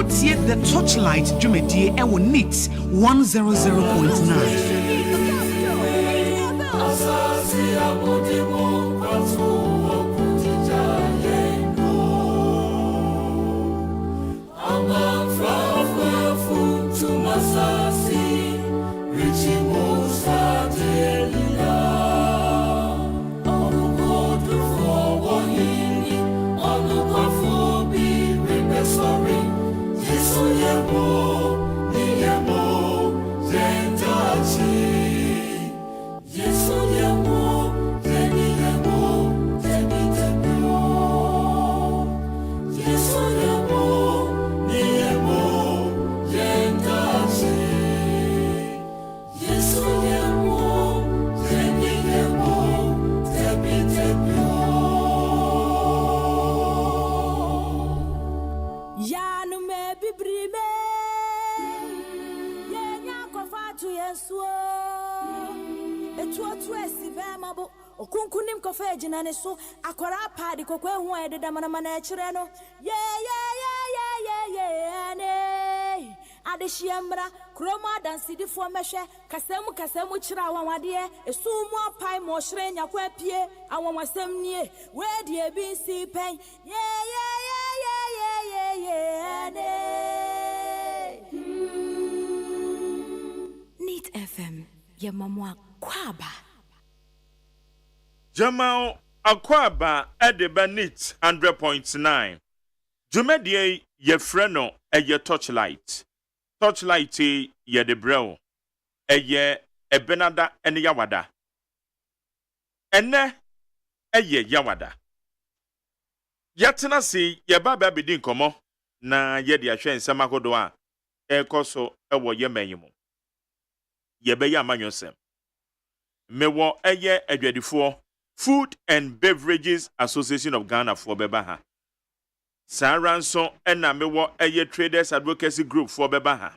tie the Torchlight Jumedie ewo NIT 100.9. Okunkunim kofe jinane so akwara padi kokwe hu ededa mana echire no yeah ne adehyiamra kroma dansidi fo mehwe kasemu kira awawade esumu apai mo hire nyakwa pie awawasem nie we die bi si pen yeah ne NIT FM yemamwa kwaba Jamao Akwaba Edeba NIT 100.9. Jumedie ye freno eye Torchlight. Torchlight ye de breo. Eye ebenada ene yawada. Ene eye yawada. Yatina si ye baba bidin komo na ye de ahwe nsema kodo a ekoso ewo ye manyimu. Ye be ya manyosem. Mewo eye adwadifo Food and Beverages Association of Ghana for Bebaha. Saranson ena mewo eye Traders Advocacy Group for Bebaha.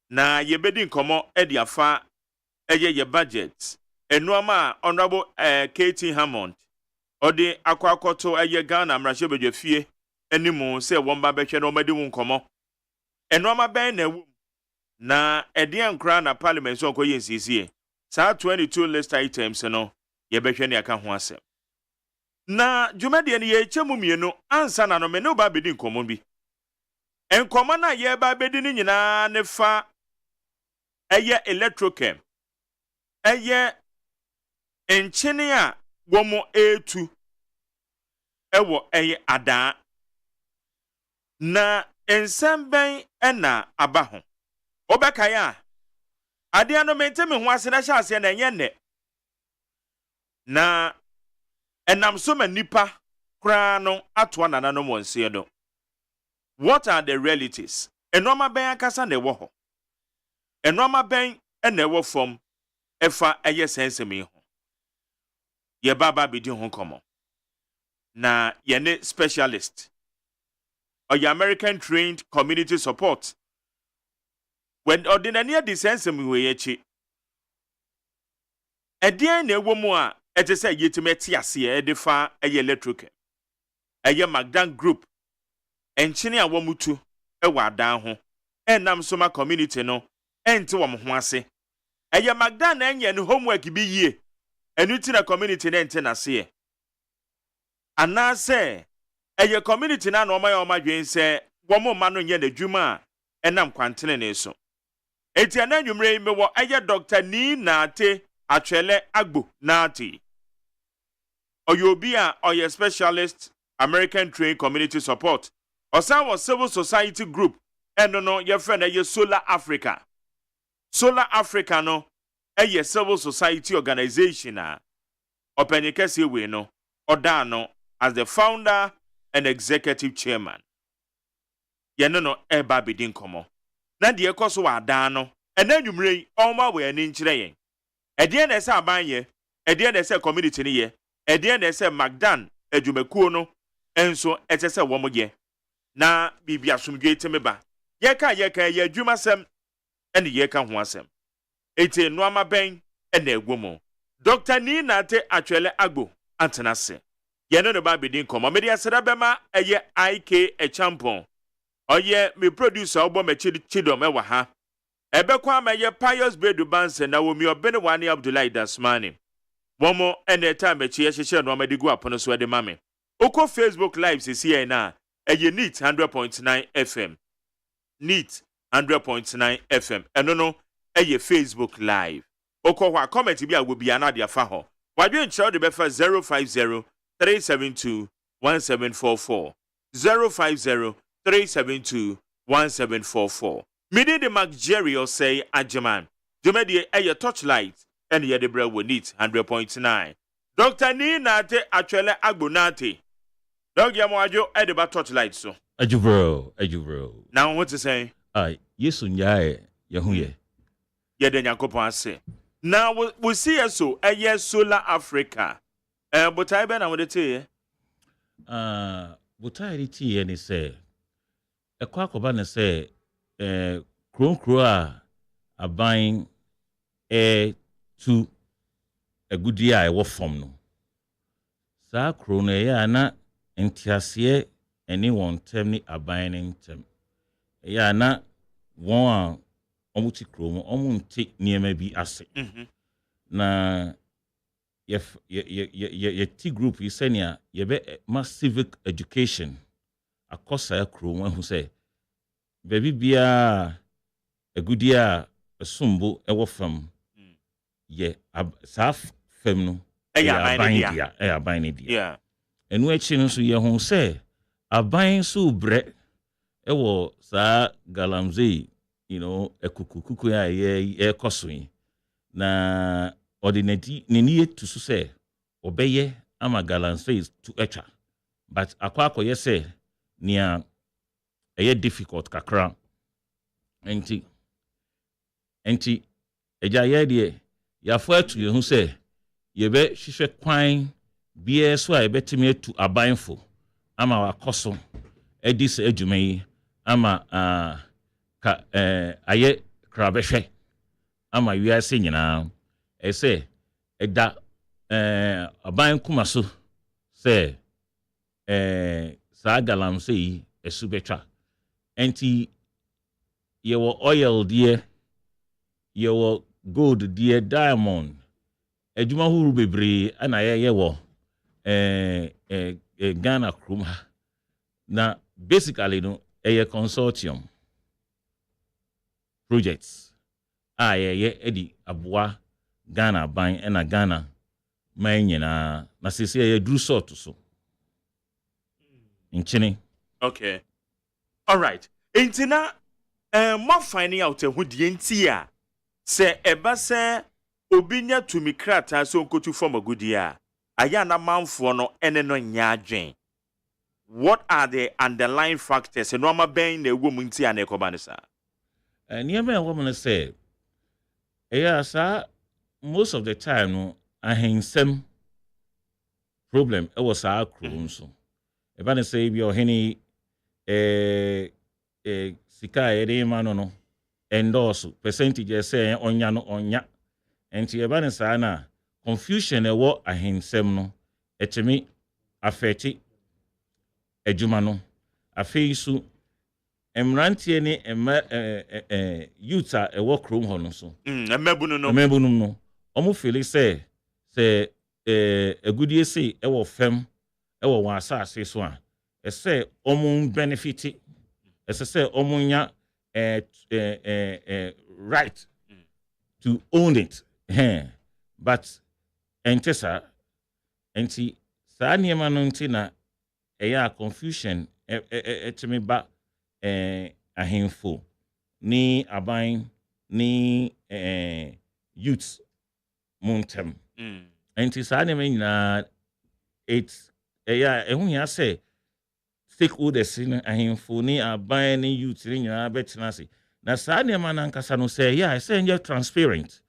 Na ye bedin komo edi afa eye ye budget. Enuama Honorable Katie Hammond. Odi akwakoto eye Ghana mrahye bedwafie enimu se womba behwe no madi won komo. Enuama ben na ewu. Na edi ankra na parliament so koye nsisie. Sa 22 list items no yebehwe ne aka ho asem na dwumade ne ye chemu mienu ansa na no me no ba bedi nkomo bi enkomo na ye ba bedi ni nyina ne fa eye electrochem eye enchene a womo etu ewo eye ada na ensamben ena aba ho obeka ya ade ano mentemi ho ase na sha ase na enye ne na enam so manipa kra no atwa nana no monse do. What are the realities? Enoma ben akasa na ewo ho. Enoma ben na ewo from efa eye sensemi ho. Ye baba bidi ho komo. Na ye ne specialist. Or your American trained community support. When ordinary the sensemi we echi. Edien na ewo mu a ete say yetimeti ase e defa eye electric eye magdan group enchine a womutu e wadan ho enam soma community no ente wo ho ase eye magdan na enye ne homework bi yie enuti na community na ente na se ana se eye community na no omaya omadwen se wo mo ma no nye na dwuma enam kwantene ne so eti ana nwumre me wo eye Dr. Ni na ate atwele agbo na ate Oyobia or your specialist American trained community support. Osan was civil society group. And no, your friend a Solar Africa. Solar Africa no a civil society organization. Openikesi we no Odano as the founder and executive chairman. Yenono eba bidin komo. Na de ekoso wa adano. Ena nwumre onwa we ani nkyire yen. Ede na ese abanye, ede na ese community ni ye. Ede na ese Magdan adwumakuo no enso etese wo moye na bibia somdwe temeba yeka ye adwumasem ene yeka ho asem eti noama ben ene egwomo Dr. Ni na ate atwele agbo antenase ye no ba bidin komo media sedabema eye IK a champion Oye me producer obo me chidom ewa ha. Ebekwa ma ye Pius Bedu Banse na wo mi obene wani Abdullahi Dasmani. Womo ene time me chie hye no amadi gu apono so de mame. Oko Facebook live sisi na eye neat 100.9 FM. Neat 100.9 FM. Eno no eye Facebook live. Oko wa comment bi awo bia na de afa ho. Wadwe nchiro de befa 050 372 1744 050 372 Midi de Mac Jerry or say AGYEMANG. Jumedi a torchlight and ye de bread will need 100.9. Dr. Nina te actually agbonate. Dog Yamoajo edeba torchlight so. Ajubro. Now what to say? Yesu nyae yahuye. Ye de Yakopon say. Now we see us so a year solar Africa. But I ben I would say. But I tea any say. A quackobana say. Kro a buying to a good year I was from no. Sa crone ya na entiasie anyone tell me a buying them. Ya na one omuti kromo omunti near maybe asset. Na ye T group you senior ye be mass civic education a kosa kromo who say baby bia a good year a sumbo ewo fam ye saf fam no buying dia yeah enu echi no so ye ho say aban so bre ewo sa galamzey ekukukuku ya ye kosoyi na ordinary nini to so say obeye ama galamzey to echa but akwa ye say nia eye difficult kakra enti eja ye de ya fo atu ye hu say ye be hwehwe kwan bia so a betimi atu abanfo ama wakoso edis adwumayi ama ka aye krabehwe ama wiase nyina say eda aban kuma so say sa galamsey esubetwa enti yewo oil dear yewo gold dear diamond ejuma huru bebre ana yewo Ghana krum na basically no a consortium projects ye edi aboa Ghana ban na Ghana man nyina na sese ye dru sort so nchini. Okay. All right. Intina mo finding out who the ntia se eba se obinya tumi krata so nkotu form a good year. Aya na manfo no ene no nya adwen. What are the underlying factors no ma ben na ewo mu ntia na ekoba ne sa? Niam e woman say most of the time no ahensem problem e was our krum so. Eba ne say bi oheni sika ere ma no endorse percentage say onya no onya enti eba ne sa na confusion ewo ahensem no etemi affect adwuma no afeisu emrantie ni youth a ewo krom ho no so emebunu no omo feel say agudie say ewo fem ewo wan asase so a say omo benefit say omo nya right to own it but entesa enti sa niema no ntina eya confusion etimi ba ahemfo ni aban ni youth montem enti sa niema nyina it eya ehun ya say stakeholders ni ahemfo ni aban ni youth ni nyina betina se na sa niema na nkasa no say ya say enye transparent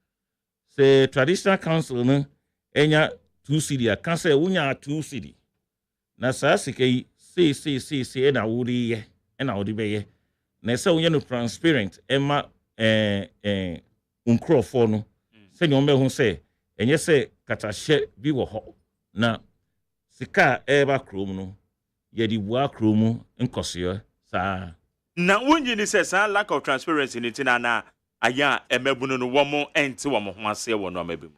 say traditional council no enya 2 cedi a kan say unya 2 cedi na sa sikei say na wuri ye na wuri be ye na say unya no transparent ema unkrofo no say nyombe hu say enye say katahye bi wo ho na sika eba krom no ye di bua krom nkosio sa Na wonyi ni says lack of transparency in tina na aya emebunu no womo enti womo ho ase wo no mabimu.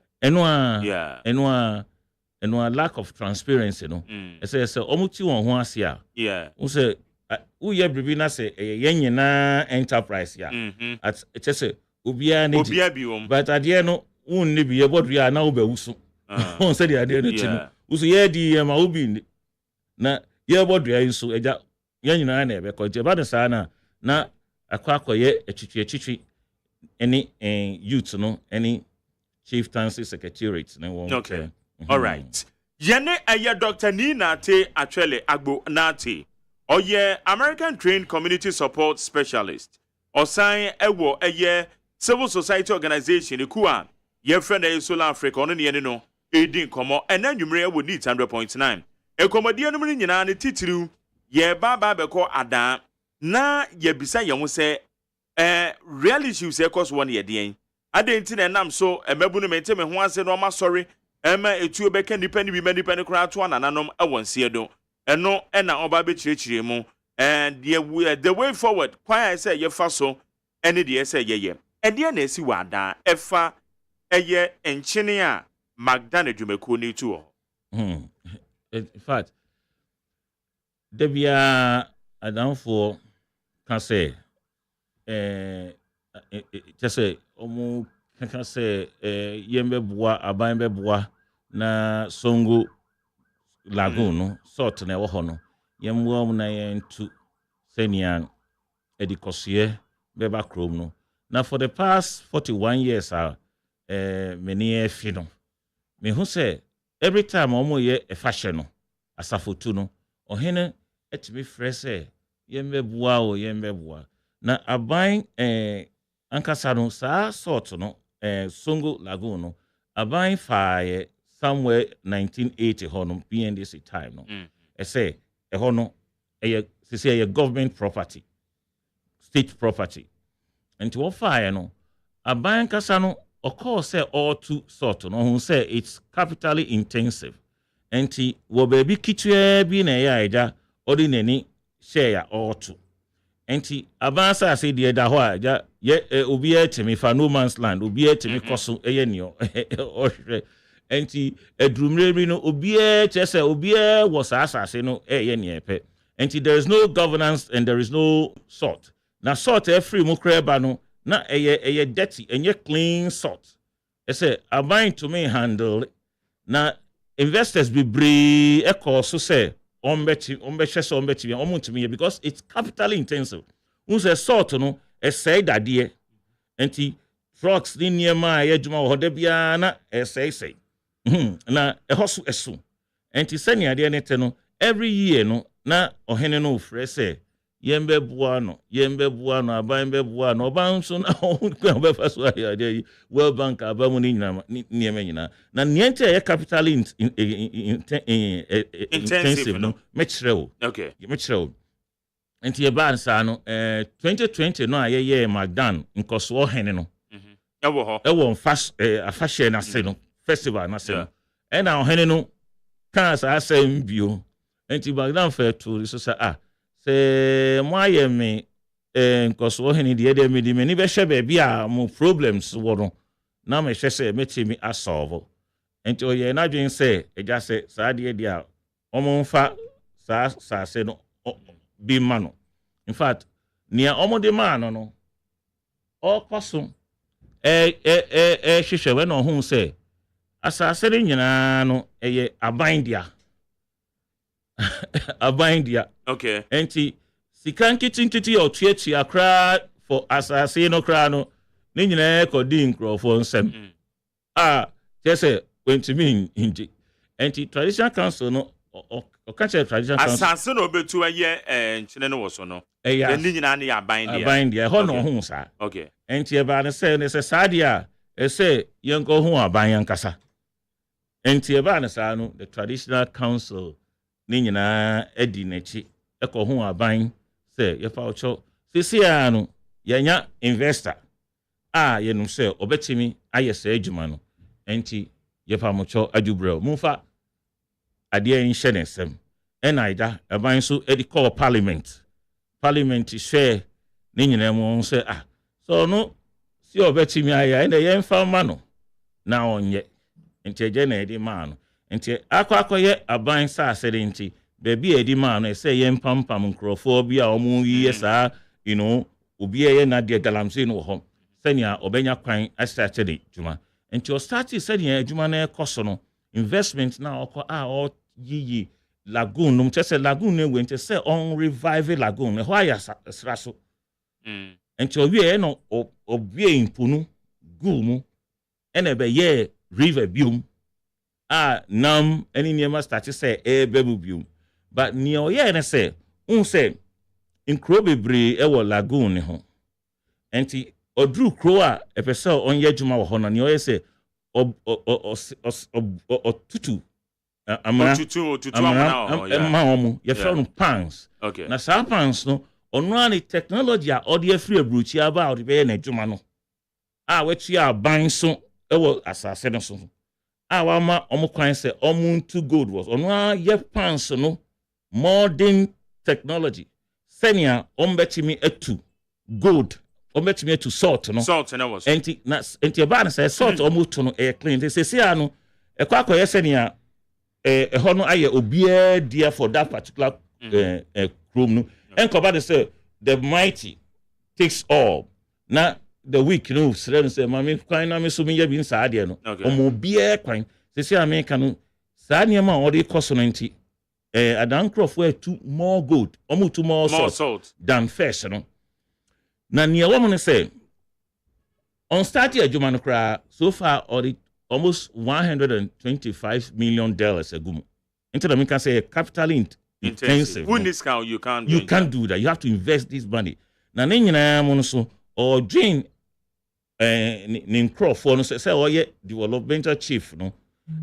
Eno lack of transparency no. Say omuti won ho ase a. Yeah. Wo say uye bribi na say yenyina enterprise ya. At it say obia ne but ade no unni bi yebodua na obawusu. On say the ade no chino. Usu ye di ma obi na yebodua yusu eja yenyina na ebe ko je ba de sa na akwakoye etwitwi any youth no any chieftaincy secretariat na won. Okay. All right. Yene aye Dr. Nina Te Achele Agbo Nate. Oye American trained community support specialist. Osan ewo aye civil society organization ikuwa ye friend e Soul Africa ono ne no edin komo ena nwumre ewo need 100.9. Ekomodie no nyina ne titiriu ye baba beko ada na ye bisa ye ho se real issues e cause one ye den. Ade nti na nam so emebu no mente me ho ase no ma sorry ema etuo beka nipa ni bi ma nipa ne kra to anananom ewonse do eno ena oba be chirechire mu and the way forward why I say ye fa so ene de say ye ede na esi wada efa eye enchene a Magdana Dwumakuo ni tu ho. In fact debia adamfo can say just say omu can say yembe boa aban be boa na songo lagoon no sort na wo ho no yemwo na yentu senian edikosie beba krom no na for the past 41 years many efi no me hu say every time omo ye e fashion no asafotu no ohene etimi frese yembe boa na aban ankasa no sa sort no songo lagoon no aban fire somewhere 1980 hono PNDC time no say hono say government property state property and to fire no aban ankasa no of course say all two sort no who say it's capitally intensive enti wo baby kitwe bi na ya eja ordinary share all two enti abansa say the da ho aja ye obi etimi fa no man's land obi etimi koso eye nio ohwe enti edrumreri no obi chese obi was asase no eye niepe enti there is no governance and there is no sort na sort free mo kreba no na eye dirty enye clean sort say aban to me handle na investors be bree so say ombeti omuntumi because it's capitally intensive. Unse sort no say dadie enti trucks ni niema yedwuma wo hoda bia na say na ehoso esu enti senia de ne te no every year no na ohene no frɛ sɛ yembe bua no aban be bua no oban so na be fa so ya de World Bank abamu ni niema nyina na niente ye capital intensive no mekyerɛw okay mekyerɛw enti ye ban sa no 2020 no ayeye Magdan nkoso ohene no ewo ho ewo fast afahye na se no festival na se no e na ohene no kan sa asem bio enti Magdan fa to so sa se mo ayeme nkoso ohene de me di me ni be hwe ba bia mo problems wo no na me hwe se metimi asolve enti oye na dwen se eja se sa de dia omo mfa sa se no bi ma no in fact nia omo de ma no okoso hwehwe we no hu se asase re nyina no eye abandia abandia okay enti sikan kitintiti otuachi akra for asase no kra no ne nyina ekodi nkrofo nsem tese wentimi hinji enti traditional council no okache traditional council asase no betu aye nchine no wo so no ni nyina na abandia ho no hu sa okay enti e ba ne se sadia say yenko hu aban yankasa enti e ba ne sa no the traditional council ni nyina edi nachi eko hu aban say ye fa ocho sisia no yenya investor yenum say obetimi ayese adwuma no enti ye fa mocho adubro mumfa ade en hye nsem enaida aban so edi call parliament parliament share ne nyina mu say so no si obetimi aya na ye mfa ma no na onye nti eje na edi ma no nti akwakoye aban sa asede nti bebi edi ma no say ye mpampam nkrofo bi a omu yiye saa obi ye na de galamsey no ho senia obenya kwan astarte de juma nti o start senia juma na ekoso no investment na o yiyi lagoon no mtese lagoon na we nti say on revive lagoon ho aya sraso nti owie no obie impunu gumu ene be ye river bium nam any niema start say bebu bium but ni oye na say say nkro bebre wo lagoon ne ho enti odru kro a epese onye adwuma wo ho no ni oye say tutu amana omu ye from pans na sa pans no onu ani technology a odi afri abruchi aba odi be na adwuma no wetu aban so ewo asase no so wama omukwan say omuntu gold was onu ye pans no modern technology senia ombetimi etu gold ombetimi etu salt no was enti eba na say salt omutu no clean say say anu ekwakoye senia ho no aye obia dia for that particular chrome no enkoba dey say the mighty takes all na the weak say mama kwan na me so me ya bi nsa ade no omo bia kwan say America no sa niam a odi koso no nti adan crofo to more gold omo to more salt than fish no na nia wo mo say on start adwuma no kra so far odi almost $125 million agum into the me can say capital intensive. When this count you can't do that. You have to invest this money. Na ne nyina mo no so or drain nin crofo no say oye developmental chief no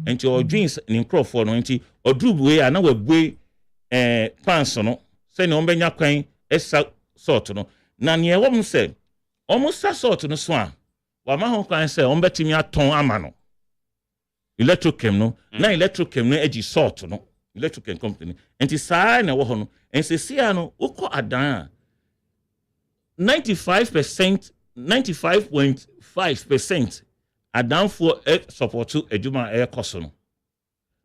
enti or drains nin crofo no enti odrubuwe ana wabue pans no say ne ombenya kwan esa sort no na ne wo mo say almost sort no so a wa ma ho kwan say ombetimi aton ama no electrochem no na electrochem no agi sort no electrochem company enti saa na wo ho no ense sia no ukọ adan 95.5% adan for support to adwuma koso no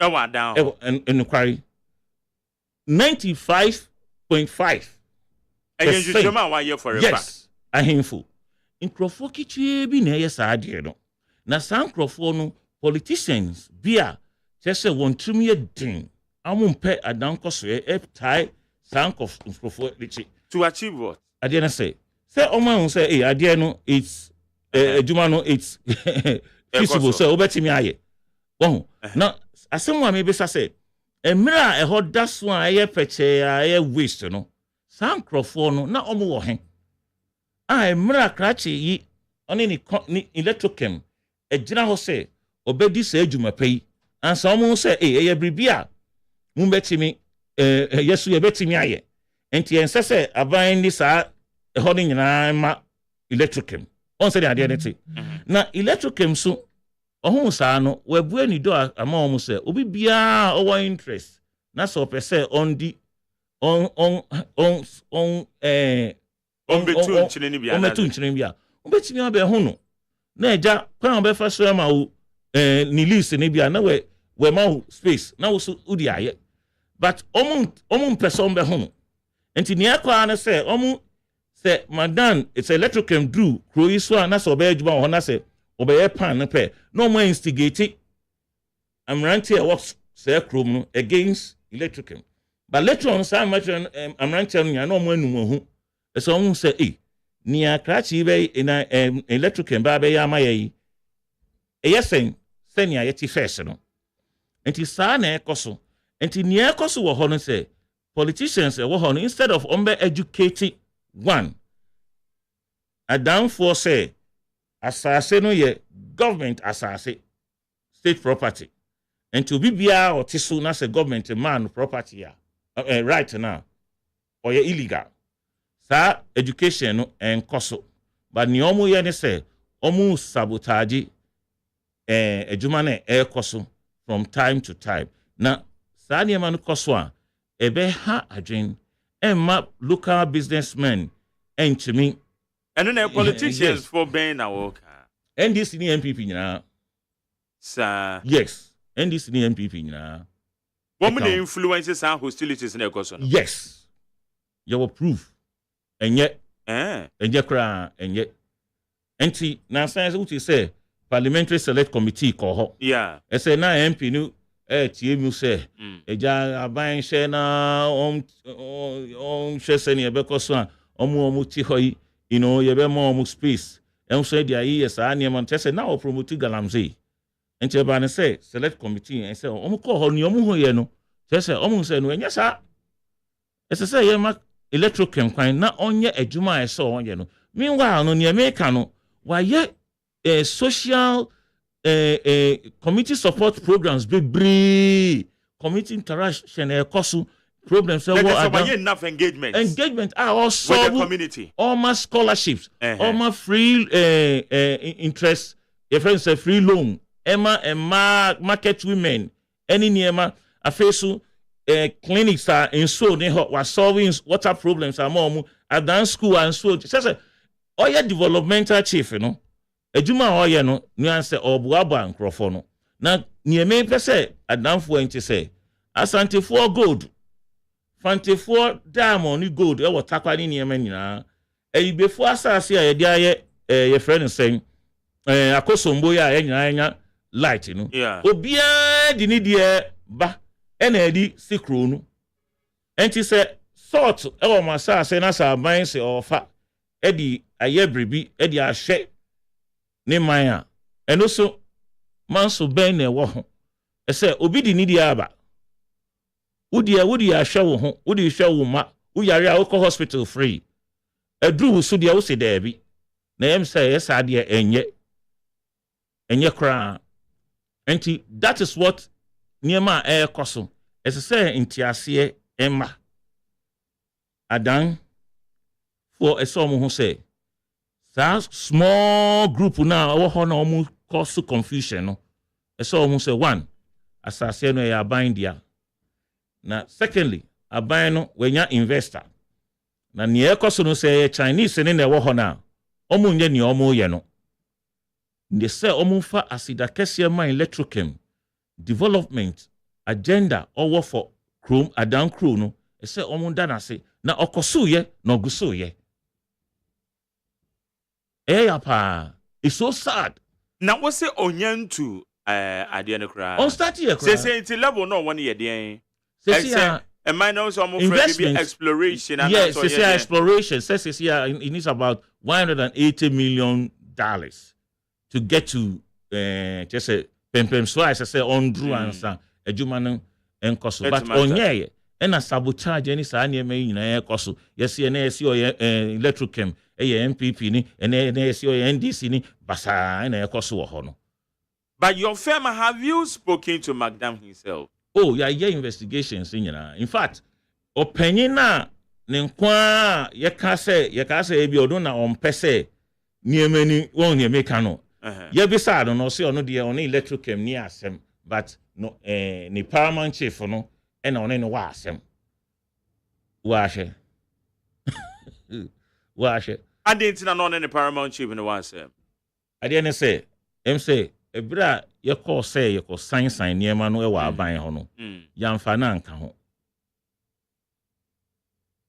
adan enquire 95.5 judgment wa ye for a fact yes ahemfo nkrofo kichie bi na ye saa de no na saa nkrofo no politicians bia say won trim ye din amumpe adan koso tie sank of nkrofo to achieve what ade na say oman say ade no it's adwuma no it's feasible so obetimi aye won na asemu me be say emira eho daso a ye peche a ye waste no sankrofo no na omo wo he emira krachi yi oni ni electrochem ejina ho say obedi say adwuma pay ansa omo say ye bribia mu betimi yesu ye betimi aye enti ense say aban ni sa ho ni nyina ma electrochem on say ade neti na electrochem so ohun sa no wabu ani do ama omo say obi bia owo interest na so pese on di on betu nchine ni bia on betu nchine bia obetimi abe hu no na eja kwan obefa so ma wo ni list ni bia na we ma space na wo so udi aye but omo person be hu no enti ni akwa na say omo say madan it's electrochem drew kroiso na so be adwuma ho na say obeye pan no pe no more instigate amranti e works say krom no against electrochem but later on some much amranti no no more anu ho so on say ni akrachi be na electrochem ba be ya maye yesen senia yeti first no enti sa na ekoso enti ni ekoso wo ho no say politicians wo ho no instead of educating one adan for say asase no ye government asase state property and to be bia or tisu na say government man property right now or ye illegal sa education no enkoso but ni omo ye ne say omo sabotage adwuma na ekoso from time to time na sa niema no koso a ebe ha adwen Emma local businessmen to me. And then politicians for being a worker. And this in the MPP now. Sir. Yes. And this in the MPP now. What many influences and hostilities in the question? Yes. You will prove. And yet, and yet, and yet. And see, now science what you say, Parliamentary Select Committee call. Yeah. I say now MP nu TMU say. Eja aban share na share seni ebe koso omu ti hoyi, you know, you be more space. And so dia yes aniam say now promote galamsey. And cheba say select committee and say omu call ho ni omu ho ye no. Say omu say no enya sa. Ese say ye ma electrochem kwan na onye adwuma ese onye no. Meanwhile no ne America no why ye social community support programs be community interaction cost problems enough engagement are also with the community, almost scholarships, almost free interest, your friends say free loan, Emma and market women, any near a face clinics are in so they were solving water problems are more at dance school and so says all your developmental chief, you know. Ejuma oye no nuance obuaba nkrofo no na nieme pese adamfo enti se asantefo gold fantefo diamond gold e wotakwa ni nieme nyina eyibefo asase a yede aye ye friend sen akosombo ya nyina light no obia di ni de ba e na edi sikro no enti se salt e wo masase na sa ban se ofa edi aye bribi edi ahwe ne maya eno so manso ben na wo ho ese obi di ni di aba wudi ahwe wo ho wudi hwe wo ma wo yare a wo hospital free adru so dia wo se da bi na yem say yes ade enye kra enti that is what niema koso ese say ntiase emma adan for esomo ho say that small group now our na omu cause confusion no so omu say one asase no ya bind dia na secondly aban no wenya investor na ne cause no say Chinese ne na wo na omu nye ne omu ye no they say omu fa asida kese man electrochem development agenda owo for chrome adan crew no say omu da na say na okoso ye na oguso ye. It's so sad. Now what's it onion to Adiana cry? On start here, say it's level no 1 year day. Say a minor some exploration and yes, say exploration says it's here it needs about $180 million to get to just say pempem so I say on drew answer adwuma and cost but onye and a sabotage any sa na nyina koso yes na yes electrochem MPP ni and yes NDC ni basa na koso wo ho no. But your firm, have you spoken to Madam himself? Oh yeah investigations nyina in fact opinion na ne nkwa ye ka say ebi odo na ompese niemani won niemeka no ye bi sa no say ono de ono electrochem ni asem but no ni paramount chief no and on any wasem. Wash it. I didn't know any paramount chief in the wasem. I didn't say, say, a bra, your call say, your sign near Manuel while buying hono. Young Fananka ho.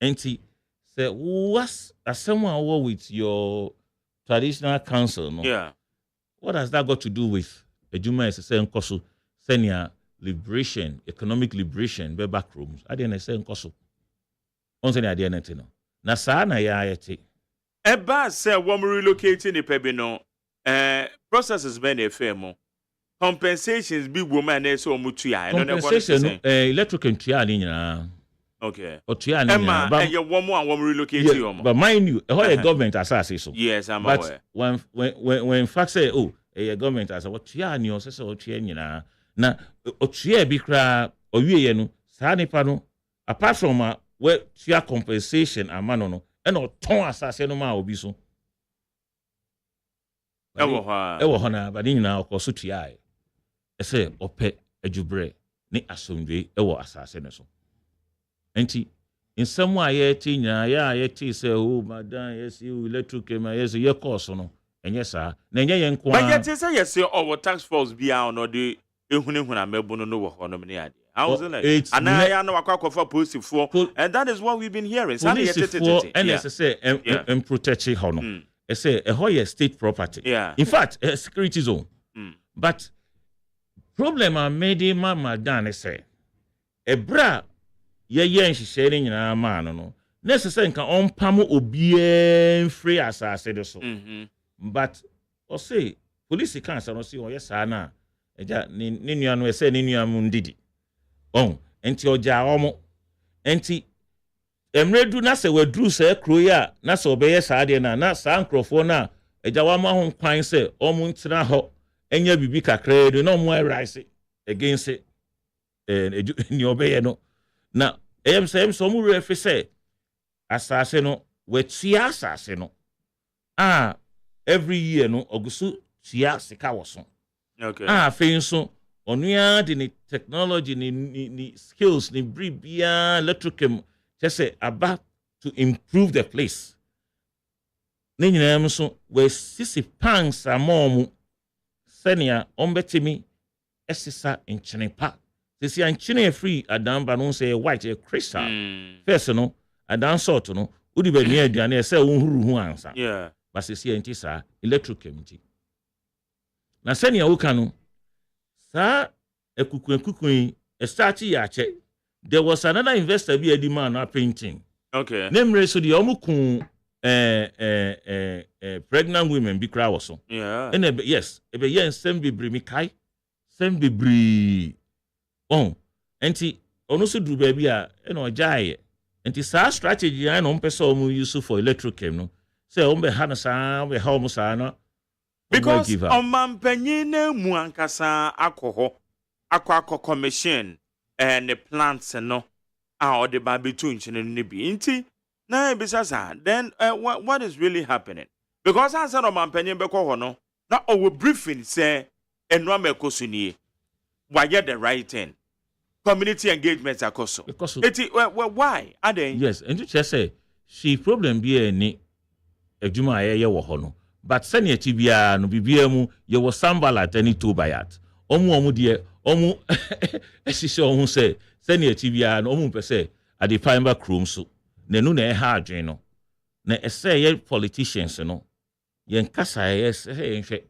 Auntie say, what's a someone with your traditional council? No? Yeah. What has that got to do with a Juma is saying Kosu, senior liberation, economic liberation, be back rooms? I didn't say Kosu. On say I didn't know. Na sa na ya yeti. Eba say when relocating the pebe no, processes be na efemo. Compensations be woman so mutu ya. Compensation electric and tia ni nyina. Okay. O tia ni nyina. But you one more and one relocate you. But mind you, a government asase so. Yes, I'm aware. But when fact say a government as what tia ni o say o tia nyina. Na o tia bi kra o wiye no sa nipa no apart from where tia compensation amano no e no ton asase no ma obi so. E wo ho na ba ni nyina okoso tia e. E say ope adjubre ni asomdwe e wo asase no so. Enti in some way yet say oh madam yes you electric yes your course no and yes sir na nya yen kwa but yet say yes say our tax force be on no de ehunehuna mebo no wo ho no me ade how is it and I know akwa police for and that is what we've been hearing and yes say and protect ho no I say a whole state property in fact a security zone but problem I made mama dan say e bra ye nhihye ni nyina ma no necessary nka onpam obie free asase de so but o say police can say no say o yesa na eja ni nua no say ni nua mu ndidi enti oja omo enti emredu na se wadru se kro ya na se obeye saade na sa nkrofo na eja wa ma ho kwan se omo ntina ho enya bibi kakra do na omo rise against ni obeye no na em so mu refi say asase no wetua asase no every year no ogusu tia sika woso fe nso onua de ni technology ni skills ni bribia electricum just say about to improve the place ni nyina so we sisi pangs amomu senia ombetimi esisa enchene pa sisi enchene free adamba no say white a crystal first no adan sort no udi be ni aduane say wonhuru hu ansa but sisi entisa electricum nti na senia woka no sa ekukun start ya che there was another investor be a man na painting name so the omukun pregnant women be cry was so and yes ebe yen sem bebre mi kai sem bebre enti ono so duru ba bi a e no jaaye enti sa strategy I no mpesa o mu use for electrochem no say o be ha no sa we ha o mu sa no because omampanyin na mu ankasa akoho akwa commission and the plants no or the babitu nchine no bi nti na ebisasa then what is really happening because I said omampanyin be ko ho no na o briefing say enwa mekoso nie why get the right thing community engagement akoso why are they yes and you just say she problem be any adwuma ayeye wo ho no but senior tibia no bibia mu ye wo sambala tani to bayat omu de omu esise ohun say senior tibia no omu pese ade fiber chrome so na nu na e ha adwen no na ese ye politicians no ye nkasa ye se nhwe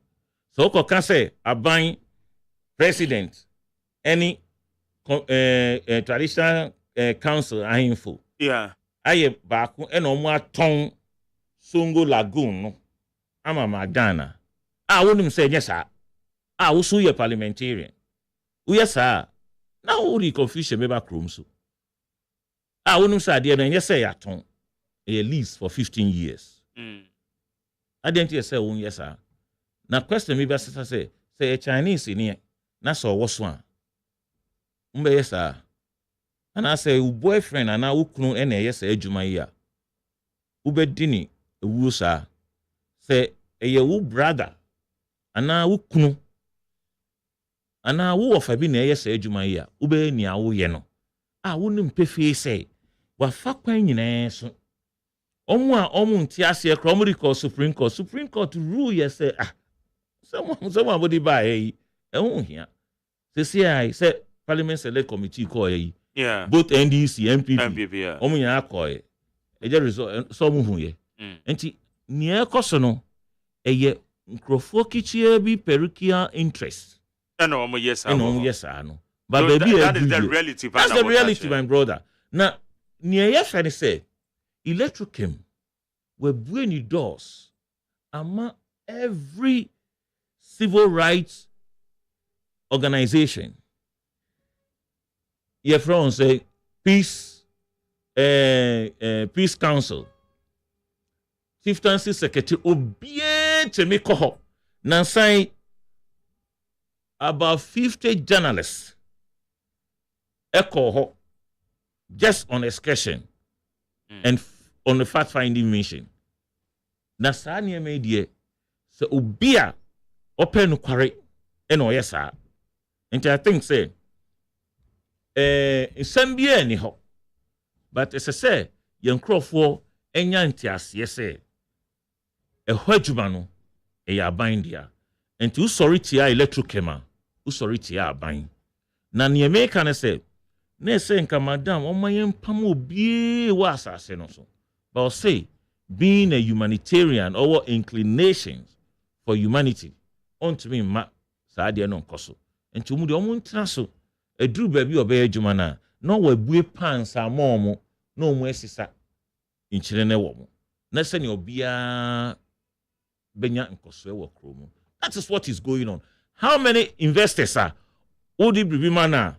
so ko ka say aban president any traditional council ahimfo aye baako e no mu aton Songo Lagoon no ama Magana wonim say nyesa wo so ye parliamentarian wo yesa na wo ri confusion me ba krom so wonim say ade no nyesa ya ton a lease for 15 years adenti say wo yesa na question me ba say a Chinese ni na so wo so mbe yesa ana say wo boyfriend ana wo kunu e na yesa adwuma yi a wo bedini ewu sa say eye wo brother ana wo kunu ana wo ofa bi na yesa adwuma yi a wo be ni awo ye no wo nim pefe say wa fa kwan nyina so omu nti ase kro omu recall supreme court rule yes say someone body buy e ho hia say parliament select committee call yi both NDC MPP omu nya call e je result so mu hu ye enti ni ekoso no eye nkrofo kichie bi parochial interest omu yes no but so baby that is the reality. That's the reality, my brother. Now ni eye fa say electrochem we bring doors ama every civil rights organization. Your friend say peace council, chieftaincy secretary obien to make ho na say about 50 journalists echo ho just on excursion and on the fact finding mission. Na sa ne media se obia open kware and oyesa. And I think say nsambia ni ho But as I say, young crofo, enyantias, yes, a hedgumano, a yabindia, and to sorry tia electrocema, who sorry tia bine. Nani American say, ne say, madam, on my pamo be was asenoso. But say, being a humanitarian or inclinations for humanity, on to me, ma, Sadia non coso, and to Mudi Omuntraso, a drew baby of Jumana, no we bue pants are more, no more sisa in Chilene woman. Nesen your beer Benya and Coswell Chromo. That is what is going on. How many investors are Odi Bibimana,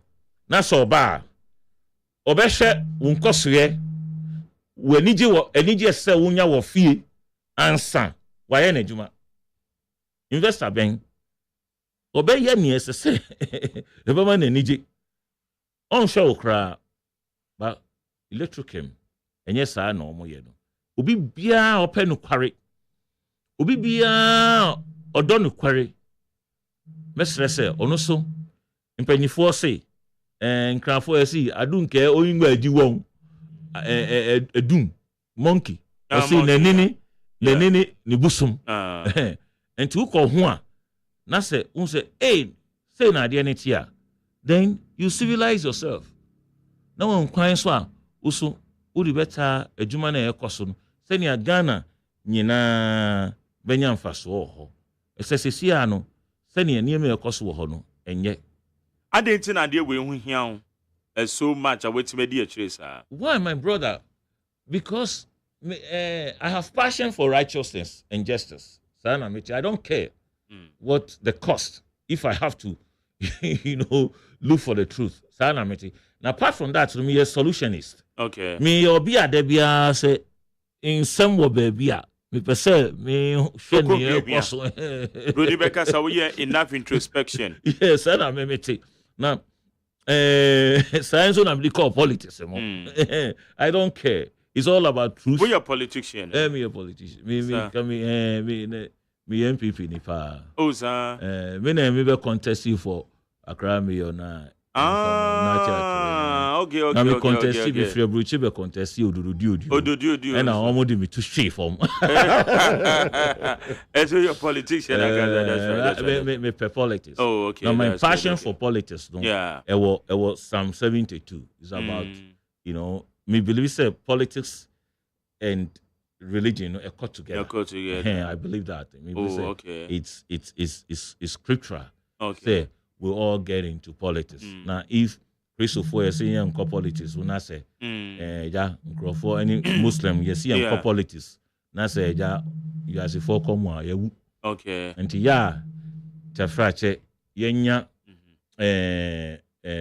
Naso Bar, Obesha, Unkoswe, when Niji say Unya wa fee, and son, why any Juma? Investor Ben Obey Yemi as a say, the woman and Niji on show cry, but electric him, and yes, I know more. Ubi bia or pen quarry. Ubi bia or don quarry. Mestre say, onoso, in penny for say, and craft for see, I don't care, owing where you won't a doom monkey. I see Nenini, Nibusum, and to call one. Nase, unse, hey, say na dear, then you civilize yourself. No one crying swa, usu. Udi beta ejuma na ekoso no senia Ghana nyina benya mfaso ho esesesi ano senia niam ekoso ho no enye adenti na de we hu hia so much awetime di akire sa. Why, my brother? Because I have passion for righteousness and justice. Sana I don't care what the cost if I have to look for the truth. Sana now apart from that, to me a solutionist. Okay. Me obi adebia say in some wo baby me pese me hwe me ekoso. Brody Becca say we enough introspection. Yes, and I'm mete. Now science on am call politics I don't care. It's all about truth. We are politician. Me a politician. Me MPP ni pa. Oh sir. Me na me be contest you for Accra Mayor na. Okay. Now me contest you before Bruce be contest you odudu. And I almost me to straight from. So you're a politician. Me politics. Oh, okay. Now my passion for politics, no. Yeah. It was Psalm 72. It's about me believe say politics and religion are cut together. I believe that. Okay. It's scriptural. Okay. Say we all get into politics. Now, if Christopher is saying politics, we not say, for any Muslim, you see politics. Now say, you as a folk come okay. And tafrache,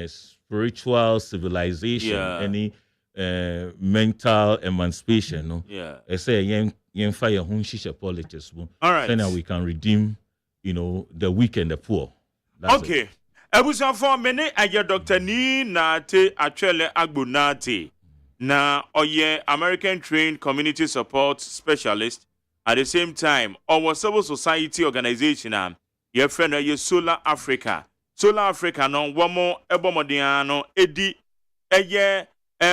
spiritual civilization, any mental emancipation, no? Yeah. I say, yen fire hunshisha politics. All right. So now we can redeem, the weak and the poor. Okay. Ebusan for many aye Dr. Ni Nate Achele Agbonate na oye American trained community support specialist at the same time our civil society organization your friend ye Solar Africa no womo ebomodiano edi eye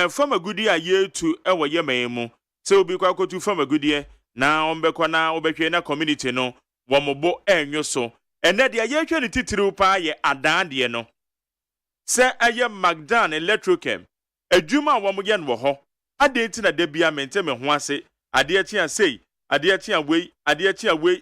from a goodie aye to ewo ye memu se obi kwa kotu from a goodie na ombekwa na obehwe na community no womobo enyo so ene de aye hwe ne titiriw pa ye adan de no se aye Magdan Electrochem adwuma wo mo ye no ho ade ti na da bia mente me ho ase ade ati asei ade ati awei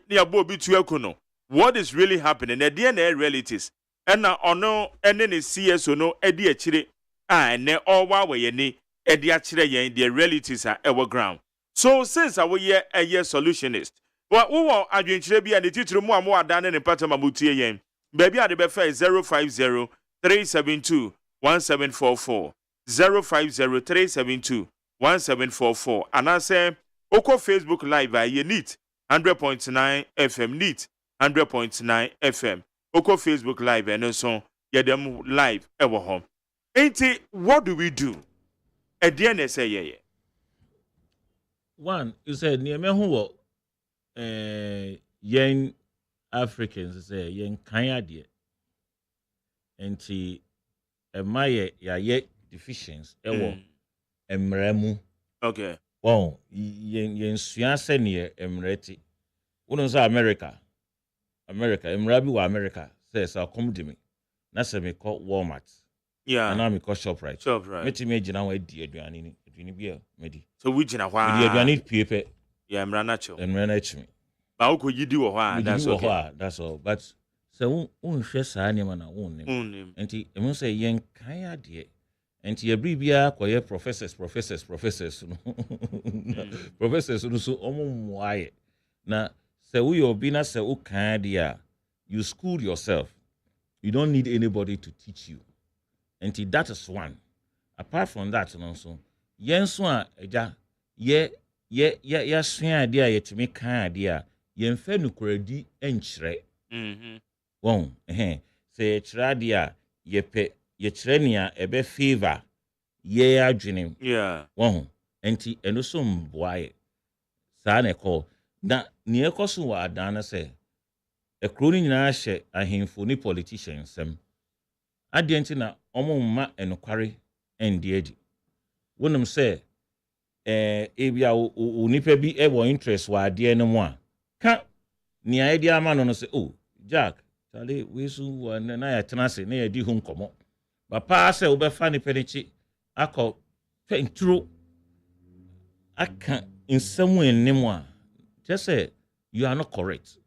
ne abo obi tu akuno. What is really happening na de na realities ena ono ene ne CSO no ade akire ene owa we ye ni ade akire yen the realities are ever ground. So since we ye a solutionist wo adwenkyere bia ne titiri mu amo adane ne patama mutie yen baby ade be fa 050 372 1744 050 372 1744 anase oko Facebook live ye neat 100.9 FM neat 100.9 FM oko Facebook live and so ye dem live ewo home. Enti what do we do e de na say ye one you said near me who young Africans say young Kanye and a my deficiencies emremu. Okay. Wow, yen sua senior emreti. Uno say America, emrabi wa America says I'll come to me. Na se me call Walmart. Yeah. And now me call ShopRite. ShopRite. Meti me gina wa di aduane ni bia medi. So we gina hwa. Medi aduane piepe. Yeah, emra natural. Emra na chimi. Ba uko yidi wo hwa, that's okay. That's all. But so unhwe saa ne na wonnim. Enti emu say yen kan ade. Enti every bia koye professors no. Professors no so omo na se we obi na se u kan ade you school yourself. You don't need anybody to teach you. And that is one. Apart from that, also, yen so eja ye sua idea ye timi kan idea yen fe nukredi enchre. Won say chra dia ye pe ye chre nia ebe favor ye adwene. Yeah. Won enti eno so mboaye. Sa na call na ne ekoso wa adana say e kroni nyina hye ahemfo ni politicians sem. Adienti na omo mma enokware endi edi. Wonum say ebia onipa bi e wo interest wa ade no mo a ka ni ade ama no say oh Jack tale we su na ya tenase na ya di hu nkomo. Ba pa say obefa ni penichi akọ fentro aka nsemu enemu a just say you are not correct.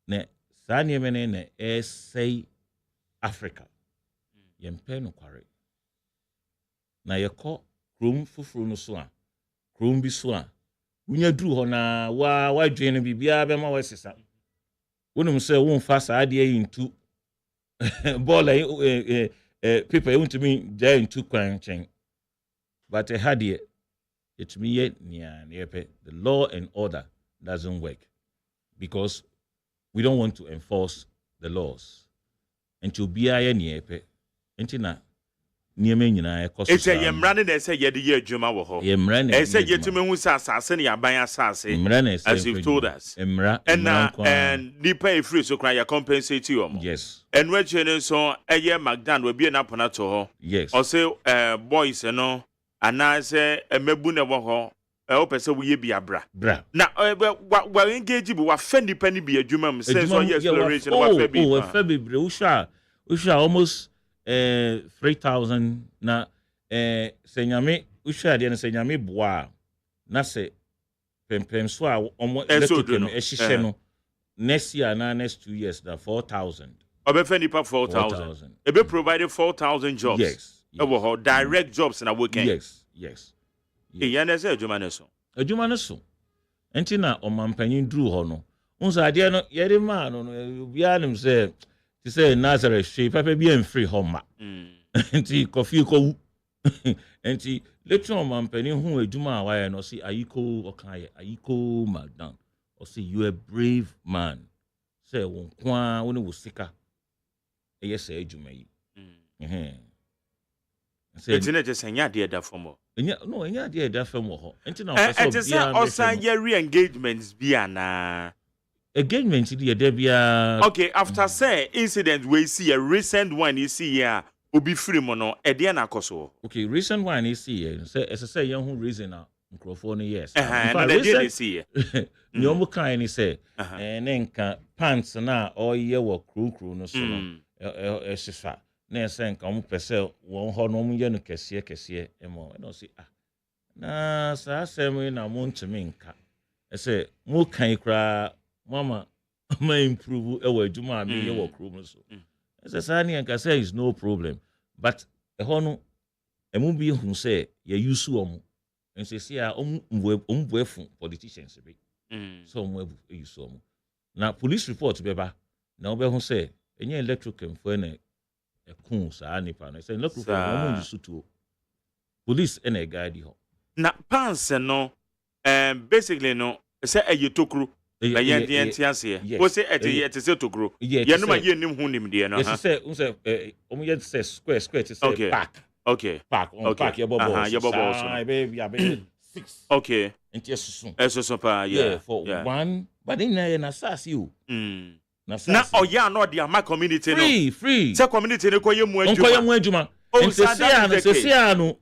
Ne saa niemene na say Africa yempe no kware na yekọ krom fufuru no so a krom bi so a unya duru ho na wa dwen no bibia be ma wasesa wonum say won fa saa de yintu ball people you want to me there into kwan chen but had it me yet the law and order doesn't work because we don't want to enforce the laws. And to be a niepe, entina nieme nyina ekoso. It's a yemrane na say ye de ye adwuma wo ho. Yemrane. E say yetime hu asase na yaban asase. As you've told us. Emra. And nipa e free so kran ya compensate you. Yes. And we chene so eye Magdan we be na pona to ho. Yes. O say boys no ana say mebu na wo ho. O pese we ye bi abra. Bra. Na wa engage bi wa fa nipa ni bi adwuma m say so ye exploration wa fa bi. Oh, fa bi bre usha almost 3,000 na senyame usha de na senyame boa na se pempem so a omo electric ehihye no next year na next 2 years na 4,000. Obefa nipa 4,000. E be provided 4,000 jobs. Yes. Direct jobs na working. Yes. Yana say adwuma ne so. Enti na omampanyin duru ho no. Unsa ade no yede ma no bia nim say ti say Nazareth she papa bi en free ho ma. Enti coffee ko enti letu omampanyin hu adwuma a waye no say ayiko okaye ayiko Magdan. O say you a brave man. Say won kwa woni wo sika. Eye say adwuma yi. It's not just enya de da form. Enya de da form ho. Enti na osan ye re-engagements bi ana. Engagement de da bia. Okay, after say incident we see a recent one you see here obi free mo no e de na akoso. Okay, recent one you see here say ye hu reason na microphone yes. And they did see here. Ni omo kan ni say nka pants na o ye wo kru no so no. Sisa na ese nka mo pese won ho no mo ye no kese emo no si na sa asem na mo ntumi nka ese mo kan kra mama ma improve e wa adwuma me ye wo kro mo so ese sa ni nka say is no problem but e ho no e mo bi hu say ye use omo ense si a ombuefu politicians be so mo use omo na police report beba na obehu say enye electric mfo na ekun sa nipa no say electric for mo use to police na guide ho na pants no basically no say ayetokru na ye de entiase wo say ete say tokru ye no ma ye nim hu nim de no ha say omo ye say square to say pack pack pack your bubble so baby 6 okay enti esusun pa yeah for one but in na sas you na oya no de ama community no free say community ne koye mu adwuma enti se sia no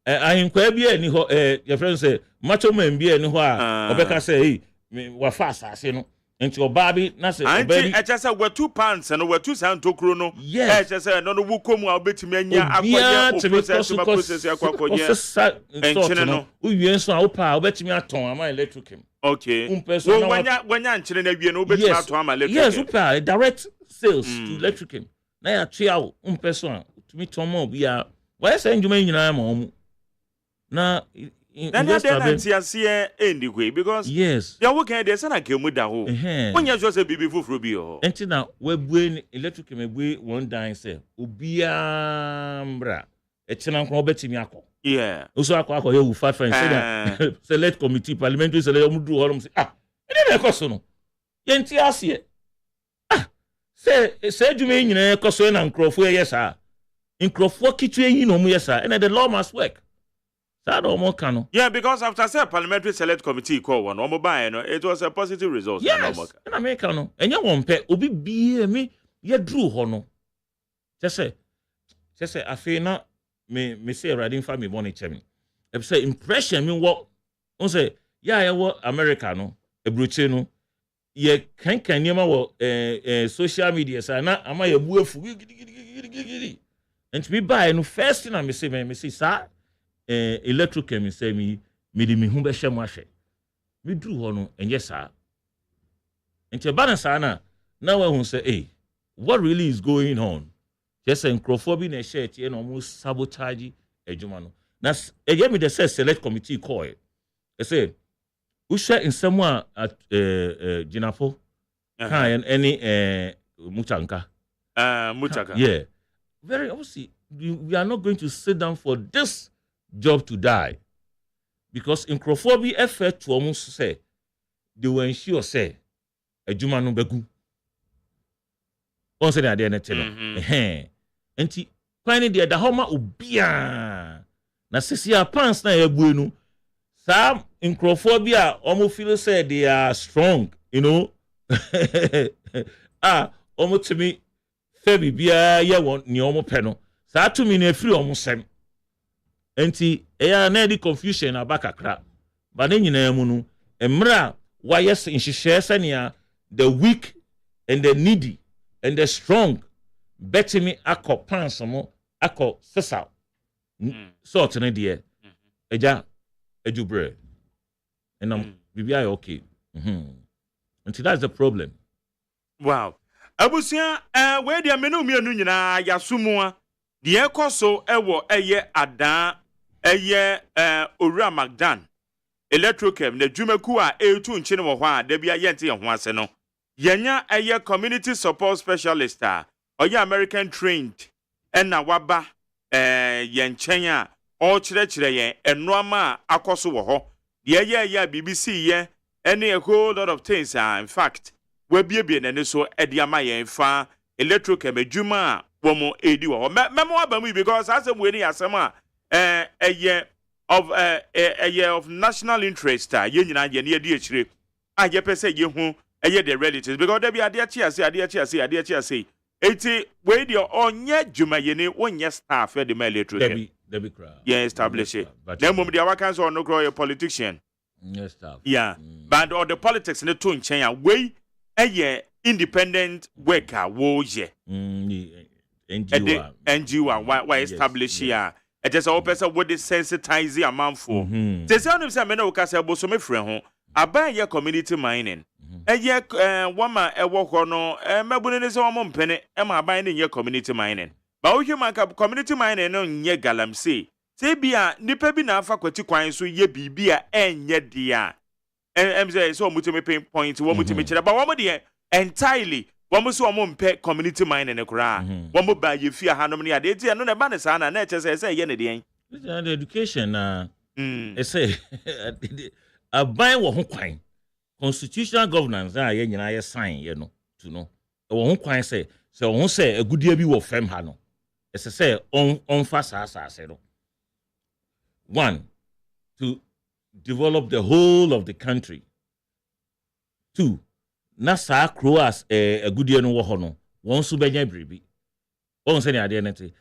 ahinkwa bi ani ho your friend say macho man bi ani ho a obeka say wa fa asase no nti oba bi na say oba bi eche say we 2 pounds no we 2 cent okro no eche say no wo komu a obetimi anya akwaje process akwakoje enchine no uwie so a wo pa obetimi aton ama electric him okay wanya nchine na wie no obetimi aton ama electric yes upa direct sales to electric him na ya tua wo so a tumi ton mo bia why say njuma nyina ma omu na investor anyway because yes ya work there say na kemu da ho onya so say bibi fufuro bi ho enti na webue electric mebue one dine say obia mbra etina nkro betimi akọ oso akọ ye wu fat friend say that select committee parliamentary select omudu holom say ene na ekoso no ye nti ase say dwuma nyina ekoso na nkrofo ye sa nkrofo kitwe yi no mu ye sa and the law must work. Yeah, because after say parliamentary select committee call one, it was a positive result. Yes, in America no. And you won't pay obi be me ye drew hono. Just say I feel na me say riding for me money chemi. If say impression me what on say yeah what America no e broche no ye kan nyema wo social media say na ama ye buafu gidi. And me buy no first thing I me say sir electric me say me di me hu be hye mo ahwe me duru ho no enye saa enti balance na we hu say what really is going on just encrophobia na share tie na almost sabotage adwuma no na eye me the select committee call e say we share in someone at Jinafo kan any muchanga yeah very obviously we are not going to sit down for this job to die because encrophobia effect to almost say they will ensure say adwuma no begu on say na dey na tell enti kwani dey da homa obia na sisia pants na ebu enu some encrophobia almost feel say they are strong you know almost to me fabi bia ye won ni omo pe no sa to me na free omo sem enti eya na di confusion abakakra ba ne nyina mu no emra why yes in shishe the weak and the needy and the strong betimi akọ pants mo akọ sesa sort ne de eja ejubre and bibia okay until that's the problem. Wow. Abusia we dia menu mienu nyina yasumua de ekoso ewo eye adan eye Owura Magdan electrochem na dwumaku a etu nchine wo ho a da bia yente ye ho ase no yenya eye community support specialist a oye American trained na waba ye nchen a o kire ye enoama akoso wo ho de ye BBC ye any a whole lot of things in fact we bie na ne so ede ama ye fa electrochem adwuma a womo edi wo ho memo abamu because asem we ni asem a a year of national interest ye nyina ye ne ye chire a ye pese ye hu ye the relatives because there be ade ase eti we dey onye dwuma ye ne onye staff e de ma electrochem there be crowd yeah establish it na mum dia waka so no grow a politician yes staff yeah but all the politics ne to nchen a we independent worker wo ye NGO why establish here it is all person what desensitize a man for they say no say me no ka say boso me frɛ ho aban ye community mining wama ewo ho no mabune ne say wo mpene ma aban ne ye community mining ba wo hwe man ka community mining no nye galamsey say bia nipa bi na afa kwati kwan so ye bibia enye dia say so mutumi pinpoint wo mutumi kire ba wo de entirely womo so womo mpe community mining ne kura womo ba ye fia hanom ne ade tie no ne ba ne sa na eche say ye ne de the education say aban wo ho kwan constitutional governance ye nyina ye sign ye no to no wo ho kwan say wo ho say agudia bi wo fam ha no say on fa sa no 1 to develop the whole of the country 2 na sa croas agudie no wo ho no won so benya bribi won se ne ade nete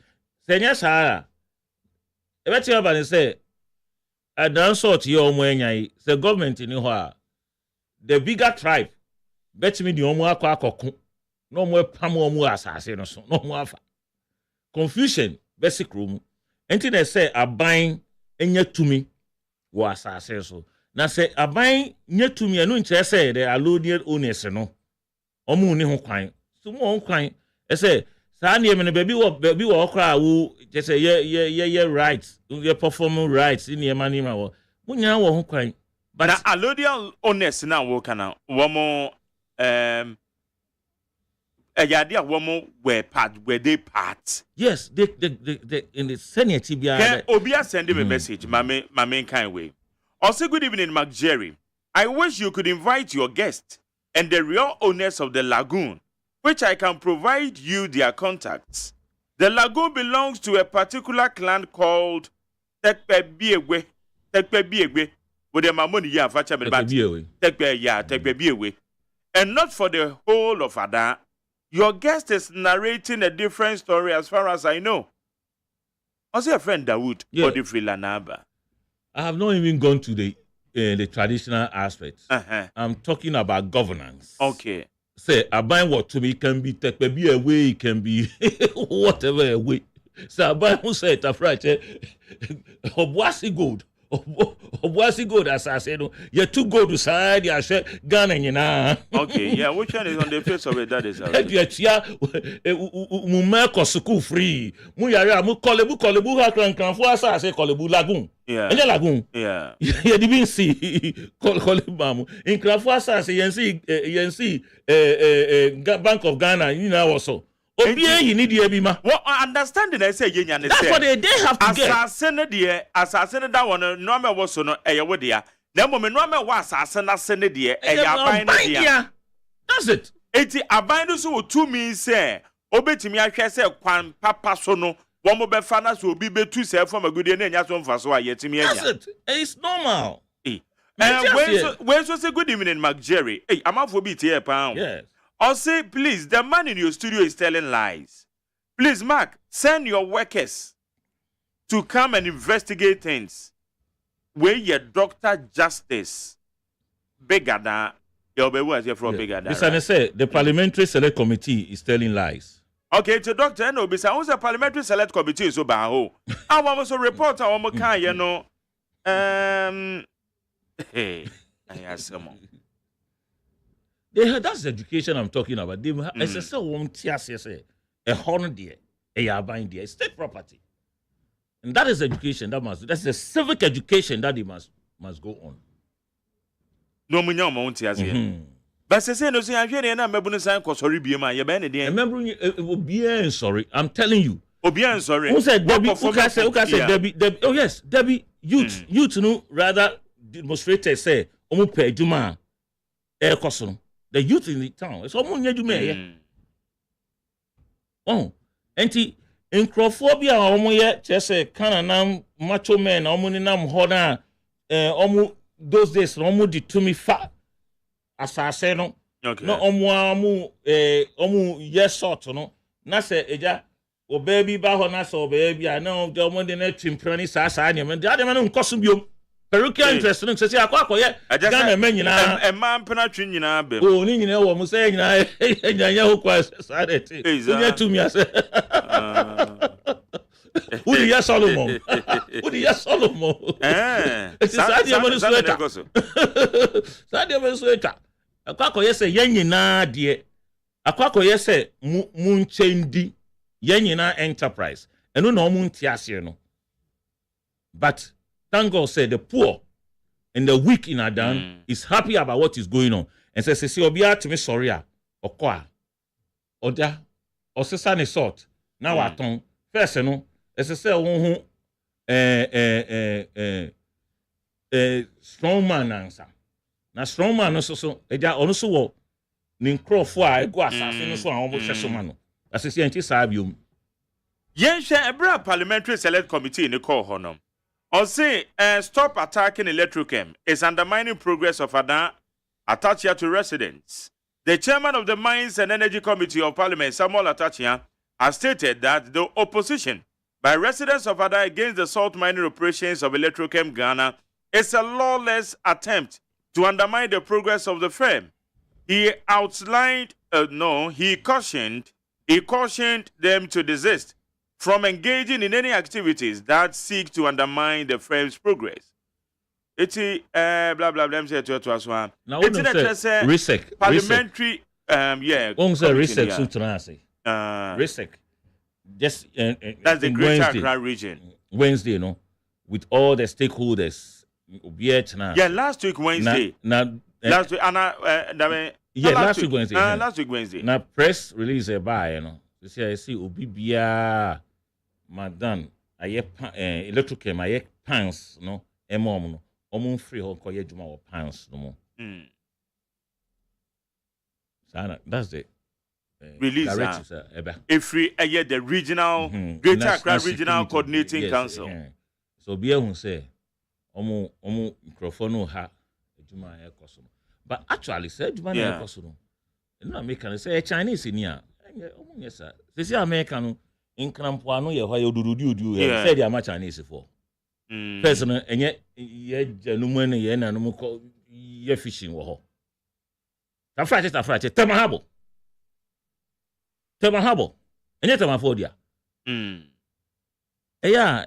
se nya sa ebeti aba say adan sort ye omo enyan say government ni ho a the bigger tribe bet me the omo akoko no mo pam omo asase no so no mo afa confusion basic room enti they say aban enya tumi wo asase so na say aban nya tumi enu nche say the allodial owners no omo ni ho kwan so mo kwan e say sa na me baby wo okra wo je say ye rights ye perform rights in ye mani ma wo munya wo ho kwan but na allodial owners na wo kana wo mo Ayadia woman were they part. Yes, they in the Senate TBI. Obia send him a message, my main kind way. Also, good evening, Mark Jerry. I wish you could invite your guest and the real owners of the lagoon, which I can provide you their contacts. The lagoon belongs to a particular clan called Tekpe Biegwe. With the mamoni ya facha Tekpe Biegwe. And not for the whole of Ada. Your guest is narrating a different story as far as I know. Also, a friend Dawood or the Freelanaba. I have not even gone to the traditional aspects. I'm talking about governance. Okay. Say, Aban what to me can be Tekpe away, it can be whatever away. So Aban who said a Friday, Obwasi good. Obwasi good as I said, you're too good to side, you're Ghana, you know. Okay, yeah, which one is on the face of it? That is Mumeko suku free. Muyara, Mukolebu, Hakran, Fuasa, I say Kolebu Lagoon. Yeah. And Lagoon. Yeah. You didn't see Kolebamu. In Krafuasa, say, YNC, Bank of Ghana, you know, also. Obie you need the bima. What understanding I say yen that's what they have to get. Assassin that one normal was so no eyawodia. Na mo me normal was assassin asene de eyaban. That's it. Eti aban so wo to me say obetimi ahwe say kwan papa so no wo mo be fa na so obi betu say from agudie na nya so mfa so a yetimi anya. That's it. It's normal. When so say good evening Mark Jerry. Hey, amafo bi tie pa. Yes. Or say, please, the man in your studio is telling lies. Please, Mark, send your workers to come and investigate things. Where your doctor justice bigger than your baby was here from bigger than. Listen, I say the Parliamentary Select Committee is telling lies. Okay, to doctor, no, because who's the Parliamentary Select Committee so bad. I want to report our kind, you know. Hey, I ask someone. That's the education I'm talking about. They it's a one say a horn dear, a yabain dear, state property. And that is education that's the civic education that they must go on. No munya mo ntia but say no say ahwe na mabunu san kwosori biema ye be ne den. Remember obi sorry. I'm telling you. Obi sorry. Who said Debbie? Who said Debbie? Oh yes, Debbie youth no rather demonstrators say omo pe adwuma e koso. The youth in the town. It's almost near to me. Oh, enti encrophobia omoye chese kana macho men omuni nam hoda omu those days omu di to me fa asase no. Okay. No omu yes sort no. Na se eja o baby ba ho na so baby na omo de na twimprani sa anya men de adema no nkoso biom. Perukia interest no say akwa Ghana men nyina e man pena twi nyina be o ni nyina wo mu say nyina nyanya ho kwa sadete unya tumi ase udi ya Solomon sadia mo sueta sadia mo sueta akwa say yen nyina de akwa say mu nchendi yen nyina enterprise eno na omu ntiase no but thank God said the poor and the weak in Adan is happy about what is going on. And says, see, Obia to me sorry, or qua, or da, or Sesane sort. Now I tongue, first, no, as I say, strong man answer. Now, strong man also, also, Nincro for I go assassin, so I almost says so man. As I say, anti sabium. Yen share a bra parliamentary select committee in the call honor. Or say, stop attacking Electrochem is undermining progress of Adan Atachia to residents. The chairman of the Mines and Energy Committee of Parliament, Samuel Atachia, has stated that the opposition by residents of Ada against the salt mining operations of Electrochem Ghana is a lawless attempt to undermine the progress of the firm. He cautioned them to desist from engaging in any activities that seek to undermine the firm's progress. It's blah blah blah. Now, it's RISEC. Parliamentary. RISEC. Just that's the Greater Accra region. Wednesday, you know, with all the stakeholders. Yeah, last week Wednesday. Last week, last week Wednesday. Last week Wednesday. Now press release by, you know. You see, I see Obibia, Madam, Electrochem, I pants, no, no, free or Koyajuma pants, no more. That's the release. If we the regional, Greater Accra Regional Coordinating Council. So be able to say, microphone ha, but actually, said Juma Kosono. No American say Chinese in here. Yes, sir. They say American in Crampuano, you do, say they are Chinese for. Person, and yet, gentlemen, and call ye fishing war. Tafrache, Temahabo, and yet I'm a fordia. Yeah,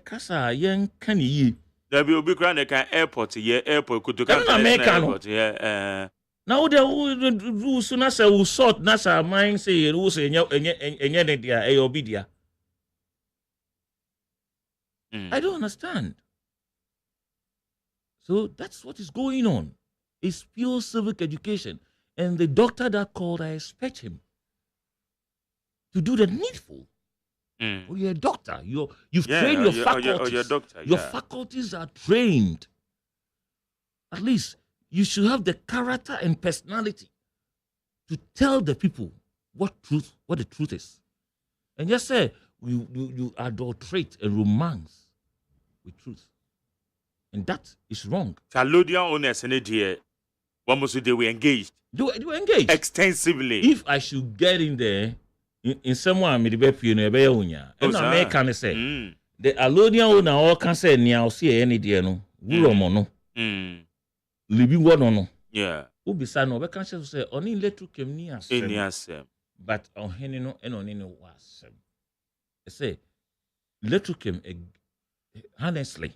Casa, young can ye. There will be grand airport, airport could come airport, now the rules soon as I will sort Nasa mind say rules and Ayobidia. I don't understand. So that's what is going on. It's pure civic education. And the doctor that called, I expect him to do the needful. Well, you're a doctor. You've trained your faculties. You're a doctor, your faculties are trained. At least you should have the character and personality to tell the people what the truth is. And just say you adulterate and romance with truth. And that is wrong. Salodian owners and idea. What must they were engaged? They were engaged extensively. If I should get in there in someone me the be and American say the Alodian owner all can say now see any dear no. No. Living one no. Yeah. Ubisa no be can say only Electrochem ni asem. But on hene no and on any was. I say Electrochem honestly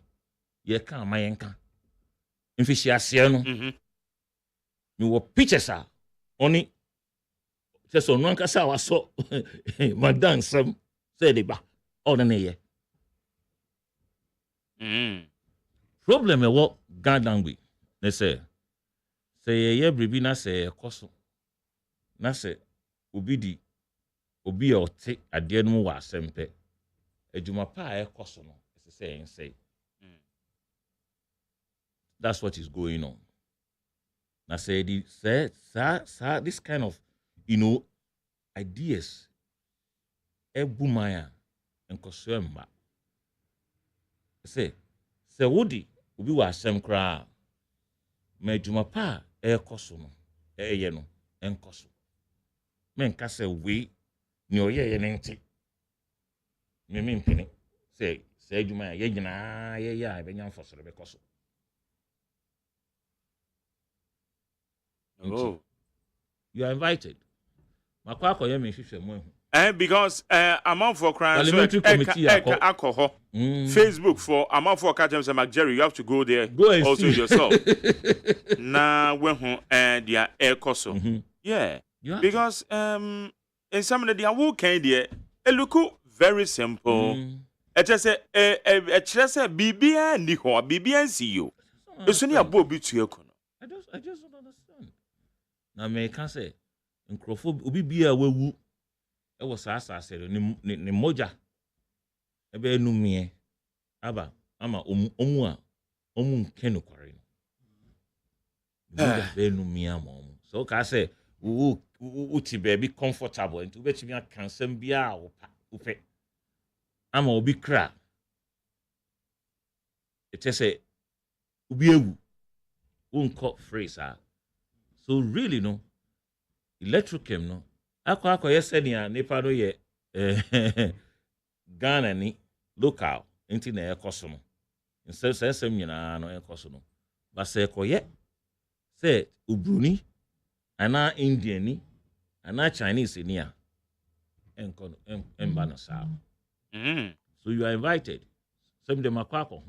ye can mayenka. In fishiasiano. Me wo pictures are only just on one casa was so Madame some said it back all the year. Problem is what God language. They say ye bribina say koso. Na say obi o te ade no wa sempe. Ejuma pa e koso no. Say. That's what is going on. Now say this kind of ideas ebumaya and koswemba. Say woody ubi wa asem kra me juma pa koso no ye no enkoso. Men ka say we ni oye ye nti. Me mpini say juma ye gina ye ya be nyam fosoro be koso. Oh. You are invited. Because amount for crimes, alcohol, Facebook for amount for Kajem Samak Jerry, you have to go there also see. Yourself. Now when they are air coso. Yeah. Because in some of the awu can there it look very simple. It just a BBN Niho, BBN see you. It's only a bobby to your I just don't understand. Now me can say nkrofo obi bia wawu e wo sa say ni moja e be enumie aba ama omu a omu nke no kware no moja be enumie ama omu so ka say uti be comfortable and ubeti mi akansem bia upe ama obi kra it say obi ewu unko phrase so really no Electrochem no akwa yes nia nipa no ye Ghana ni local enti na ekoso no instead say sem nyina no ekoso no ba say koye say Ubruni ana Indian ni ana Chinese ni a enko emba no sa so you are invited some dem akwako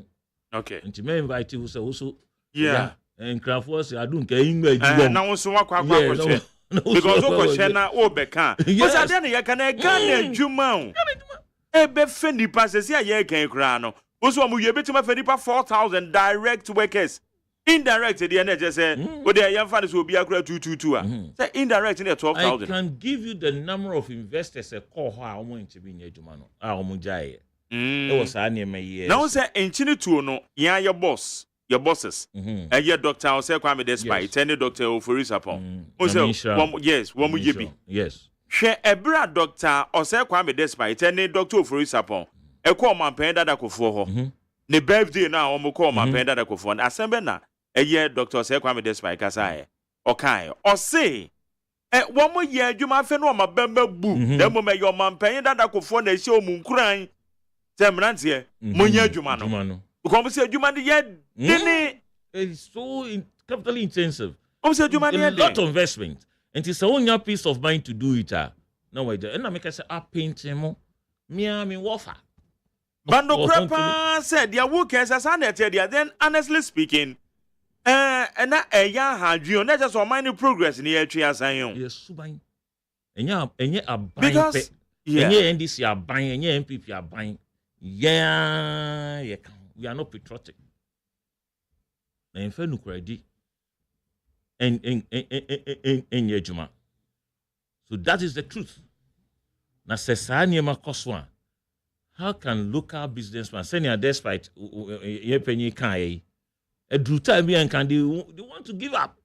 okay nti me invite you say also yeah and crafo say adu nka ingba ejibom na wonso wakwa she because o she na o beka because ade na ye kana Ghana adwuma o ebe fe nipa se se ye kan kra no wonso mo ye betima fe nipa 4,000 direct workers indirect the na je say o de ye mfa ne so obi akra 222 a say indirect na 12,000 I can give you the number of investors a call ho a omo nchibi nya adwuma no a omo jae e was anya me ye now say enchini tuo no ya your boss your bosses and your doctor o say Kwame Despite any doctor Ofori Sapon o say yes one yebi yes hwe ebra doctor o say Kwame Despite any doctor Ofori Sapon e call man pen dada kofo ho ne birthday na o mo call man pen dada kofo na asembe na ye doctor say Kwame Despite kasa e o kan o say one more year adwuma fe no o mabamba bu dem mo me your man pen dada kofo na ehye o mu nkuran temrantie monya adwuma no because say adwuma de ye dini it's so capitally intensive say adwuma de a lot of investment and it's a peace of mind to do it no way and I make say painting mo me wafa bando krepa said their work as there then honestly speaking and na eya hadwon na just mind progress ni e twa asan yo yes suban enye aban pe enye NDC aban enye MPP aban yeah we are not patriotic na enfa nukradi en yejuma so that is the truth na sesani makoso how can local businessman senior despite ye penyi kan a due time be and can they want to give up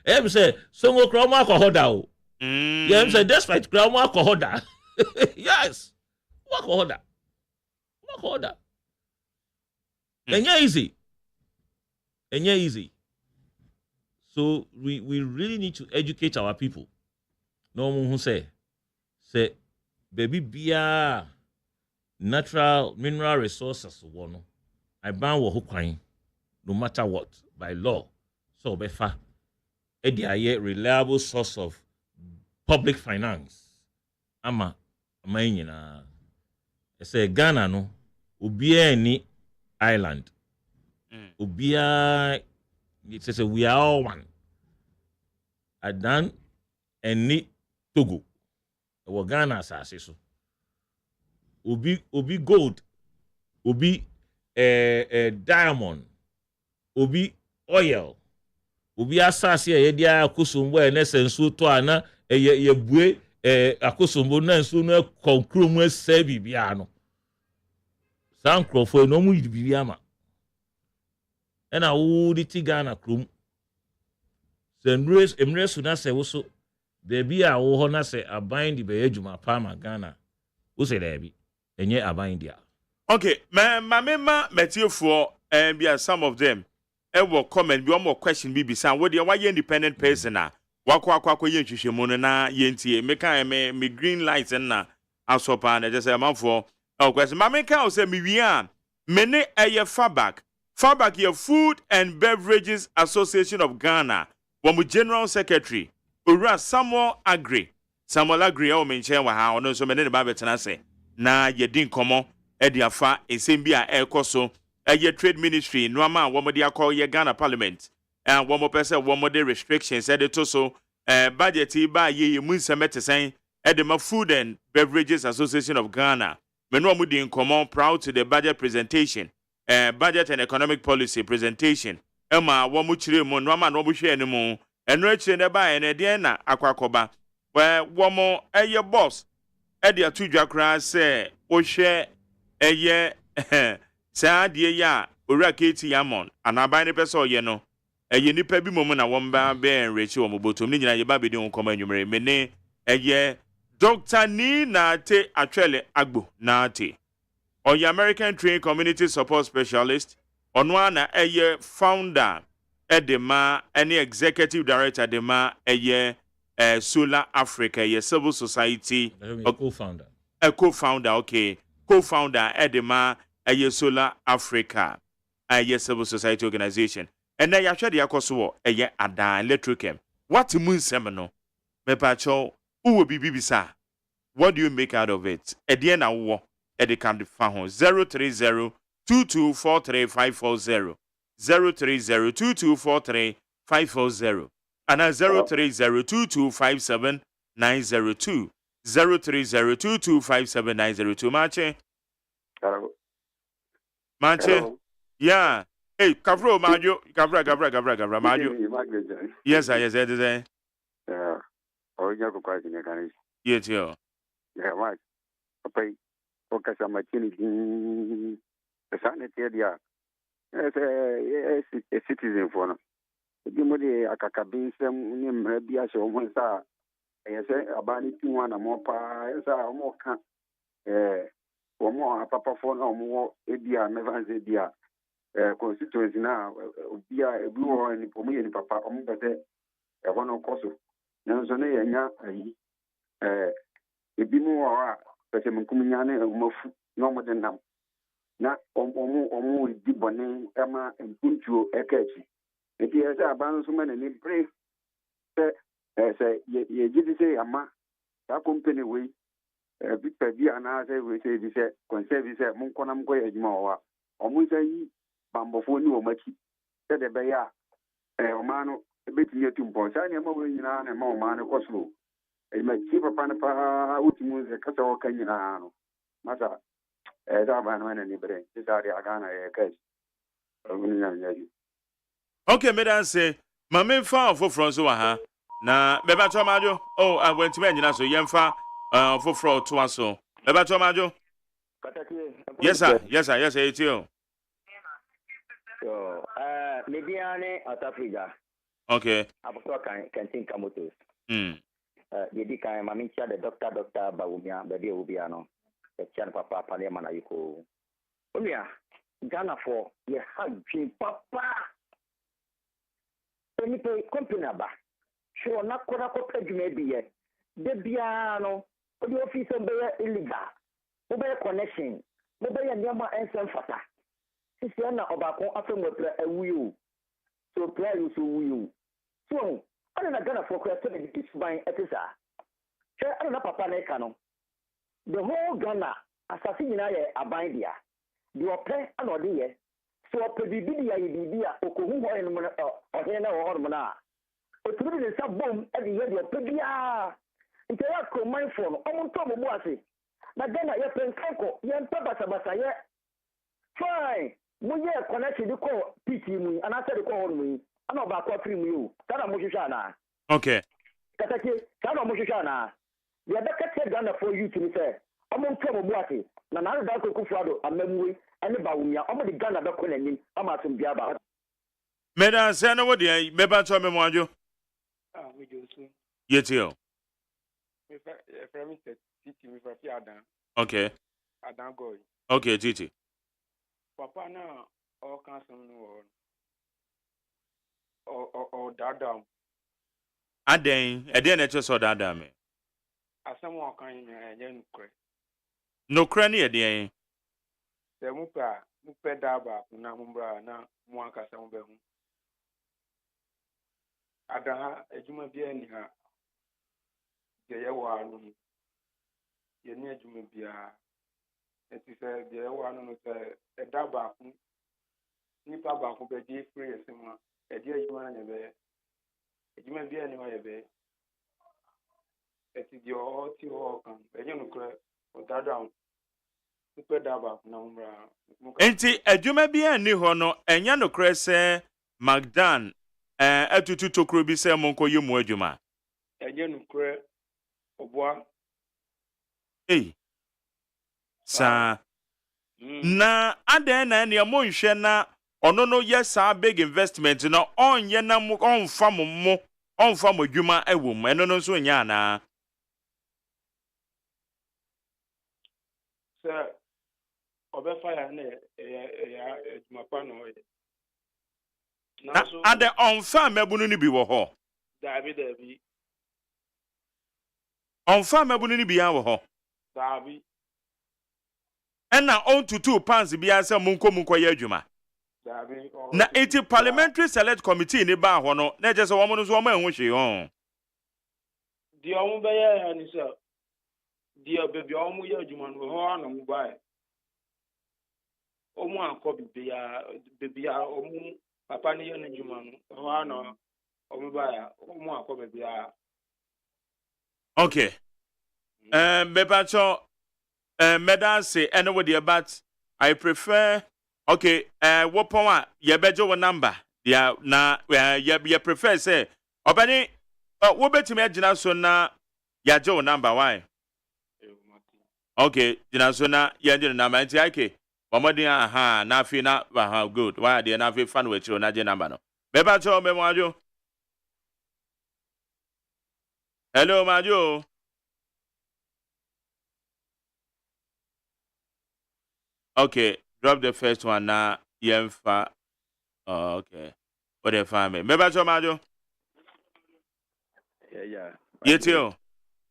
em say so go crown alcohol da o yeah em say despite crown alcohol da yes alcohol da easy so we really need to educate our people no one who say baby bia natural mineral resources one I ban wo hokwan no matter what by law so befa e dey reliable source of public finance ama nyina e say Ghana no obia ni island obia it says we are all one adan eni Togo we Ghana asase so obi gold obi diamond obi oil obi asase ye dia akosombo e na sensu to ana ye bue akosombo na nsu no konkrom asa bibia no sankrofo no mu bibia ma ena wo di ti Ghana krom senres emresu na se wo so baby a wo ho na se aban di be adwuma pa ma Ghana wo se da bi enye aban dia okay ma metiofo and some of them will comment be one more question be san what dey why independent person na wakwa ye nhwehwemu no na yentie meka me green light na asopa na just say manfo question ma meka o say me wi a me ne eye Fabak ye Food and Beverages Association of Ghana wo general secretary Ora Samuel Agri o menchen wa ha ono so me ne ba betena se na ye din komo edi afa esem bi a ekoso eye trade ministry no ama wo mo de akọ ye Ghana parliament and wo mo pese wo mo de restrictions e de to so budget ba ye mu nsemetesen e de ma Food and Beverages Association of Ghana me no mo din komo proud to the budget presentation budget and economic policy presentation ema wo mo chire mu no ama no mo hwe animu eno achire ne ba ene de na akwakoba wo mo eye boss e de atudwa kra se wo hwe eye saadie ya owura keti yamon anaban ne pese oye no eye nipa bi mom na womba be enrechi wo botom ni nyina ye ba be di nkoma anwumere mene eye Dr. Ni na te atwele agbo na te oye American Trained Community Support Specialist onwa na eye founder edema any executive director edema eye Solar Africa ye civil society co-founder a co-founder, okay. Co-founder Edema a Solar Africa, a civil society organization. And then actually akoso a Adan Electricam. What moon semino? Me pacho, who will be BBC? What do you make out of it? At the end of war, at the can found 030 2243 540 030 2243 540 and 030 2257 902 030 2257 902 Mache. Hello. Manche, yeah. Hey, Kavro, Majo, Gavra, Majo. Yes, yes, yes. Yeah. Oh, you have quite in a kind. Yes, yo. Yeah, right. Okay. Focus on my chin. The sanity area. As a citizen for them. The money I can be some maybe I show one star. I say about it one more pa, more can. Or more papa phone or more Edia, never say dear. Constituency now, be a blue and for me and papa, but a one of course. Now, so a bit more, but I'm coming on no more than now. Now, almost deep on Emma and Punchu a catchy. If he has a balance woman and in pray, say, ye did say, Amma, that company way. Big Peggy and I say, we say, this conserve this Munkonam Goy Moa, or Musay, Bambophone or Machi, said a bear, a man, a bit near to Bonsani, a more in an more man, a cosmo. A might keep a panapa, ultimus, a cattle canyon. Massa, as I ran any brain, this are the Agana case. Okay, madam say, my main farm for Francois, na Beba Tomajo. Oh, I went to mention so Yemfa for fraud to us so. Beba Tomajo. Yes, sir, it's you. So, Mediane at Africa. Okay. Can think Kamutus. The kind Mamicha, the doctor Baumia, the Ubiano, the Chan Papa Palemana Yuko. Umia, Ghana for ye hug Papa. Any company back. Sure, not quote maybe yet. The piano, the office of illegal. Mobile connection. Mobile and Yama and some fata. Sister Obako after a wheel. So play you so wheel. So, I don't know Ghana for question this buying etisa. I don't know Papa Nekano. The whole Ghana, assassin a bind here. You are playing another year. So, a Bidia, Okohu or Hena or Hormona. But to be some bomb every year, your Pebia. Interact with my phone, almost Tom Bossy. But then I have been Coco, young Papa Sabasaya. Fine. We are connected to call PT me, and I said to call me. I know about what you. Tana Mushana. Okay. Kataki, Tana Mushana. The other cat Ghana for you to be fair. I'm on Tom Bossy. Nana Dako Kufado, a memory, and about me. I'm the Ghana Docolani. I'm at some Biaba. Madam, say no, what the Beba Tomajo. We do soon. Yet you. Okay. Adan Goy. Okay, Titi. Papa now all council or Dadam. I didn't just saw that damn. As someone can yen cray. No cranny at the end. The Mupa Daba, Namumbra, na Muanka Sambe. Adaha, a human being her. The Yawan, the near Jumia. It is the Yawan a Daba, Nipa Baku, the day free as someone, a dear human and a bear. A human being anyway a bear. It is your T.O. a young crab or Dadam. Super Daba, Namumbra. Enti adwuma bia ni ho no enya no kre se Magdan atutu tokro bi se monko yemu adwuma Enye no kre obwa sa na adan na ne mo nhwe na ono no yes a big investment no onye na mo onfa mo adwuma ewom eno no so nya na Sir Obefire ya edumapa no na ade onfa mabunu ni bi wo ho Dabi onfa mabunu ni bi ya wo ho Dabi ɛna on to 2 pounds bia sɛ munko yɛ adwuma na iti parliamentary select committee ni ba hɔ no na je sɛ wɔn no so wɔn anhu hwe hɔn di ɔmo bɛyɛ ya ni sɛ di bebi ɔmo yɛ adwuma no hɔ ana mo bae ɔmo akɔ bibia ɔmo papa ne yɛ no adwuma no hɔ ana ɔmo bae ɔmo akɔ bibia okay bepacho medal say anyway but I prefer okay wopon a ye bejo wo number ya na ye prefer say obani wo betimi agina so na ya je wo number why okay gina so na ye je number nti ake omodin aha na afi na aha good why dey na afi fan we chiro na je number no bepacho me mo ajo hello majo okay, drop the first one now. Yemfa. Oh, okay. What the family? Maybe so majo. Yeah. Yetio.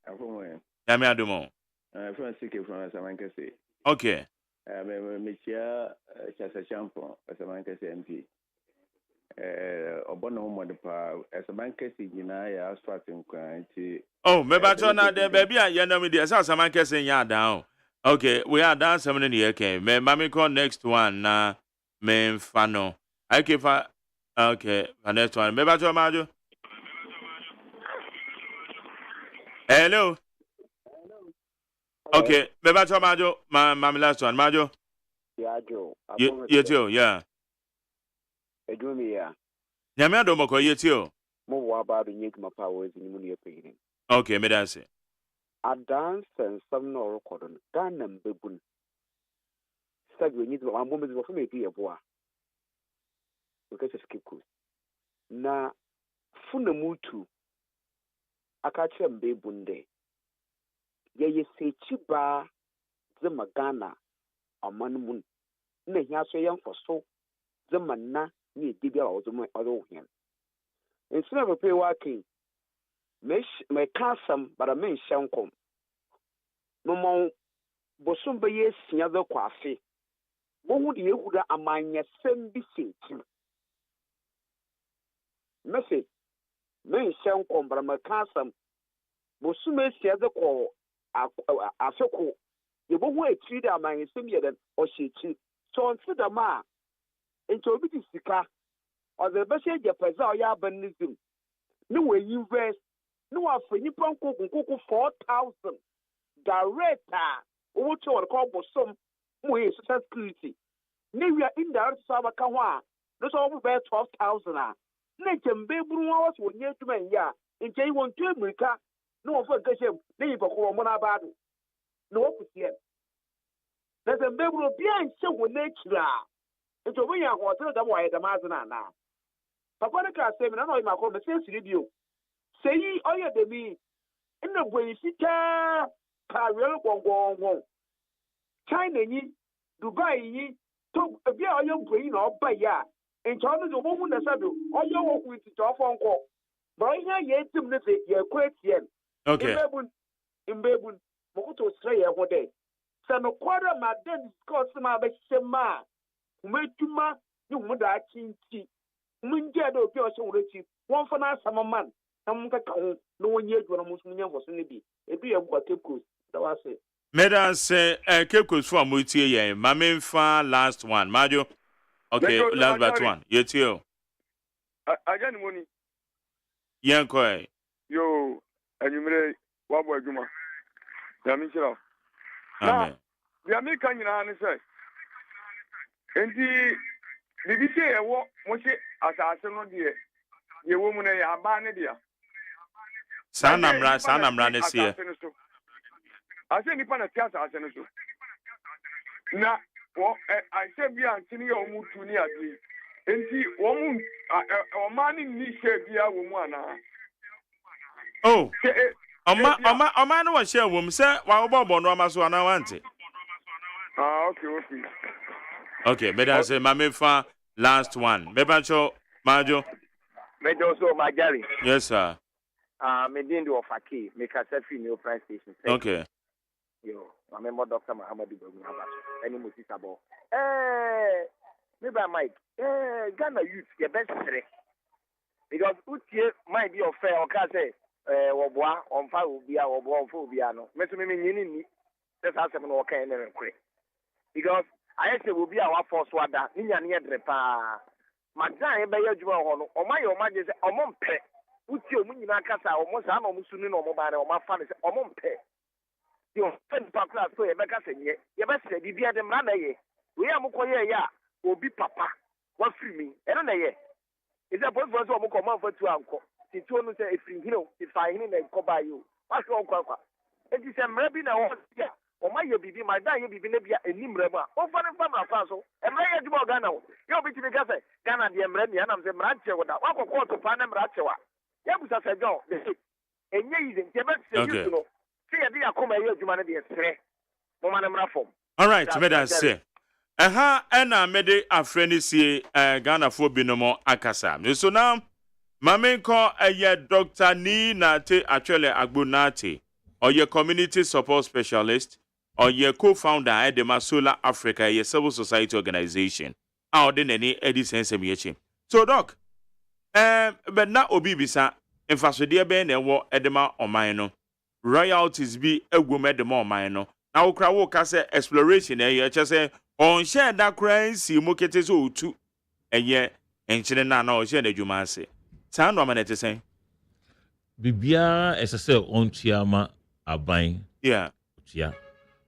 Afumwe. Yami adumo. From CK from Samankasi. Okay. Me chia chasa champo Samankasi MP. Obono mo de pa Samankasi nyina ya asfalt nkwan ti. Oh, maybe so na de baby ya na me de Samankasi nya down. Okay, we are done 7 in the okay. Me mami call next one na me fano. Okay, okay, the next one. Me bacho majo. Hello. Okay, me bacho majo. Mami last one majo. Yeah, Joe. Yetio, yeah. Edumi ya. Nyame adomo ko yetio. Mo wa ba do nyek ma powers ni mu ne pegin. Okay, me dance. Adance and some no record on Ghana Bebun. Said we need one moment of me be a boy. Because it's keep cool. Na Funamutu Akachem Bebunde. Ye say chiba the Magana or Manmun. Ne ya so young for so the manna near Dibia or the other hand. Instead of a pay working. Me kasam but a men shankom. Momo bosum beye sinyado kwafe. Bohu de yehuda amanya sembi senti. Message men shankom but me kasam bosum e sinyado ko afeko. Ye bohu e tri de amanya sembi den o shechi. So onse da ma ento obi ti sika or the best je pesa o ya abanism. No we invest. No one for Nippon Coco 4,000 director. What you call some more social security. Maybe indirect Sabakawa. That's all about 12,000. Nature baby was when you to me, ya. In Jay won't to America. No for Gashem, neighbor or Monabado. No official. There's a baby behind so when nature. It's a way I was the way the Mazana now. Papa said, I know my conversation review. Say oya de mi ina gwen sika karel gongon China yi Dubai yi to bia oya gwen na oba ya en chono do mo na sabe oya wo ku ti to fonko bro ina ye tim ne se ye kwetien Okay. Imbebun mo ko to sre ye ho de se no kwara ma den scott ma ba shema umetuma ni mu da chinchi mun je do bi o se wureti won fa na sama man no one yet when almost million was in the be. If you have got Cape Coast, that was it. Medan say Cape Coast for Mutie ye. Mame fa last one. Majo. Okay, last but one. Yetio. Again money. Yankoi. Yo, and you may wabo juma. Yamichira. Amen. The American in say. And the BBC what Moshe assassin on the ye woman a bandia. Sanamra this year. I say nipa na tiasa asene so. Na I say bi antini ya omu tuni adi. Enti omu omani ni she bia wo mu ana. Oh. Oma no wa share wom say wa obo no amaso ana wante. Okay. Okay, better say mame fa last one. Bebancho Majo. Mejo so Majari. Yes sir. Me din do ofaki, me kasa fi new price station. Okay. Yo, I remember Dr. Muhammad Ibrahim any Musisabo. Maybe Mike, Ghana youth, your best three. Because Utie might be fair or can say, Wabwa, on fire will be our born for Biano. Messi Mini, that's how some okay and quick. Because I say will be our force water, Ninya near Drepa. Magdane by your jewel, or my majesty, or Mompe. Utie Muninakasa, or Mosano Musunin or Mobile or my father, or Mompe. You send Papa so you make us say, you best say, the beer them run we are Mukoya, will be Papa. What free me? And ye. Is that both of us who come over to Uncle? The two say, if if I in and go by you. What's wrong, Papa? It is a maybe now, or my baby, my dad, you be maybe a Nimrema, or for the family council, and my head about Ghana. You'll be to the Gaza, Ghana, the Emremy, and I'm the Rancher with that. What to find them Ratchewa? Yabusa said, no, and ye, you best say, you know. All right, me that say. Ena mede afreni si Ghana fo binomo akasa. So now mame ko Dr. Ni Nate actually Agbonate or your community support specialist or your co-founder at the Masola Africa, your civil society organization. Out in any edison semiachi. So doc, but na obi bisa infasodie be na wo edema omano. Royalties be a woman the more minor. Now, crowd say exploration, just say on share that crime, see moketes so too, and yet, and she didn't know she had you say. Sound woman to say. Bibia, as I say, on Chiama, a buying, yeah,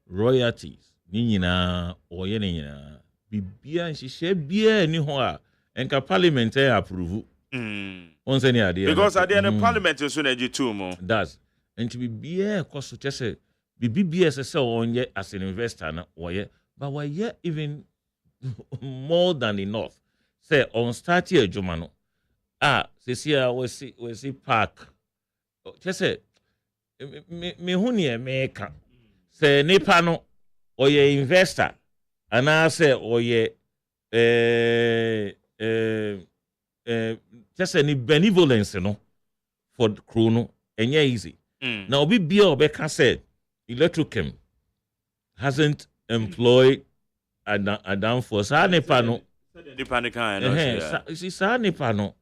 royalties, Nina, or Yenina, Bibia, and she said, beer, Nihoa, and ka parliament approve. Once any idea. Because I did a parliament soon as you two more. That's. And to be beer, cause just say, be BSSL on yet as an investor, or yet, but why yet even more than enough. Say on start here, Jomano. Cecilia, we see park. Just say, me hunia maker. Say, Nepano, or ye investor, and I say, or ye, just any benevolence, you know, for the chrono, and yeah, easy. Now, Becca said, Electrochem hasn't employed a downforce. Sanepano. Sanepano.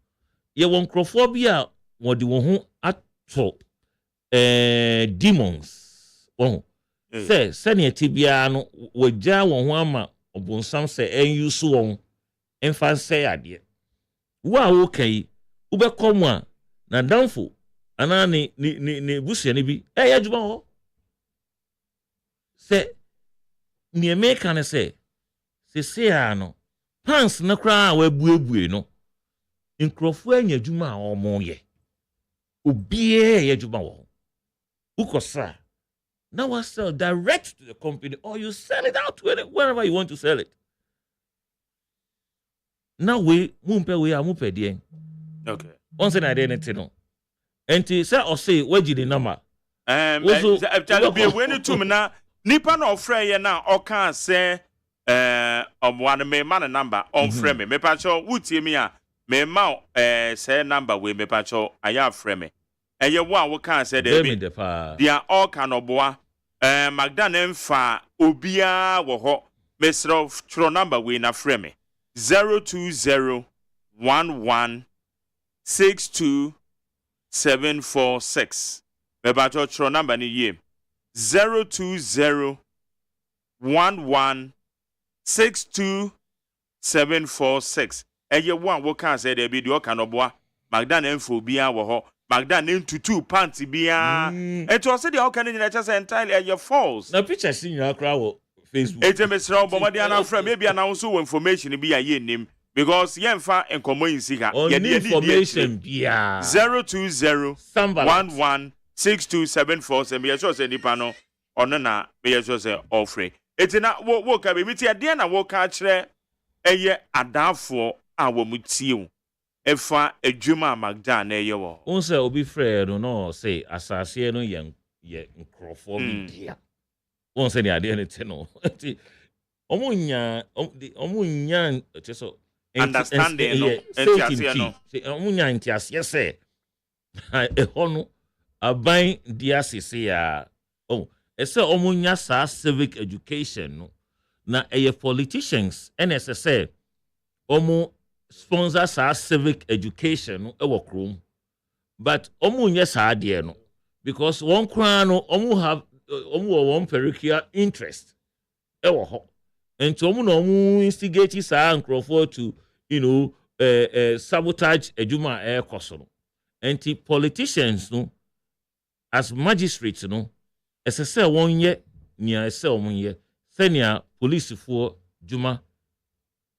Ye won't crophobia, what do you want at top? Demons. Oh, say, Senia Tibiano, with Jawa, or some say, and you so and fancy idea. Wow, okay. Ube come one, na downfall. Ana ni busia ni bi adwuma ho se ni America ne se no pants na kra wa buebue no nkrofo anya adwuma omo ye obie ye adwuma wo ukosa now we sell direct to the company or you sell it out to wherever you want to sell it. Now we mumpe we amupe die okay once na identity no. Enti say or say waji the number. Tell be when to me na nipa na ofre ye na oka say one me man number on frame me pa cho wutie me a me ma say number we me pa cho aya frame me. Eye wo a wo kan say there be dia all kan oboa Magda nemfa obia wo ho mesro tro number we na frame me 0201162 746. Mebacho tro number ni ye 0201162 Eye one wo kan say there be di o kan oboa Magda nemfo bia wo ho Magda nemtutu panty bia it was say the o kan ni na chase entirely your false na picture see you akra wo Facebook mesra bomadi ana frame maybe announce information bi aye nim because yemfa enkomo insika ye information bia 0201162 me sure say nipa no ono na me sure say ofre etina wo ka be miti ade na wo ka kire eye adafo a wo mutie efa adwuma Magda na eye wo onse obi frɛ no say asase no ye nkrofo media onse ni ade ne te no omunya so understanding no entiase no omunya entiase say ehono aban dia sese ya ɛsɛ ɔmo nya saa civic education no na ɛyɛ politicians ɛna ɛsɛ sɛ ɔmo sponsor saa civic education no ɛwɔ kurom but ɔmo nyɛ saa deɛ no because wɔn koraa no ɔmo wɔ wɔn parochial interest ɛwɔ hɔ nti ɔmo na ɔmo instigate saa nkurɔfoɔ to sabotage adwuma a ɛrekɔ so no nti politicians no as magistrates no ɛsɛ sɛ wɔn yɛ nea ɛsɛ wɔn yɛ sɛnea polisifoɔ dwuma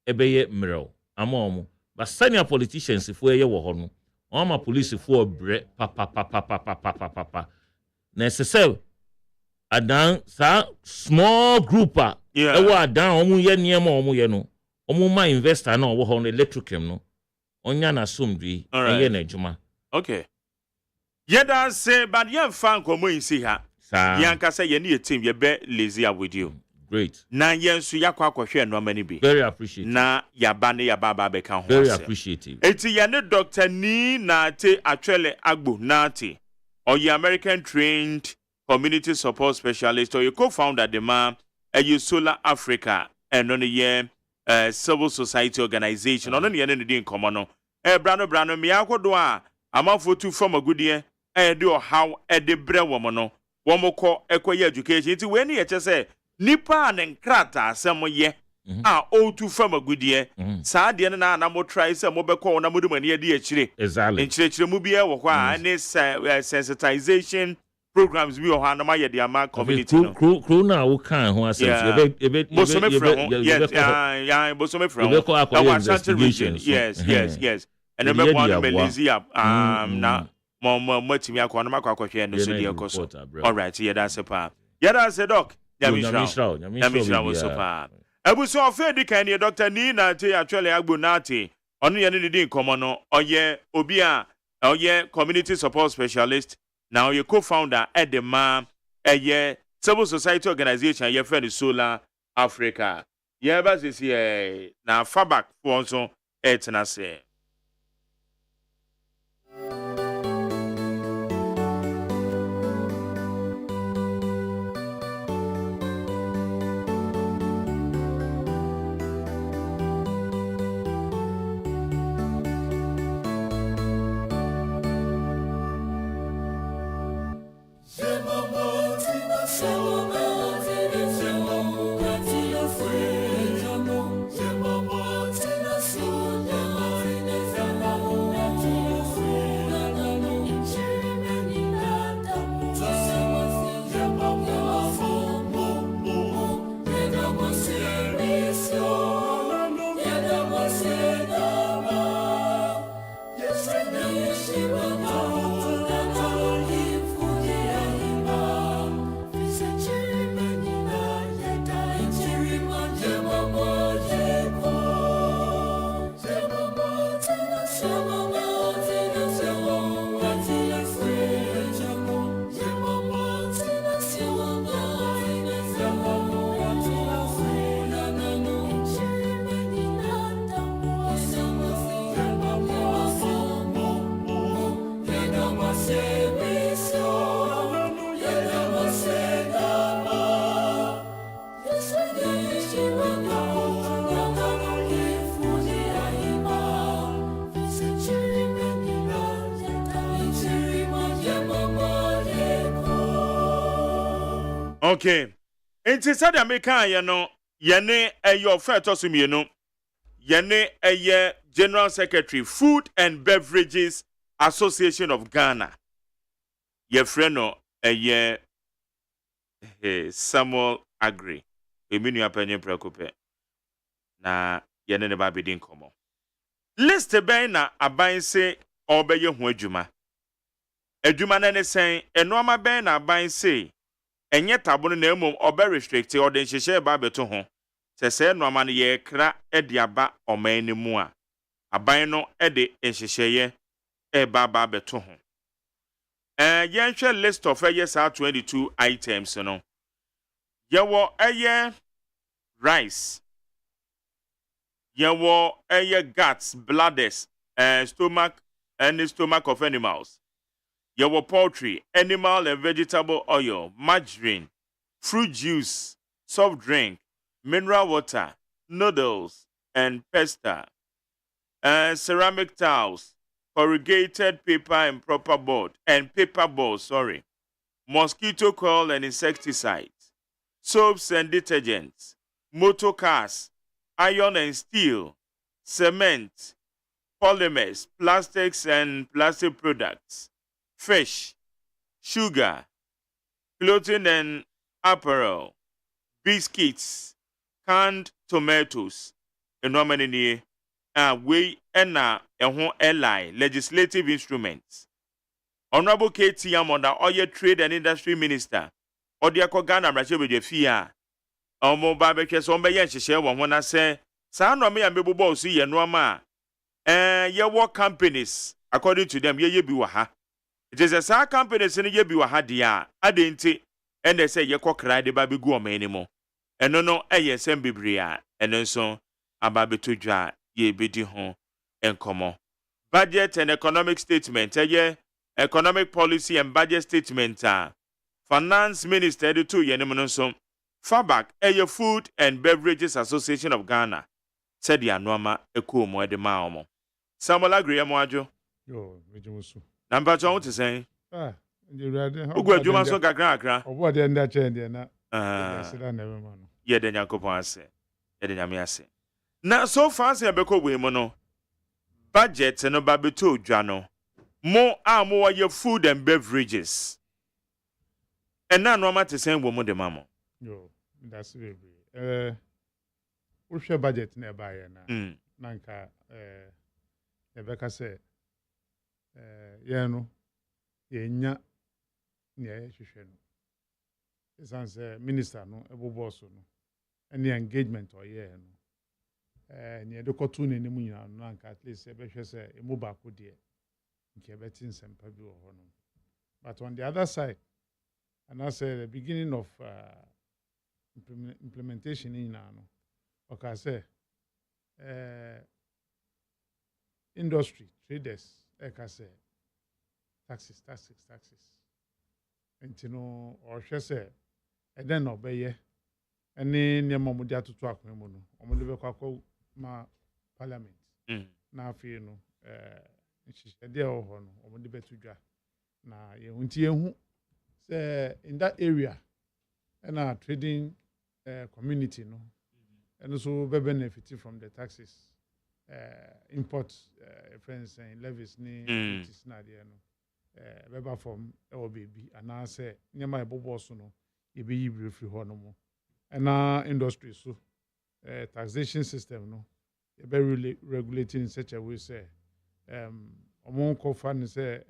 ɛbɛyɛ mmerɛw ama wɔn but sɛnea politicians foɔ ɛyɛ wɔ hɔ no wɔn ama polisifoɔ brɛ papapapapapapapa na ɛsɛ sɛ adan saa small group a ɛwɔ adan wɔn yɛ nneɛma wɔn yɛ no wɔn ma investor na ɔwɔ hɔ no electricam no ɔnya na somdwe ɛyɛ n'adwuma. Okay. Yeda say but yɛn fa nkɔmɔ yi si ha. Yɛn kasa yɛn ni yɛ team yɛ bɛ lazy with you. Great. Na yɛn so yakɔ akɔhwɛ nneɛma ni bi. Very appreciative. Na yaba ne yaba aba bɛka ho. Very appreciative. Eti yɛn ne Dr. Ni Nate Atwele Agbo Nate. Ɔyɛ American trained community support specialist ɔyɛ co-founder de ma ɛyɛ Solar Africa ɛno ne yɛ civil society organization ɔno ne yɛn ne di nkɔmɔ no. Brano me akodo a amanfo tu fam agudie de ɔhaw de brɛ wɔn no wɔn kɔ ɛkɔyɛ education nti wei ne yɛ kyɛ sɛ nipa a ne nkrata asɛm yɛ a ɔtu fam agudie saa deɛ no na mo try sɛ mo bɛkɔ na mo de mo ani adi akyire nkyerɛkyerɛ mu bi wɔ hɔ a ne sensitization programs bi wɔ hɔ a na mayɛ de ama community no kuro na wo kan ho asɛm bosome frɛ ho yes bosome frɛ ho ɛwɔ Ashanti region yes and remember one Malaysia na mo matimi akɔ na makɔ akɔhwɛ no so deɛ kɔ so all right yeah that's a pa yeah that's a doc nyamishra wo so pa abuso ofedi kan ne Dr. Ni Nate Atwele Agbo Nate ɔno yɛ ne di nkɔmɔ no ɔyɛ obi a ɔyɛ community support specialist na ɔyɛ co-founder at the ma ɛyɛ civil society organization yɛ fɛ ne Solar Africa yɛ ba sisi na fabak for nso ɛtena se. Okay. Enti said America yene your first osumie yene General Secretary Food and Beverages Association of Ghana. Ye friend no Samuel Agri. Eminu apenye prekope. Na yene ne ba bidin komo. List ben na aban se obeye ho adwuma. Adwuma na ne sen enoama ben na aban se enye tabono na emom obe restrict o de nhyehyɛ ba beto ho sese no ama no ye kra e de aba oman ni mu a aban no e de nhyehyɛ e ba beto ho yenhwɛ list of yes 22 items no yewo rice yewo guts bladders stomach and stomach of animals. Your poultry, animal and vegetable oil, margarine, fruit juice, soft drink, mineral water, noodles, and pasta, ceramic towels, corrugated paper and paper balls, mosquito coil and insecticides, soaps and detergents, motor cars, iron and steel, cement, polymers, plastics and plastic products, fish, sugar, clothing and apparel, biscuits, canned tomatoes, and how many we and airline legislative instruments. Honorable KT Amonda, Oye Trade and Industry Minister, Odiako Ghana Brachebe Fia, Omo Babeke Sombe Yanshe, one I say, San Rami and Bibu Bossi and Roma, ye work companies, according to them, ye biwaha. It is a sa companies in ye biwaha dia, adinti, and they say ye cry the baby go anymore. And no, ASM Bibria, and then so, Ababetuja, ye bidi home, and come budget and economic statement, economic policy and budget statement, finance minister, the two yenemonoso, FABAC, Food and Beverages Association of Ghana, said the anoma, ekumo de maomo. Samuel agree, Moajo. Yo, Vijusu. Number 2, what to say? You read it? Who go Juma so kakra? Or what then that change, and never man. Ye den Yakopo say, ye den Yamiase. Now, so far, say Beko Wimono, budget and no babitu, Jano. More your food and beverages. And now no matter saying woman the mama. Yo, that's very we share budget nearby na. Nanka Rebecca say no nya near shisheno. It's answer minister no ebo boss no. Any engagement or no. Near the cartoon in the moon nanka at least Rebecca say a mobile could dear. But on the other side, and I say the beginning of implementation in okay, I say industry, traders, like I say, taxes. And you know, or she say, and then obey, and then your mom would have to talk me, my parliament. Now, you know, there on the better na ye say in that area and our trading community no and also be benefit from the taxes import friends and levies ni is na there no beba from baby and I say nyama ebobo so no e be yibre free ho no mo and our industry so taxation system no e be regulating in such a way say among co-fund say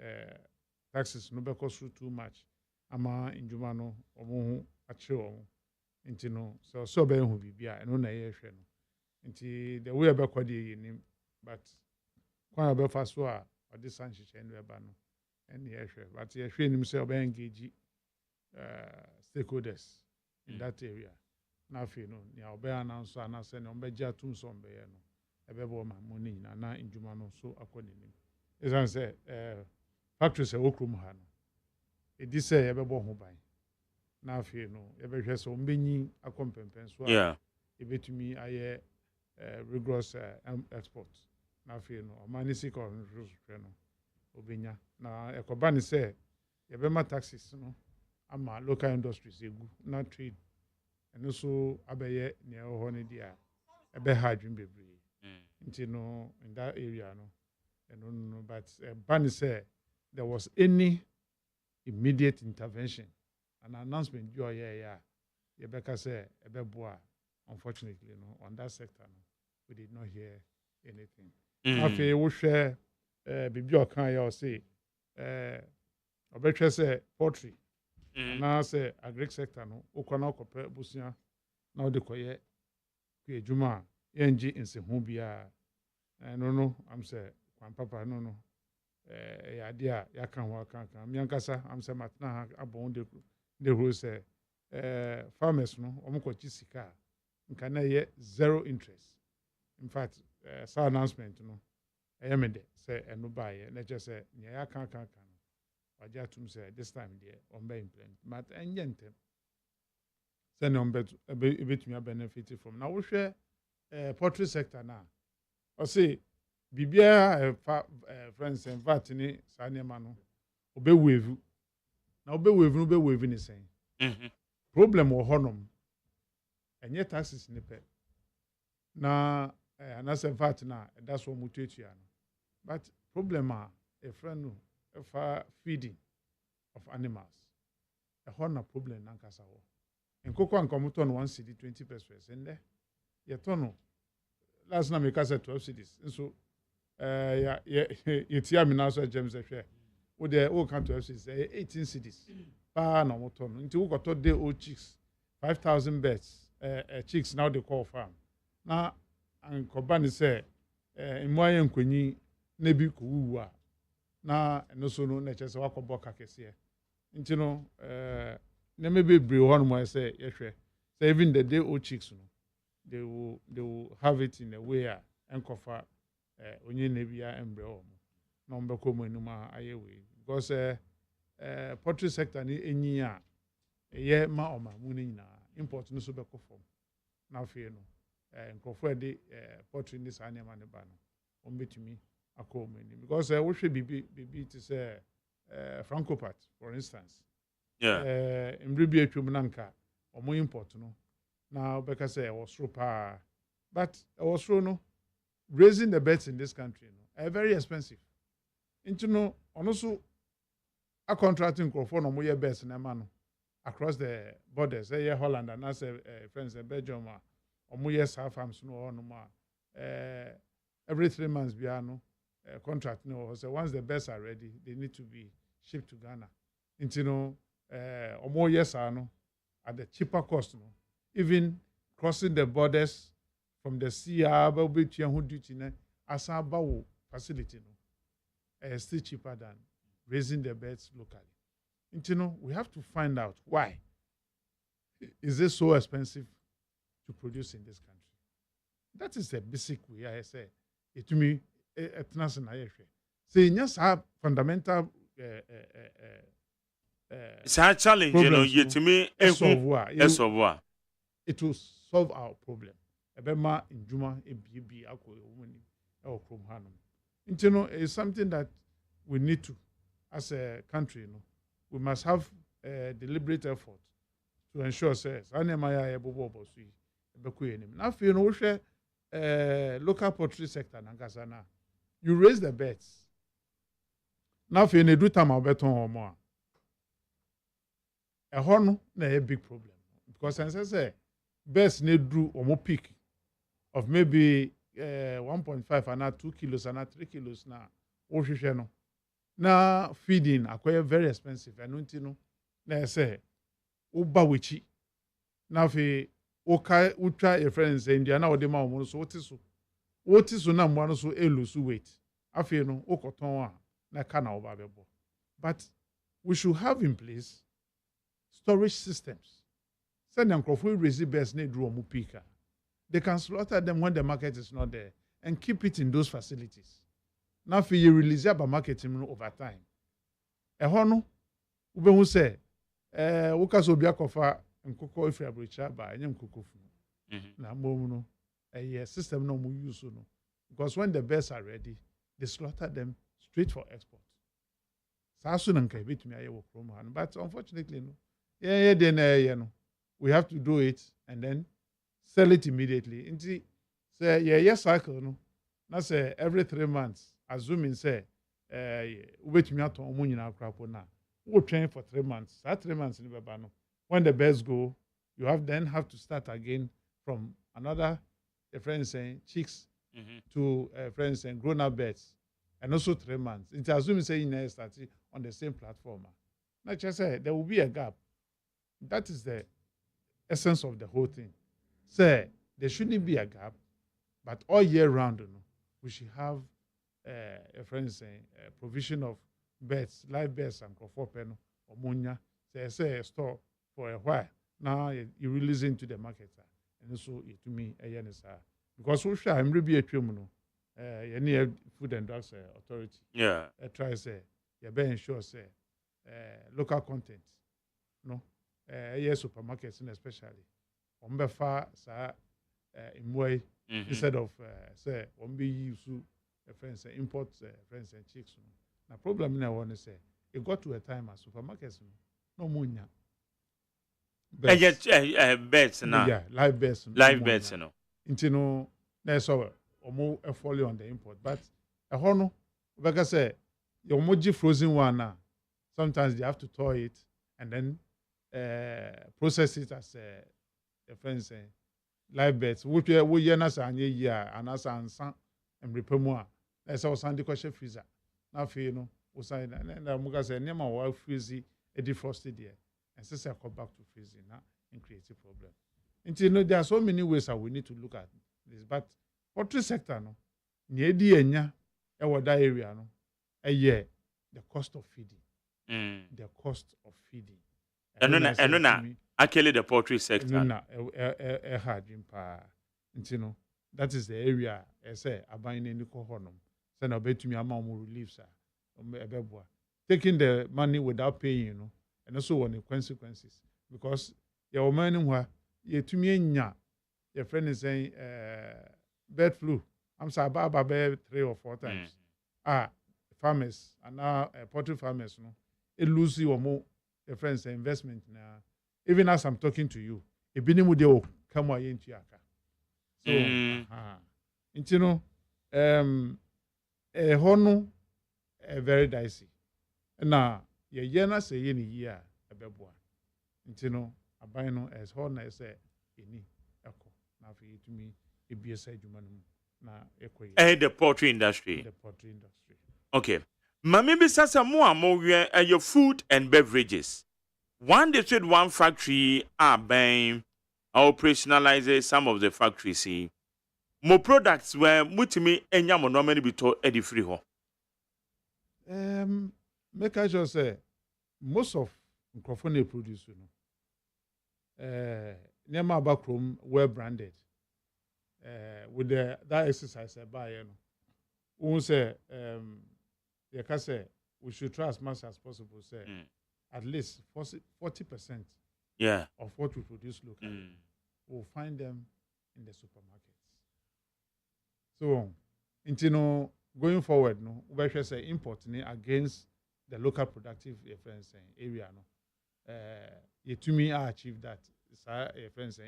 taxes no be cost too much. Ama injuma no omo ache omo. Nti no so be hu bibia eno na ye hwe no. Nti the way be kwade yenim but kwa be fa so a odi sanhyeche no eba no en ye hwe but ye hwe nim say obe engage stakeholders in that area. Na fe no nia obe announce na say no be ja tum so be ye no. Ebebo ma money na injuma no so akonenim. Esan say factories e okrum ha no. Edi say ebebo ho ban. Na afi no ebehwe so mbenyi akompempen so a ebetumi aye rigorous export. Na afi no omani sika on no obenya na ekoba ni say ebema taxes no ama local industries egu na trade and so abeye ne ho ne dia ebe ha adwin bebre. Nti no in that area no no but ban say there was any immediate intervention an announcement you Rebecca say ebeboa unfortunately no on that sector no we did not hear anything. After we share bibi okan ya say obetwe say poultry na say agric sector no ukona okope busia na ode koye kujuma yenji nsehu bia no I'm say kwan papa no ya dia ya kan ho kan mi ankasa am say matna abon de rule say farmers no omkochi sika nka na ye zero interest. In fact sa announcement no ayemede say eno baye na je say nya ya kan no waja tum say this time there on be implement but enyentem send on bet a bit me benefit from. Now we share poultry sector now. Or say bibia friends and vatini sanya mano obe wave. Now obe wave ni saying. Problem or honum and yet taxes nipe. Na and as a vat na that's what mutate you. But problem a friend no feeding of animals. A honor problem nankasa wo. En koko an komuto no 1 cedi 20 pesos and there. Ye tono last na me ka 12 cedis. So ye tia me now so James ehwe. Wo de wo kan 12 cedis 18 cedis. Pa na moto no. Nti wo goto de old chicks 5,000 birds chicks now they call farm. Na an kobani say imo ayen kwanyi na bi ko wuwu a na no so no na chese wakobo kakese. Nti no na maybe bre one more say yehwe. So even the day old chicks no they will have it in a way and kofa onye nebia embre o no mbeko mo enuma ayewe because poultry sector ni enyi a ye ma oma mu ni nyina import no so beko from na afie no nkofo de poultry ni sa ne ma ne ba no ombetumi akọ mo ni because we hwe bibi to say francopat for instance mbribi atwom na nka omo import no now because I was super, but I was no raising the birds in this country are very expensive. Into no also a contracting for no more birds in man across the borders. Say Holland and as friends in Belgium or more South farms no more. Every 3 months biano contract no. So once the birds are ready, they need to be shipped to Ghana. Into no or more yes no at the cheaper cost no. Even crossing the borders from the sea, Asabawo facility is still cheaper than raising the birds locally. We have to find out why is it so expensive to produce in this country. That is the basic way I say. It to me, it's not say yes, have fundamental. It's a challenge, you know. You to me, it will solve our problem. Ebema injuma ebibi akọ ewumani e okrom hanom. It's something that we need to, as a country, we must have a deliberate effort to ensure says anemaya ebobo bosu ebeku enim. Now if we share local poultry sector nankasa na, you raise the birds. Now if you do time obeton omo a horn na a big problem because as I say birds need do or more peak of maybe 1.5 and 2 kilos and 3 kilos now. Now feeding acquire very expensive and na say uba wichi now fi oka ultra a friends India na ode ma omo so what is so na mo so elu so weight afi no okoton a na ka na oba bebo but we should have in place storage systems. Send them raise birds need room pika. They can slaughter them when the market is not there and keep it in those facilities. Now if you release about marketing over time. Hono ube who say ukaso bia kofa nkoko ifri abrocha ba enye nkoko fu. Na mom no system no mu use no because when the birds are ready they slaughter them straight for export. Sasu na nkai betumi aye wo krom han but unfortunately no no. We have to do it and then sell it immediately. Inti say cycle no. Na say every 3 months, assuming say ubetumi aton omo nyina akrapo na. We train for 3 months. That 3 months in baba no. When the birds go, you have to start again from another friend saying chicks to friends saying grown up birds. And also 3 months. Inti assuming say you start on the same platform. Now just say there will be a gap. That is the essence of the whole thing. Say there shouldn't be a gap, but all year round, we should have a friend saying provision of birds, live birds and crofopeno or munya. Say a store for a while. Now you release into the market, and so it to me a yenisa because we shall be a criminal. Any Food and Drugs Authority. Yeah. Try say you better ensure say local content. No. yes supermarkets especially on be far sa in way instead of say on be use friends import friends and chicks na problem na one say it got to a time as supermarkets no munya bets na yeah live bets no into no na so omo follow on the import but a hono because say your moji frozen one now sometimes they have to thaw it and then process it as a friend live bets which we na sa anye year and as ansan and repemu a na say osande kwahye freezer na fe no osande na muka say nema wa freeze e defrosted there and say come back to freezing na in create a problem. And you know there are so many ways that we need to look at this but poultry sector no nye di enya e wada area no the cost of feeding the cost of feeding and na actually the poultry sector na hard impa you know that is the area say aban ni ko honom say na betumi ama mo relief sir ebeboa taking the money without paying you know and also one the consequences because your money who yetumi enya your friend is saying bird flu I'm sorry about 3 or 4 times farmers and now poultry farmers no it lose you more your friends investment now even as I'm talking to you e binimu de o come into aka so you know hono very dicey na ye na say ye ni year ebeboa you know aban no as hono say eni eko na fe yetumi ebiesa adwuma no na ekoye the poultry industry okay mami bi sasa mo amowe your food and beverages one they said one factory buying operationalize some of the factories see more products where mutimi enya mo no many bito edi free ho make I just say most of microphone produce you know nema backroom well branded with that exercise by you know we say you can say we should try as much as possible say at least 40% of what we produce locally we'll find them in the supermarkets so you know going forward no we should say import against the local productive friends area no yetumi achieve that friends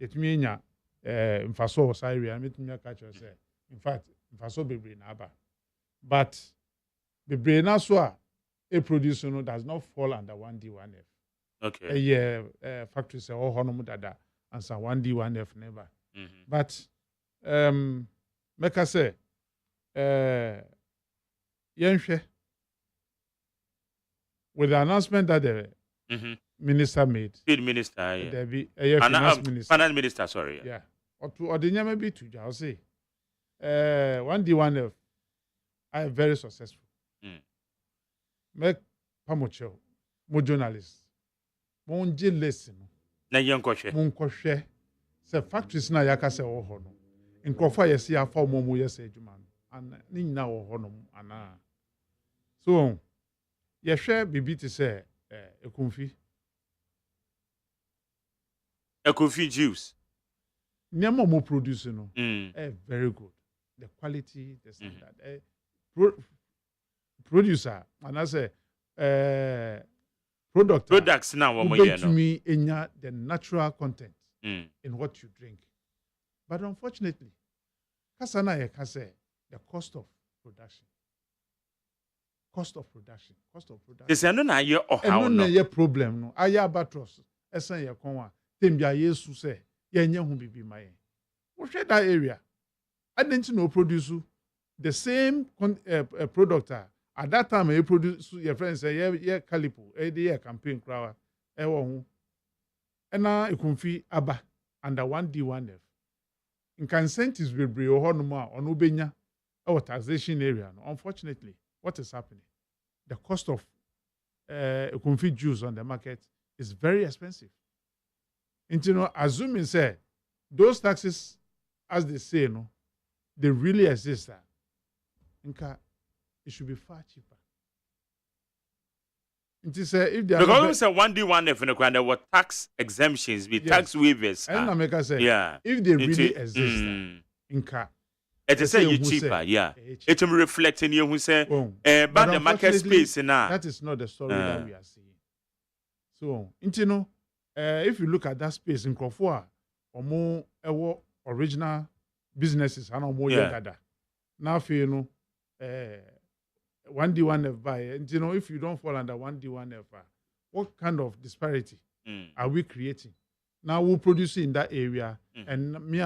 yetumi nya mfaso sa area metumi catch say in fact mfaso bebre na aba but bebre na so a produce no does not fall under 1D 1F okay factory say all hono dada answer 1D 1F never but make I say yenhwe with the announcement that the minister made feed minister there be finance minister sorry yeah or the nyama be to I'll say 1D 1F I am very successful make pamocho mo journalist mo nje lesson na yenkohwe mo nkohwe se factories na yaka se wo ho no nkrofo yesi afa mo yesi adwuma no ana ni nyina wo ho no ana so yehwe bibi ti se ekonfi juice nyama mo produce no very good the quality the standard producer and I say products now what more to me the natural content in what you drink but unfortunately kasana ye kase the cost of production this no na ye how no ye problem no aya batros esen ye kon a tembia yesu say ye nya hu bibi maye wo hwe that area I didn't know produce the same product at that time he produce your friends say yeah calipo the campaign crowd ho and now it confi aba under 1D 1F in incentives will be ho no ma ono benya taxation area no unfortunately what is happening the cost of confit juice on the market is very expensive and you know assuming say those taxes as they say no they really exist it should be far cheaper Nti say if they are because we say 1D 1F in the ground there were tax exemptions, be tax waivers. And make us say yeah. if they really exist in car. It is say you cheaper, yeah. It will reflect in you who say but the market space now. That is not the story that we are seeing. So, if you look at that space in Crawford, or more original businesses and more dada. Now, you know, 1D 1F buy, and if you don't fall under 1D 1F, what kind of disparity are we creating? Now we'll produce in that area, and me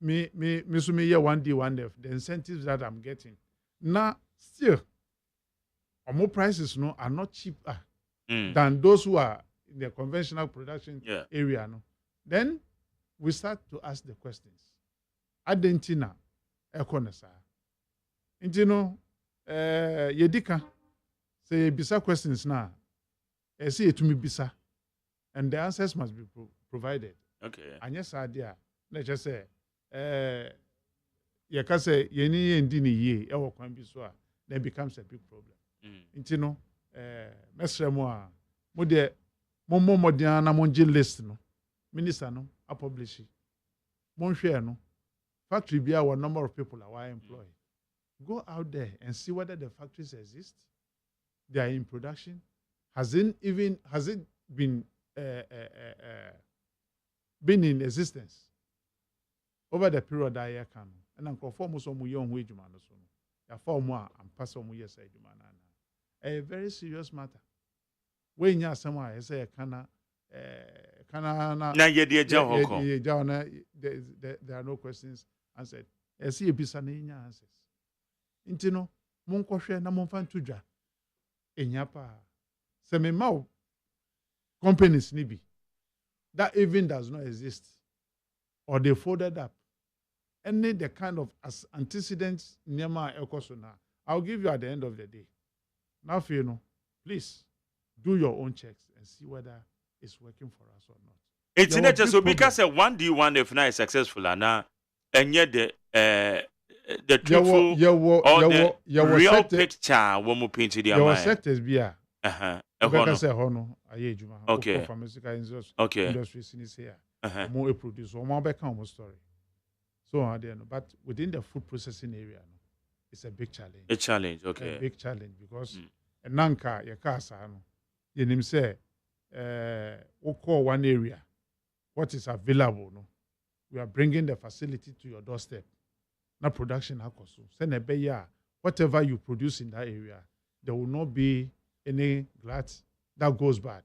1D 1F, the incentives that I'm getting. Now, still, more prices are not cheaper than those who are in the conventional production area. No? Then we start to ask the questions. Adentina, ekonesa. Yedika, say bisa questions now. See it to me bisa, and the answers must be provided. Okay. And yes, idea. Let's just say, you can say yeni endini ye, ewo kwambiswa, then becomes a big problem. Mesre mo de mo modiana monje list no, minister no, a publish it. Mon share no, factory be our number of people are employed. Go out there and see whether the factories exist. They are in production. Has it been in existence over the period that year can? And I'm conform some young wage man or so. Ya for more and pass some years a very serious matter. When you are somewhere, I say kana there are no questions answered. I see a bisane answers. Intino, mon cocher na mon fan tuja. Enyapa. Se me mau companies nibi. That even does not exist. Or they folded up. Any the kind of antecedents Nema Ekosuna. I'll give you at the end of the day. Now, you know, please do your own checks and see whether it's working for us or not. It's not just so because 1D 1F now is successful and yet the truthful or the real picture when we paint the mind. Your sectors be okay. Pharmaceutical okay. Industries in this here. More produce or more back home story. So but within the food processing area, it's a big challenge. A challenge, okay. A big challenge because nanka yakasa no. Yenim say we call one area. What is available? No, we are bringing the facility to your doorstep. Not production hakoso. Send a beya. Whatever you produce in that area, there will not be any glut that goes bad.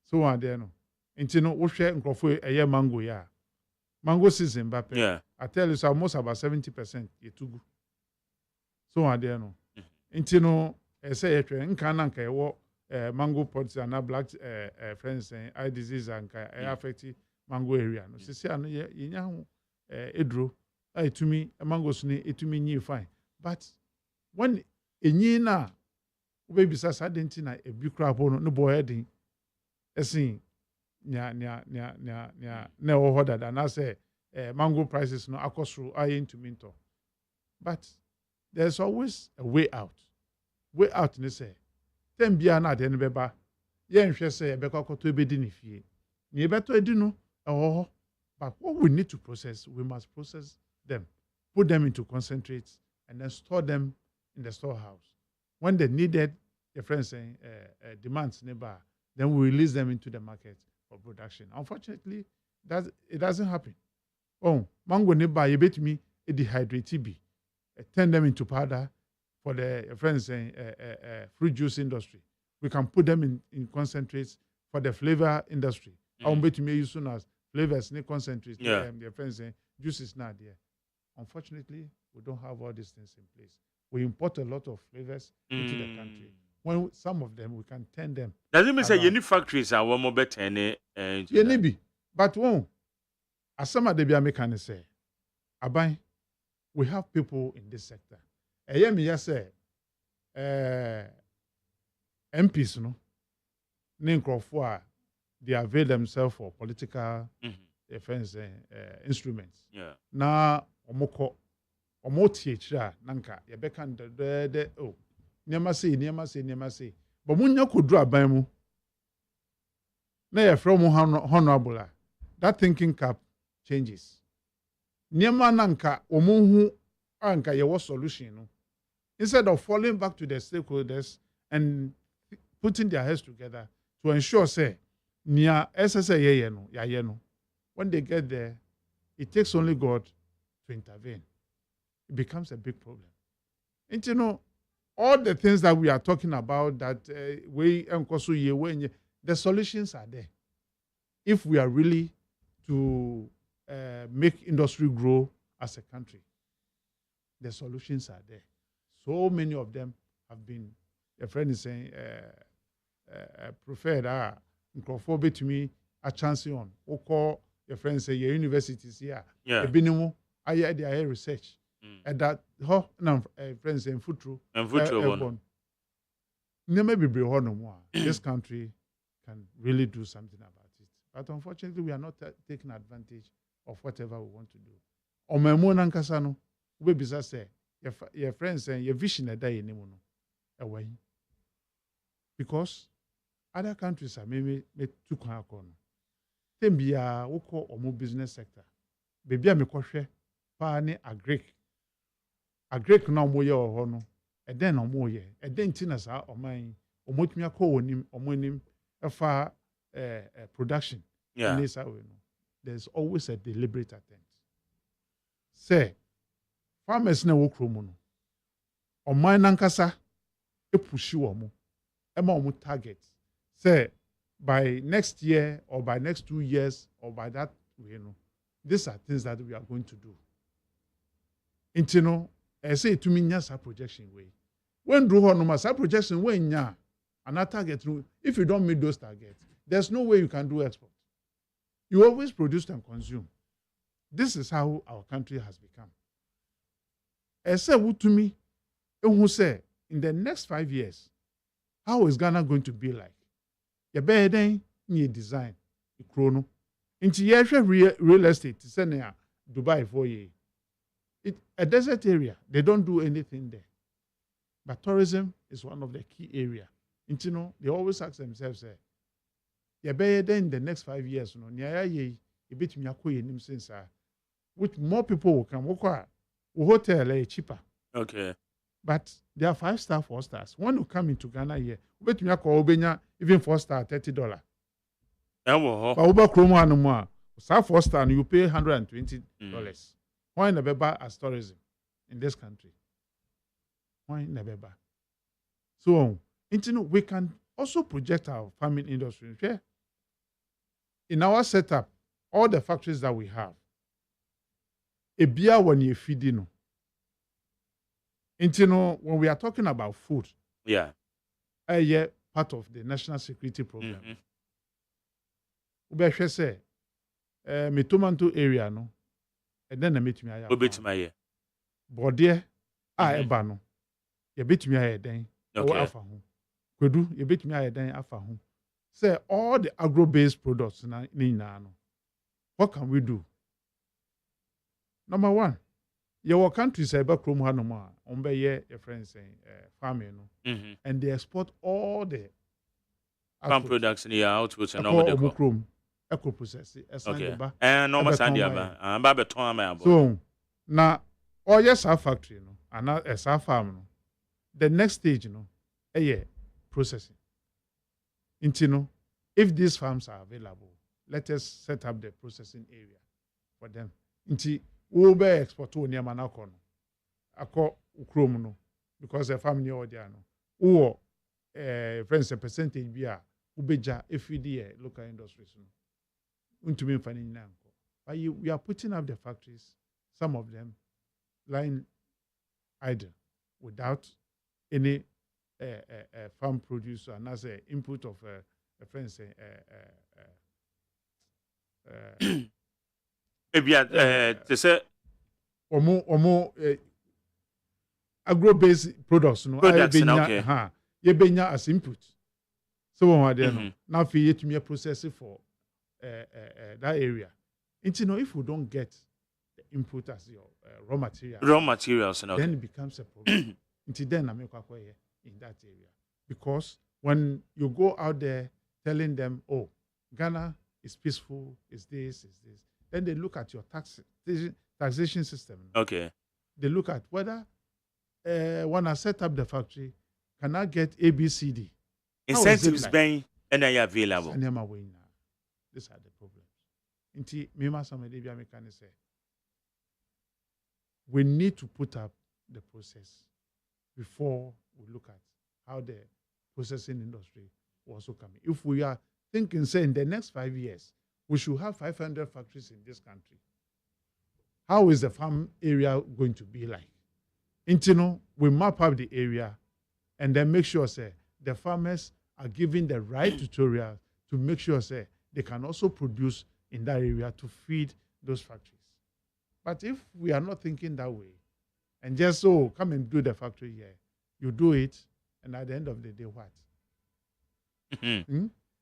So on there no. Intino we share nkrofo a year mango ya. Mango season, Mbappe. Yeah. I tell you, it's almost about 70%. Yetugu. So on there no. Intino say nkananka mango pods and black friends and eye disease and affect mango area. No, say ano ye edro. To me, a mangoes to me new fine. But when a yina baby says identity a big crab on no boy heading, a sing no harder than I say mango prices no across through I into minto. But there's always a way out. Way out, they say. Then be an ad and beba. Yen shall say a becker to be din if ye. Ye better do no. Oh, but what we need to process, we must process them, put them into concentrates, and then store them in the storehouse. When they needed, your friends saying demands nearby, then we release them into the market for production. Unfortunately, it doesn't happen. Oh, mango nearby, you bet me a dehydrate TB, turn them into powder for the friends saying fruit juice industry. We can put them in concentrates for the flavor industry. I bet me use soon as flavors and concentrates. Yeah. Their friends saying juice is not there. Unfortunately, we don't have all these things in place. We import a lot of flavors into the country. When some of them, we can turn them. Doesn't mean say any factories are one more better any. Be, but one, as some of the Biamekans say, Abai, we have people in this sector. I say, MPs, no, they avail themselves for political defense instruments. Yeah. Na omoko nanka yebeka oh niema say but munya kodru aban mu na ye from honorable a, that thinking cap changes niema nanka omonhu anka ye was solution no instead of falling back to the stakeholders and putting their heads together to ensure say nia SSA ye no ya ye no when they get there it takes only God to intervene. It becomes a big problem. And you know, all the things that we are talking about, that the solutions are there. If we are really to make industry grow as a country, the solutions are there. So many of them have been, a friend is saying, preferred, to me, a chance on. Or your friends say your universities here. Yeah. I had their research. And that friends and foot through. And foot through. This country can really do something about it. But unfortunately, we are not taking advantage of whatever we want to do. Or my moon Kasano, we be say your friends and your vision a day in away. Because other countries are maybe too corner. Then be a woko or more business sector. Baby, I'm a question. Pani agric now more or hono. And then no more ye. And then tinas are or mine or mutmia co him or monim a far production. Yeah. There's always a deliberate attempt. Say, farmers na work room or mine ankasa a push you or more. Emma target. Say, by next year or by next 2 years or by that, these are things that we are going to do. I say to me, yes, a projection way. When do a projection when ya and target, if you don't meet those targets, there's no way you can do export. You always produce and consume. This is how our country has become. I say to me, who say in the next 5 years, how is Ghana going to be like? You better than design the chrono. Into real estate, Dubai 4 years. A desert area, they don't do anything there. But tourism is one of the key areas. They always ask themselves, you better than in the next 5 years, which more people will come. Hotel is cheaper. Okay. But there are 5-star, 4 stars. One will come into Ghana here. Even 4-star, $30. But over Chroma no more. 4-star, you pay $120. Why never buy as tourism in this country? Why never buy? So, we can also project our farming industry. Okay? In our setup, all the factories that we have, a beer when you feed in. When we are talking about food, yeah, part of the national security program. We say, me tomato area no, and then I meet me aya. But there, eba no, you beat me aya then. Okay. Kwedu, you beat me aya then afa home. Say all the agro-based products na no. What can we do? Number one. Your country say about Chrome Hanoma, your friends saying farming, and they export all the farm products in the outputs and over the Chrome, eco process. Okay. And no more Sandia, and Babaton. So now, all yes, our factory, and now as our farm, the next stage, a year processing. If these farms are available, let us set up the processing area for them. We be export to Niamana Kono. Ako Ukromuno, because the family order no. Or friends a percentage be ubeja FED local industries. To me finding nanko. But we are putting up the factories, some of them lying idle without any farm produce and as a input of a friends to say or more agro-based products, products, okay. You benya as input. So now for you to me process it for that area. If we don't get the input as your raw materials, okay. then it becomes a problem. Until then, I make in that area because when you go out there telling them, oh, Ghana is peaceful, is this, then they look at your taxation system. Okay. They look at whether when I set up the factory, can I get ABCD? Incentives being available. These are the problems. Inti mima somebody be can say we need to put up the process before we look at how the processing industry will also come in. If we are thinking, say, in the next 5 years, we should have 500 factories in this country, how is the farm area going to be like? Intino, we map out the area and then make sure, say, the farmers are given the right tutorial to make sure, say, they can also produce in that area to feed those factories. But if we are not thinking that way, and just so come and do the factory here, you do it, and at the end of the day, what?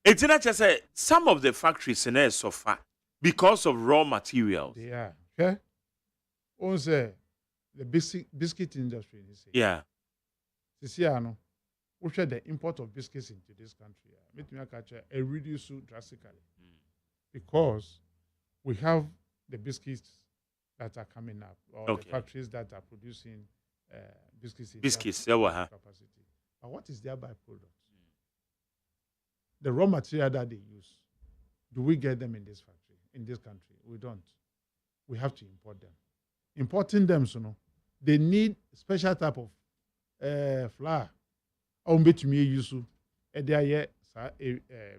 It's not just some of the factories in there suffer because of raw materials. They are. Okay? Also, the biscuit industry. Yeah. We share the import of biscuits into this country. It reduced drastically because we have the biscuits that are coming up, or the factories that are producing biscuits. Capacity. But what is their byproduct? The raw material that they use, do we get them in this factory, in this country? We don't. We have to import them. Importing them, they need special type of flour. To me, use they are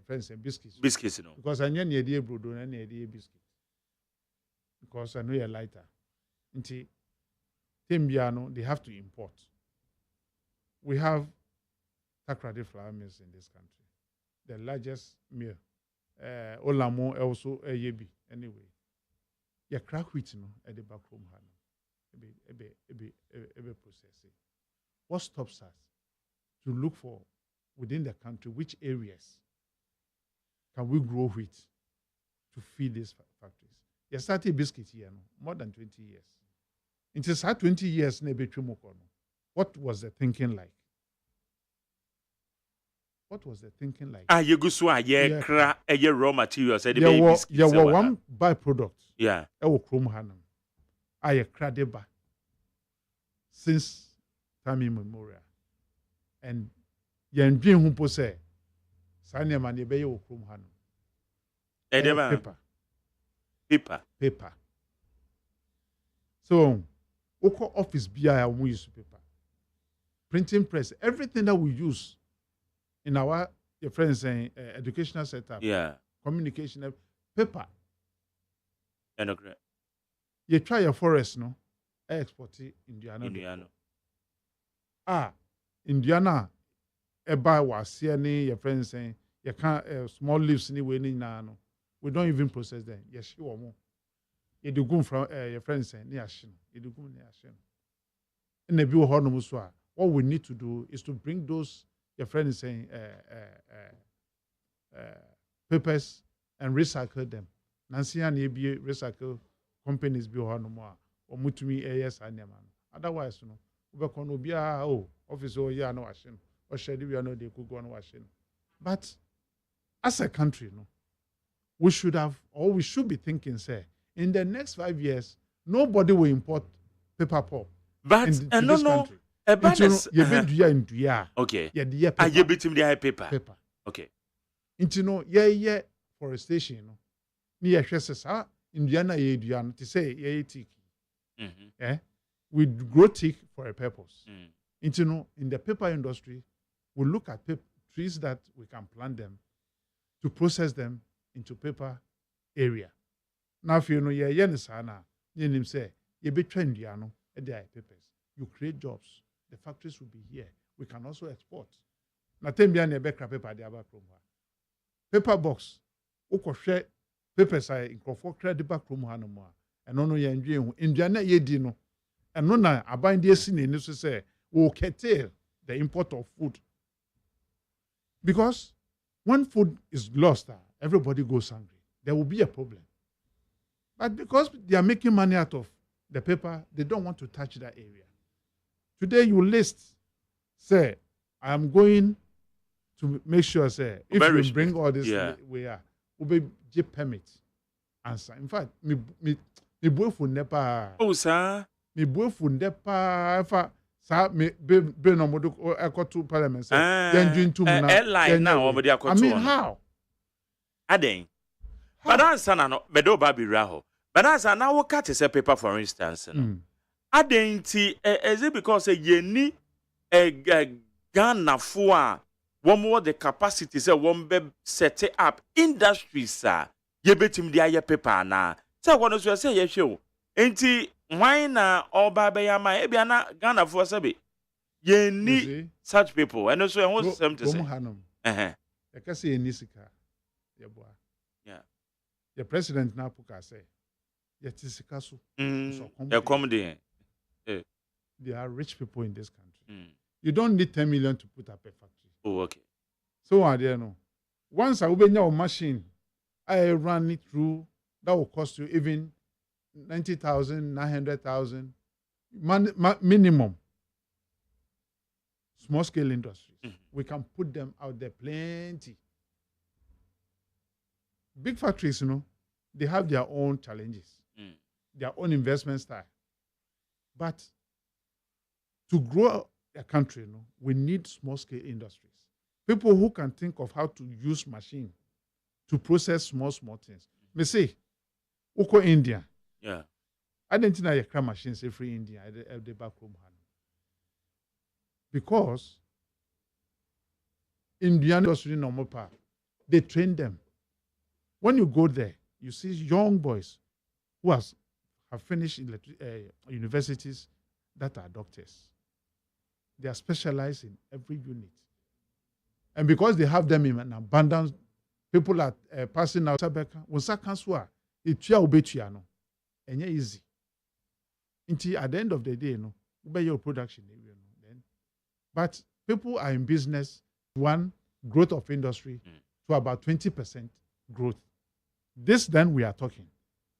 friends and biscuits. Biscuits, because I know you need brodo and you need biscuit. Because I know you're lighter. Until Tembiano, they have to import. We have Takrady flour mills in this country. The largest mill. Olamo also yebi. Anyway, you crack wheat at the back room. Processing. What stops us to look for within the country which areas can we grow wheat to feed these factories? You started biscuit here more than 20 years. It is 20 years. What was the thinking like? What was the thinking like? You go so raw materials. There were one byproduct. Yeah. Chrome hanum. I cradeba since time immemorial. And yen dream who say, Sanya man ye be chrome hanum. Paper. So, Oko office BI we use paper. Printing press, everything that we use in our your friends saying educational setup, communication, paper. You try your forest, no? Export it Indiana. Indiana, eba was here, your friends saying you can't small leaves anyway, no. We don't even process them. Yes, you are more. You do go from your friends saying, near Shin. You do go near Shin. In the view of what we need to do is to bring those your friends saying papers and recycle them. Nancy and be recycle companies be no more or mutumi yes and otherwise no we can be office or yeah no washing or shady we are no they could go on washing. But as a country, no, we should have or we should be thinking, say, in the next 5 years, nobody will import paper pulp. But no. Okay. Yeah, paper. Okay. Into forestation. Near Chessesa, Indiana, to say, teak. We grow teak for a purpose. Into in the paper industry, we look at trees that we can plant them to process them into paper area. Now, if you know, you say, you be trained, papers. You create jobs. The factories will be here. We can also export. Now, paper box. Share papers are in credit back room hanoma. And no in Indiana ye dino. And no na abind the scene in this say will curtail the import of food. Because when food is lost, everybody goes hungry. There will be a problem. But because they are making money out of the paper, they don't want to touch that area. Today you list, say, I am going to make sure say if Very you bring all this yeah. we are we be permit answer. In fact, me boyfriend never. Oh, sir. Me boyfriend never fa sa me be no modo eko to parliament say then join to na airline now omodi akoto. I mean how? Aden. But answer na no bedo ba bi raho. But answer na wo cut say paper for instance no. Aden ti is it because ye ni Ghana fo a one the capacity say one be set up industries ye betim dia ye paper na. Say one so say ye hwe o. Enti why na oba be ya ma e bia na Ghana fo say ye ni such people and also and what's them to say you can say ni sika ye boa. Yeah. The president na puka say ye tisika so. So come there. There are rich people in this country. You don't need 10 million to put up a factory. Oh, okay. So I don't know. Once I open your machine, I run it through, that will cost you even 90,000, 900,000 minimum. Small scale industries. We can put them out there plenty. Big factories, they have their own challenges, their own investment style. But to grow a country, we need small-scale industries. People who can think of how to use machine to process small things. Me say, Uko India. Yeah. I didn't know you can machines free India. I did back home. Because Indian industry normal part, they train them. When you go there, you see young boys who have finished universities that are doctors. They are specialized in every unit. And because they have them in an abundance, people are passing out. When Sakanswa, it's easy. Until at the end of the day, buy your production. But people are in business, one, growth of industry, to about 20% growth. This then we are talking.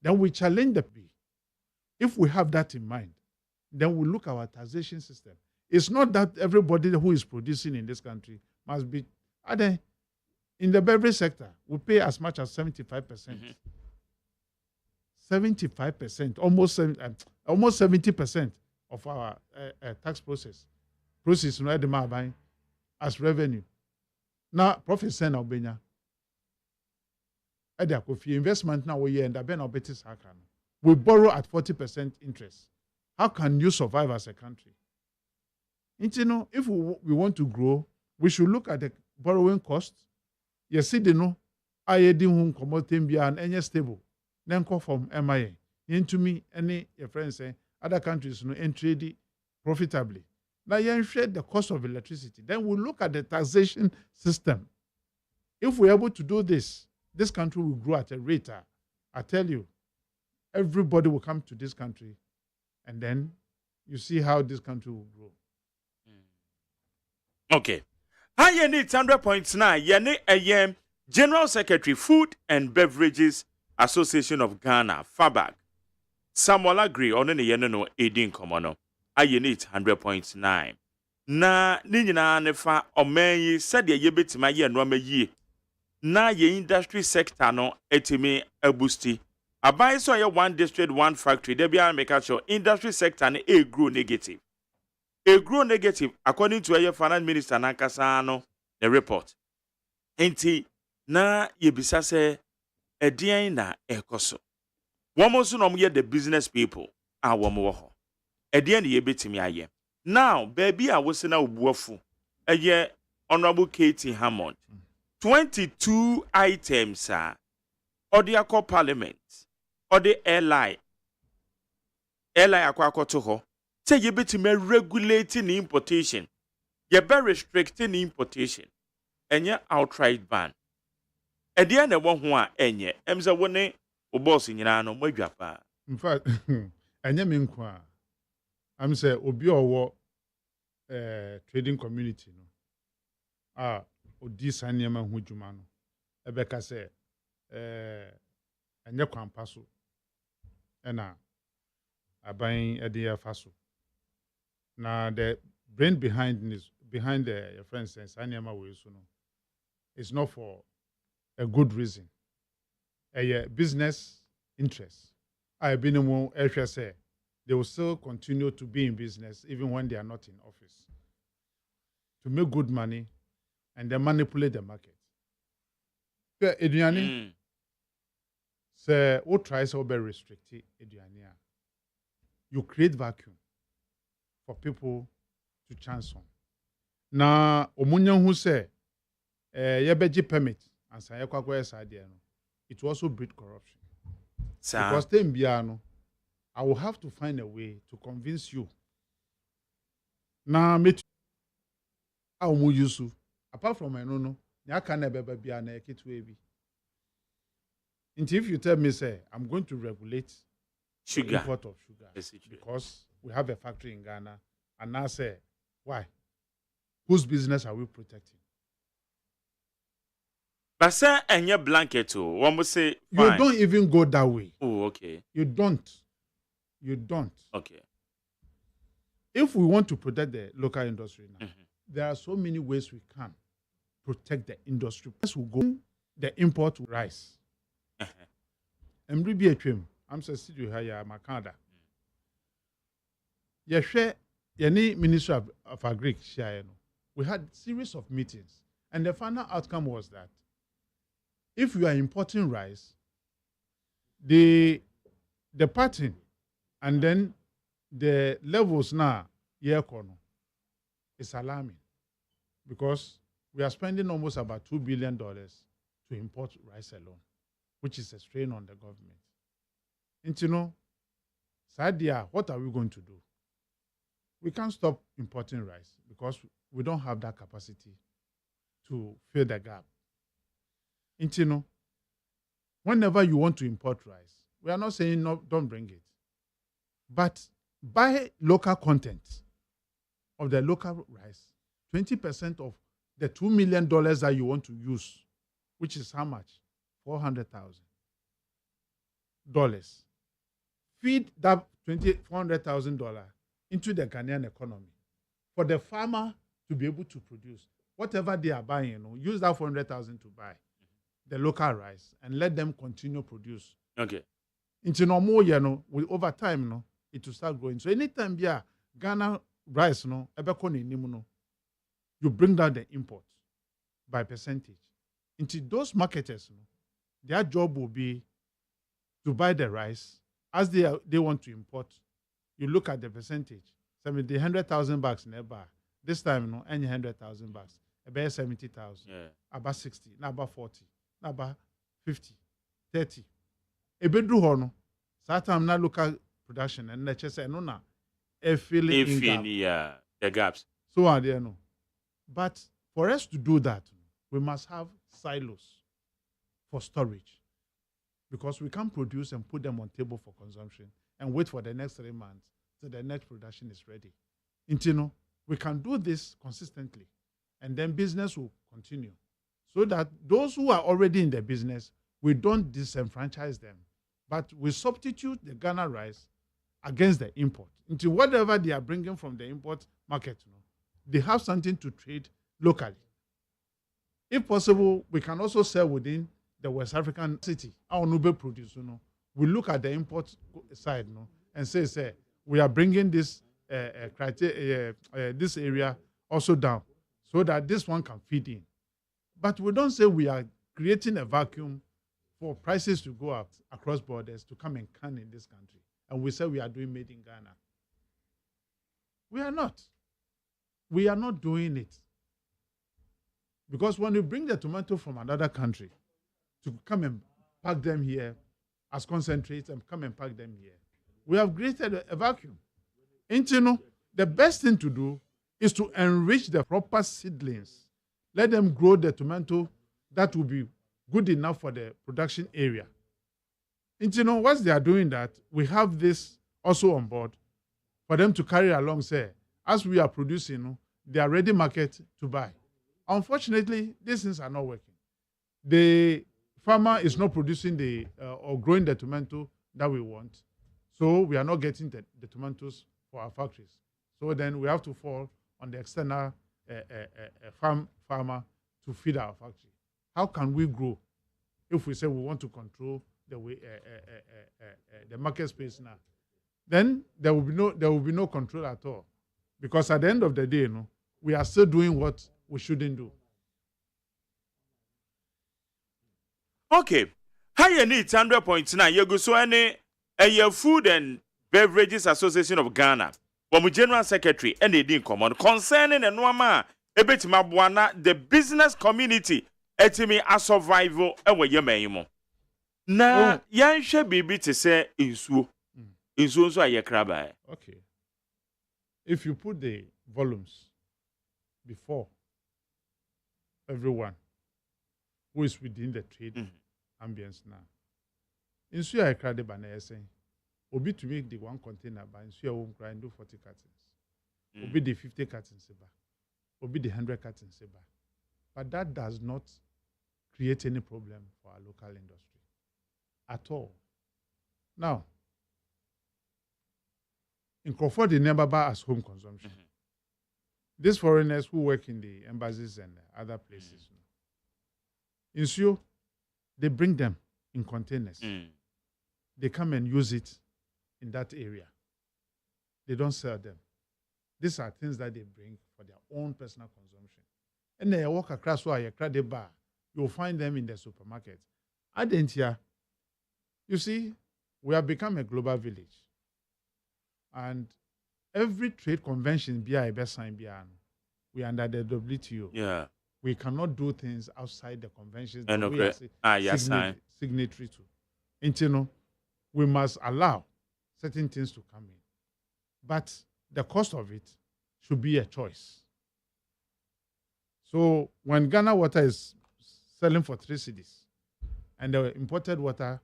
Then we challenge the P. If we have that in mind, then we look at our taxation system. It's not that everybody who is producing in this country must be. In the beverage sector, we pay as much as 75%. 75%, almost 70% of our tax process as revenue. Now, Professor Sen Albania, investment now we end up we borrow at 40% interest. How can you survive as a country? And if we want to grow, we should look at the borrowing costs. You see, I didn't come out and any stable. Then call from MIA. Into me, any your friends say other countries trade profitably. Now you share the cost of electricity. Then we look at the taxation system. If we're able to do this, this country will grow at a rate. I tell you, everybody will come to this country, and then you see how this country will grow. Okay. High need 100.9. Yene AM General Secretary Food and Beverages Association of Ghana, FABAG. Samuel agree on any yeno aiding common. I need 100.9. Na nina nefa omeyi said ye bit my ye no ye. Na ye industry sector no etime abusti. Abai so ye one district, one factory. There be a make sure industry sector ne a grow negative. A grow negative according to a finance minister Nankasano, the report. Enti na ye bisa se edian na ekoso. Womo so no ye the business people a womo wo ho. Edian ye betimi aye. Now baby a wo se na obuafu. Eye Honorable Katie Hammond. 22 items or the Accord Parliament or the airline akwa to ho. Say you betimi regulating importation. You be restricting importation. Enye outright ban. Edian na wo ho a enye. Emza woni boss nyina no madwa pa. In fact, enye me nkwa. I'm say obi owo trading community no. Odi sanyema ho dwuma no. Ebeka say enye kwampa so. Ena aban ede afaso. Now the brain behind the your friends and sanyema we so no. It's not for a good reason. A business interest. I been say they will still continue to be in business even when they are not in office to make good money and then manipulate the market. Eduane, say what tries to be restricted eduane. You create vacuum for people to chance on. Na omunya who say yebeji permit and say it will also breed corruption. Because them biano, I will have to find a way to convince you. Na meet yusu. Apart from I no, I can never be an ekitwebi. If you tell me, say, I'm going to regulate sugar, import of sugar, because we have a factory in Ghana, and now say, why? Whose business are we protecting? But sir, and your blanket, one would say, fine. You don't even go that way. Oh, okay. You don't. You don't. Okay. If we want to protect the local industry now, there are so many ways we can protect the industry. First, we go the import rice. I'm saying you have Makanda. Any Minister of Agri, we had series of meetings, and the final outcome was that if you are importing rice, the pattern and then the levels now is alarming, because we are spending almost about $2 billion to import rice alone, which is a strain on the government. And you know, Sadia, what are we going to do? We can't stop importing rice because we don't have that capacity to fill the gap. And you know, whenever you want to import rice, we are not saying no, don't bring it. But buy local content of the local rice, 20% of the $2 million that you want to use, which is how much? $400,000. Feed that $400,000 into the Ghanaian economy for the farmer to be able to produce whatever they are buying. Use that $400,000 to buy the local rice and let them continue produce. Okay. Into no more, over time, it will start growing. So anytime Ghana rice, you bring down the import by percentage. Into those marketers, their job will be to buy the rice as they want to import. You look at the percentage. 100,000 bucks never. This time, any 100,000 bucks. About 70,000. Yeah. About 60. Now about 40. Now about 50. 30. Ebedru hono. Satam na local production and let's say no na. A feeling the gaps. So are there no. But for us to do that, we must have silos for storage, because we can't produce and put them on table for consumption and wait for the next 3 months till the next production is ready. We can do this consistently, and then business will continue, so that those who are already in the business, we don't disenfranchise them, but we substitute the Ghana rice against the import. Into whatever they are bringing from the import market, they have something to trade locally. If possible, we can also sell within the West African city. Our Nube produce, we look at the import side, and say we are bringing this this area also down, so that this one can feed in. But we don't say we are creating a vacuum for prices to go up across borders to come and can in this country, and we say we are doing made in Ghana. We are not. We are not doing it. Because when you bring the tomato from another country to come and pack them here as concentrates and come and pack them here, we have created a vacuum. And the best thing to do is to enrich the proper seedlings. Let them grow the tomato that will be good enough for the production area. And once they are doing that, we have this also on board for them to carry along, say, as we are producing, they are ready market to buy. Unfortunately, these things are not working. The farmer is not producing or growing the tomato that we want. So we are not getting the tomatoes for our factories. So then we have to fall on the external farmer to feed our factory. how can we grow if we say we want to control the way the market space now? Then there will be no control at all, because at the end of the day, we are still doing what we shouldn't do. Okay. Higher needs 100.9. You go so any a Food and Beverages Association of Ghana. From General Secretary and they didn't come on concerning and Nwama ebetima buana the business community etimi a survival ewe yemen na yanhwe bibi te say insuo nso aye kraba. Okay. If you put the volumes before everyone who is within the trade ambience now, insuo aye krade ba na yesen obi to make the one container by insuo won grind do 40 cartons. Obi the 50 cartons ba. Obi the 100 cartons ba. But that does not create any problem for our local industry at all. Now, in Crawford, they never buy as home consumption. These foreigners who work in the embassies and other places, in Sio, they bring them in containers. They come and use it in that area. They don't sell them. These are things that they bring for their own personal consumption. And they walk across where you bar, you'll find them in the supermarket. Adentia, you see, we have become a global village. And every trade convention, we are under the WTO. Yeah. We cannot do things outside the conventions And that we are signatory to. And we must allow certain things to come in. But the cost of it should be a choice. So when Ghana water is selling for 3 cedis and the imported water,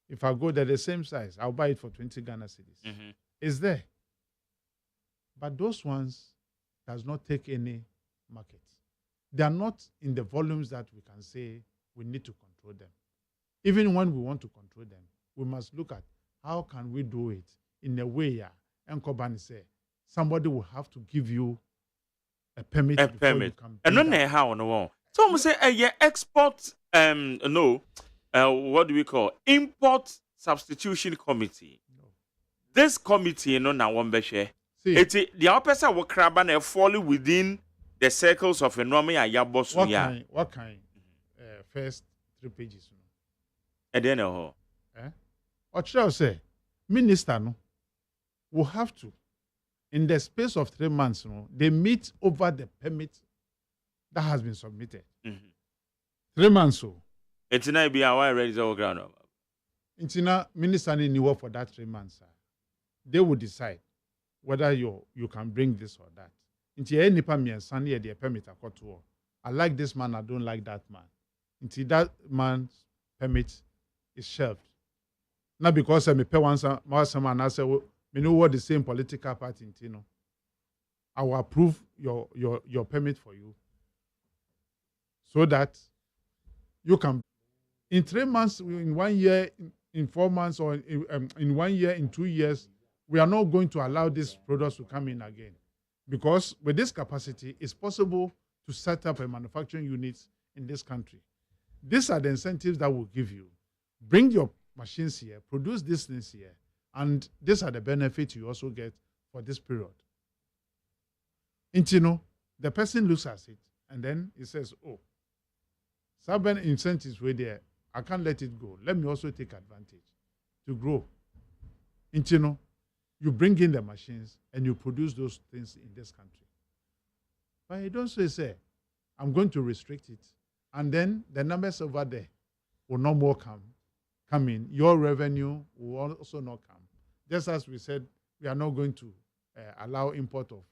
if I go there the same size, I'll buy it for 20 Ghana cedis. It's there. But those ones does not take any market. They are not in the volumes that we can say we need to control them. Even when we want to control them, we must look at how can we do it in a way, and Kobani say, somebody will have to give you a permit. A permit. And no how on the wall. So I'm say export what do we call import substitution committee. No. This committee na one be share. It's the opposite work crab and fall within the circles of a normal yabosu. What kind? First 3 pages. And then what shall I say? Minister no will have to, in the space of 3 months, they meet over the permit that has been submitted. 3 months. So it's not be our ready to ground. It's not minister need work for that 3 months. They will decide whether you can bring this or that. Until any permit Sunday the permit I like this man, I don't like that man. Until that man's permit is shelved. Not because I may pay once man I say me know what the same political party I will approve your permit for you so that you can in 3 months, in 1 year, in 4 months, or in 1 year, in 2 years, we are not going to allow these products to come in again. Because with this capacity, it's possible to set up a manufacturing unit in this country. These are the incentives that will give you. Bring your machines here, produce these things here, and these are the benefits you also get for this period. And the person looks at it, and then he says, oh, certain incentives were there. I can't let it go. Let me also take advantage to grow. And you bring in the machines and you produce those things in this country. But you don't say, I'm going to restrict it. And then the numbers over there will no more come in. Your revenue will also not come. Just as we said, we are not going to allow import of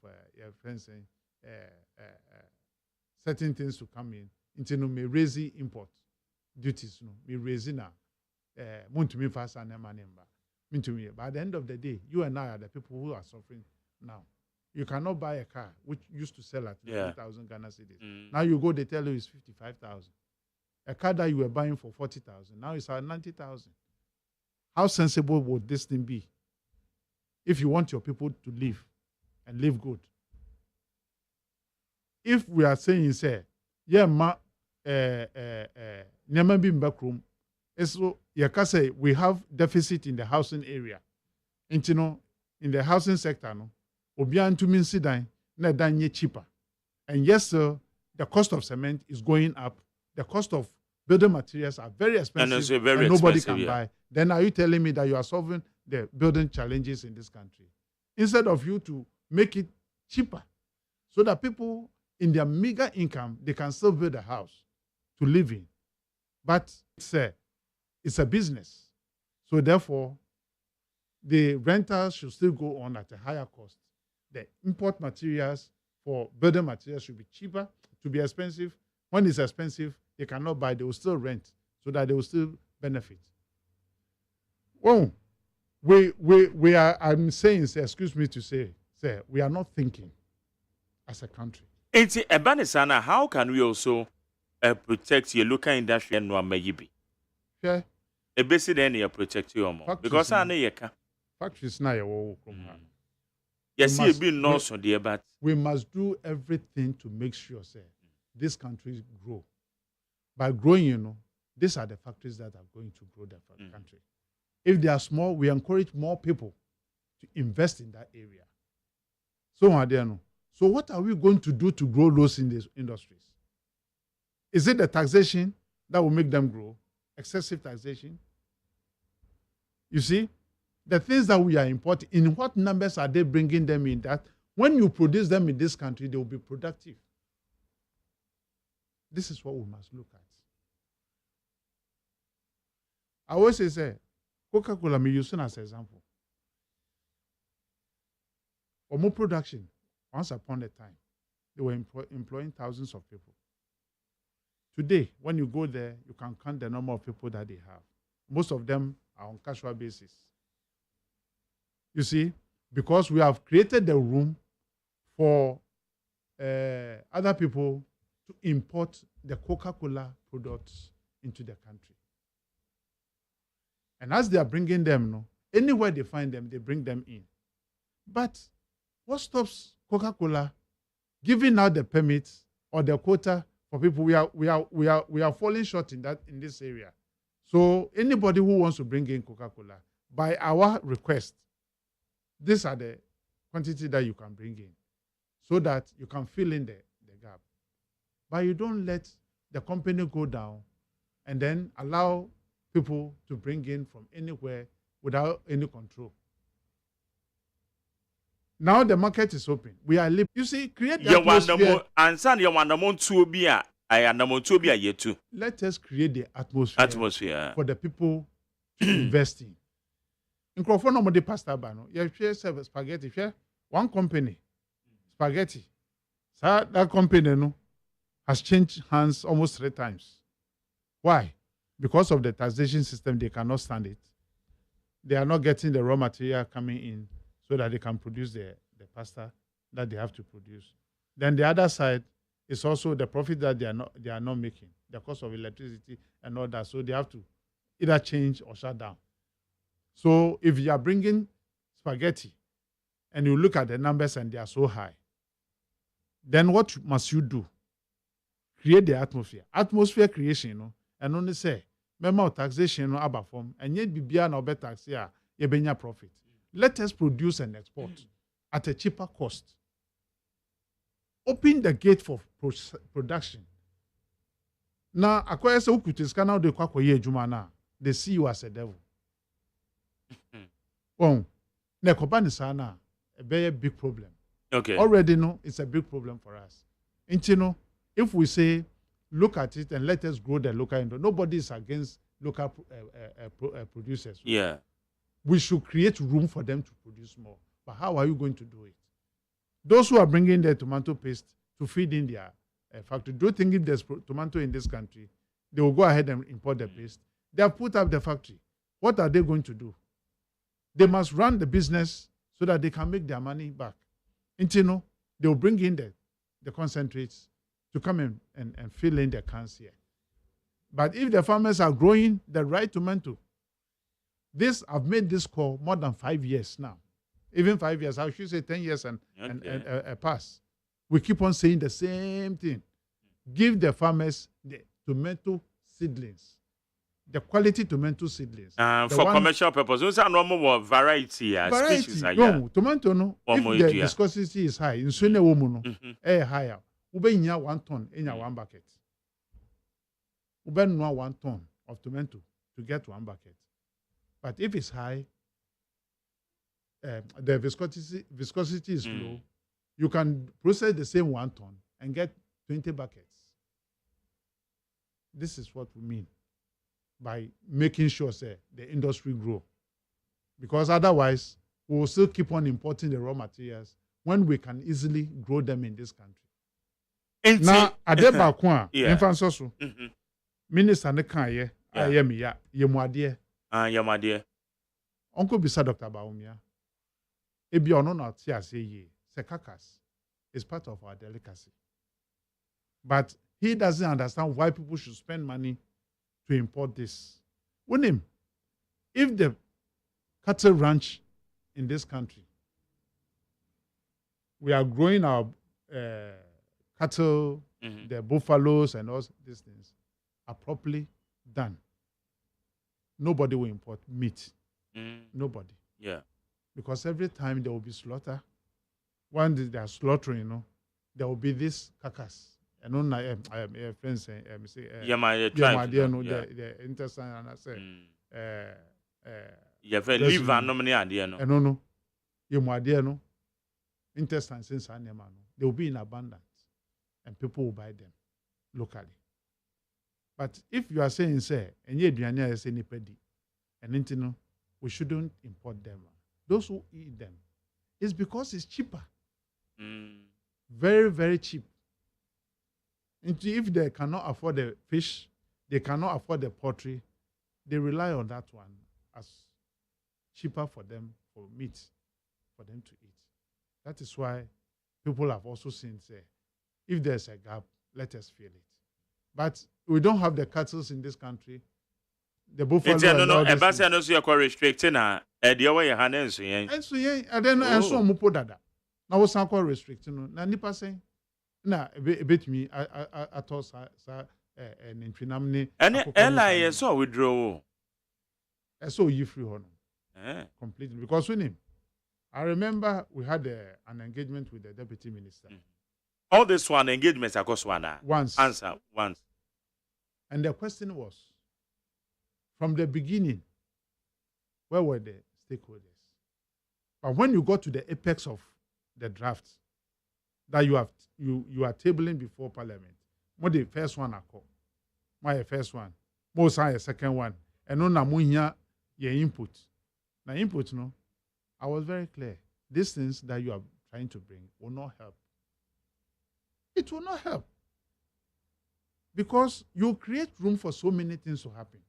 certain things to come in. Into me raise import duties, me raise na me fast and me. By the end of the day, you and I are the people who are suffering now. You cannot buy a car which used to sell at 50,000 Ghana cedis. Now you go, they tell you it's 55,000. A car that you were buying for 40,000, now it's at 90,000. How sensible would this thing be if you want your people to live and live good? If we are saying, say, yeah, nneɛma bi mba kurom. So yɛka say we have deficit in the housing area. Nti no, in the housing sector no, obiara ntumi nsi dan na dan nyɛ cheaper. And yes, sir, the cost of cement is going up. The cost of building materials are very expensive and nobody can buy. Then are you telling me that you are solving the building challenges in this country? Instead of you to make it cheaper so that people in their meager income, they can still build a house to live in. But it's a business. So therefore, the rentals should still go on at a higher cost. The import materials for building materials should be cheaper, to be expensive. When it's expensive, they cannot buy, they will still rent so that they will still benefit. Well, we are, I'm saying, sir, excuse me to say, sir, we are not thinking as a country. It's Ebanisana, how can we also protect your local industry and Nwameyibi? Yeah. A basic any protect you more. Because I know you can. Factories now, yes, you've been no so dear, but we must do everything to make sure, sir, this country grow. By growing, these are the factories that are going to grow the country. If they are small, we encourage more people to invest in that area. So what are we going to do to grow those in these industries? Is it the taxation that will make them grow? Excessive taxation? You see, the things that we are importing, in what numbers are they bringing them in that when you produce them in this country, they will be productive? This is what we must look at. I always say, Coca-Cola, me using as an example. Or more production, once upon a time, they were employing thousands of people. Today, when you go there, you can count the number of people that they have. Most of them are on casual basis. You see, because we have created the room for other people to import the Coca-Cola products into the country. And as they are bringing them, anywhere they find them, they bring them in. But what stops Coca-Cola giving out the permits or the quota for people? We are falling short in this area. So anybody who wants to bring in Coca-Cola, by our request, these are the quantity that you can bring in so that you can fill in the gap. But you don't let the company go down and then allow people to bring in from anywhere without any control. Now the market is open. We are you see, create the atmosphere. Let us create the atmosphere for the people to invest in. In Crawford, nobody passed that ban. You share spaghetti. One company, spaghetti. So that company has changed hands almost 3 times. Why? Because of the taxation system, they cannot stand it. They are not getting the raw material coming in so that they can produce the pasta that they have to produce. Then the other side is also the profit that they are not making, the cost of electricity and all that. So they have to either change or shut down. So if you are bringing spaghetti and you look at the numbers and they are so high, then what must you do? Create the atmosphere. Atmosphere creation, and only say, member taxation about form, and yet be beyond our better tax here, you profit. Let us produce and export at a cheaper cost. Open the gate for production. Now, acquire so now they see you as a devil. Oh, Nekobani a very big problem. Okay. Already it's a big problem for us. And if we say, look at it and let us grow the local industry, nobody is against local producers. Yeah. We should create room for them to produce more. But how are you going to do it? Those who are bringing their tomato paste to feed in their factory, do you think if there's tomato in this country, they will go ahead and import the paste? They have put up the factory. What are they going to do? They must run the business so that they can make their money back. And they will bring in the concentrates to come in and fill in the cans here. But if the farmers are growing the right tomato, I've made this call more than 5 years now. Even 5 years, I should say 10 years and pass. We keep on saying the same thing. Give the farmers the tomato seedlings. The quality tomato seedlings. For commercial purpose, we say normal variety, species. No, tomato no. If the viscosity is high, in Sweden woman no, higher. Ube nya 1 ton, nya 1 bucket. Ube no 1 ton of tomato to get 1 bucket. But if it's high, the viscosity is low. You can process the same 1 ton and get 20 buckets. This is what we mean by making sure the industry grow. Because otherwise, we will still keep on importing the raw materials when we can easily grow them in this country. Now, Adeba Kwa, Infansoso, Minister Nekaye, Ayemiya, Yemuadie. Yemuadie. Uncle Bisa Dr. Baumia. Ebi ono na tia say ye. Sekakas is part of our delicacy. But he doesn't understand why people should spend money to import this. If the cattle ranch in this country, we are growing our cattle, the buffaloes and all these things are properly done, nobody will import meat. Nobody. Yeah. Because every time there will be slaughter, when they are slaughtering, there will be this carcass. And on my friends say, the intestine, and I say, liver and no, no, intestine since they will be in abundance, and people will buy them locally. But if you are saying, say, and yet you are saying nipedi, and we shouldn't import them. Those who eat them, it's because it's cheaper. Very, very cheap. If they cannot afford the fish, they cannot afford the poultry, they rely on that one as cheaper for them, for meat, for them to eat. That is why people have also seen, say, if there's a gap, let us fill it. But we don't have the cattle in this country. The buffalo. No, you are restricting the way you handle it. And then I saw Mupo Dada. Now, what's not restricting? Now, Nipa saying, na bit me, I thought, an intrinamne. And Ella, so withdraw. I saw you free honor. Completely. Because when I remember we had an engagement with the deputy minister. All this one engagements, of course, once. Answer once. And the question was, from the beginning, where were the stakeholders? But when you got to the apex of the draft that you are tabling before Parliament, more the first one I call, my first one, most a second one, and no namunya your input. Now input, no, I was very clear. These things that you are trying to bring will not help. It will not help. Because you create room for so many things to happen.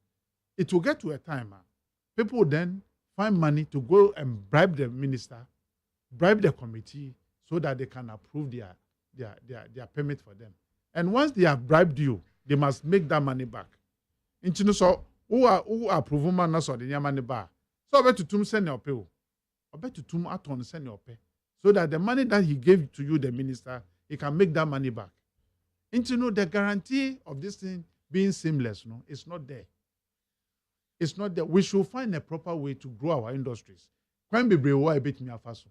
It will get to a time, people will then find money to go and bribe the minister, bribe the committee, so that they can approve their permit for them. And once they have bribed you, they must make that money back. So who approve man so the money back? So I bet to tum send your pay. I bet to tum aton send your pay. So that the money that he gave to you, the minister, he can make that money back. The guarantee of this thing being seamless, no, it's not there. It's not there. We should find a proper way to grow our industries. Crime be brave, why bit me a faso.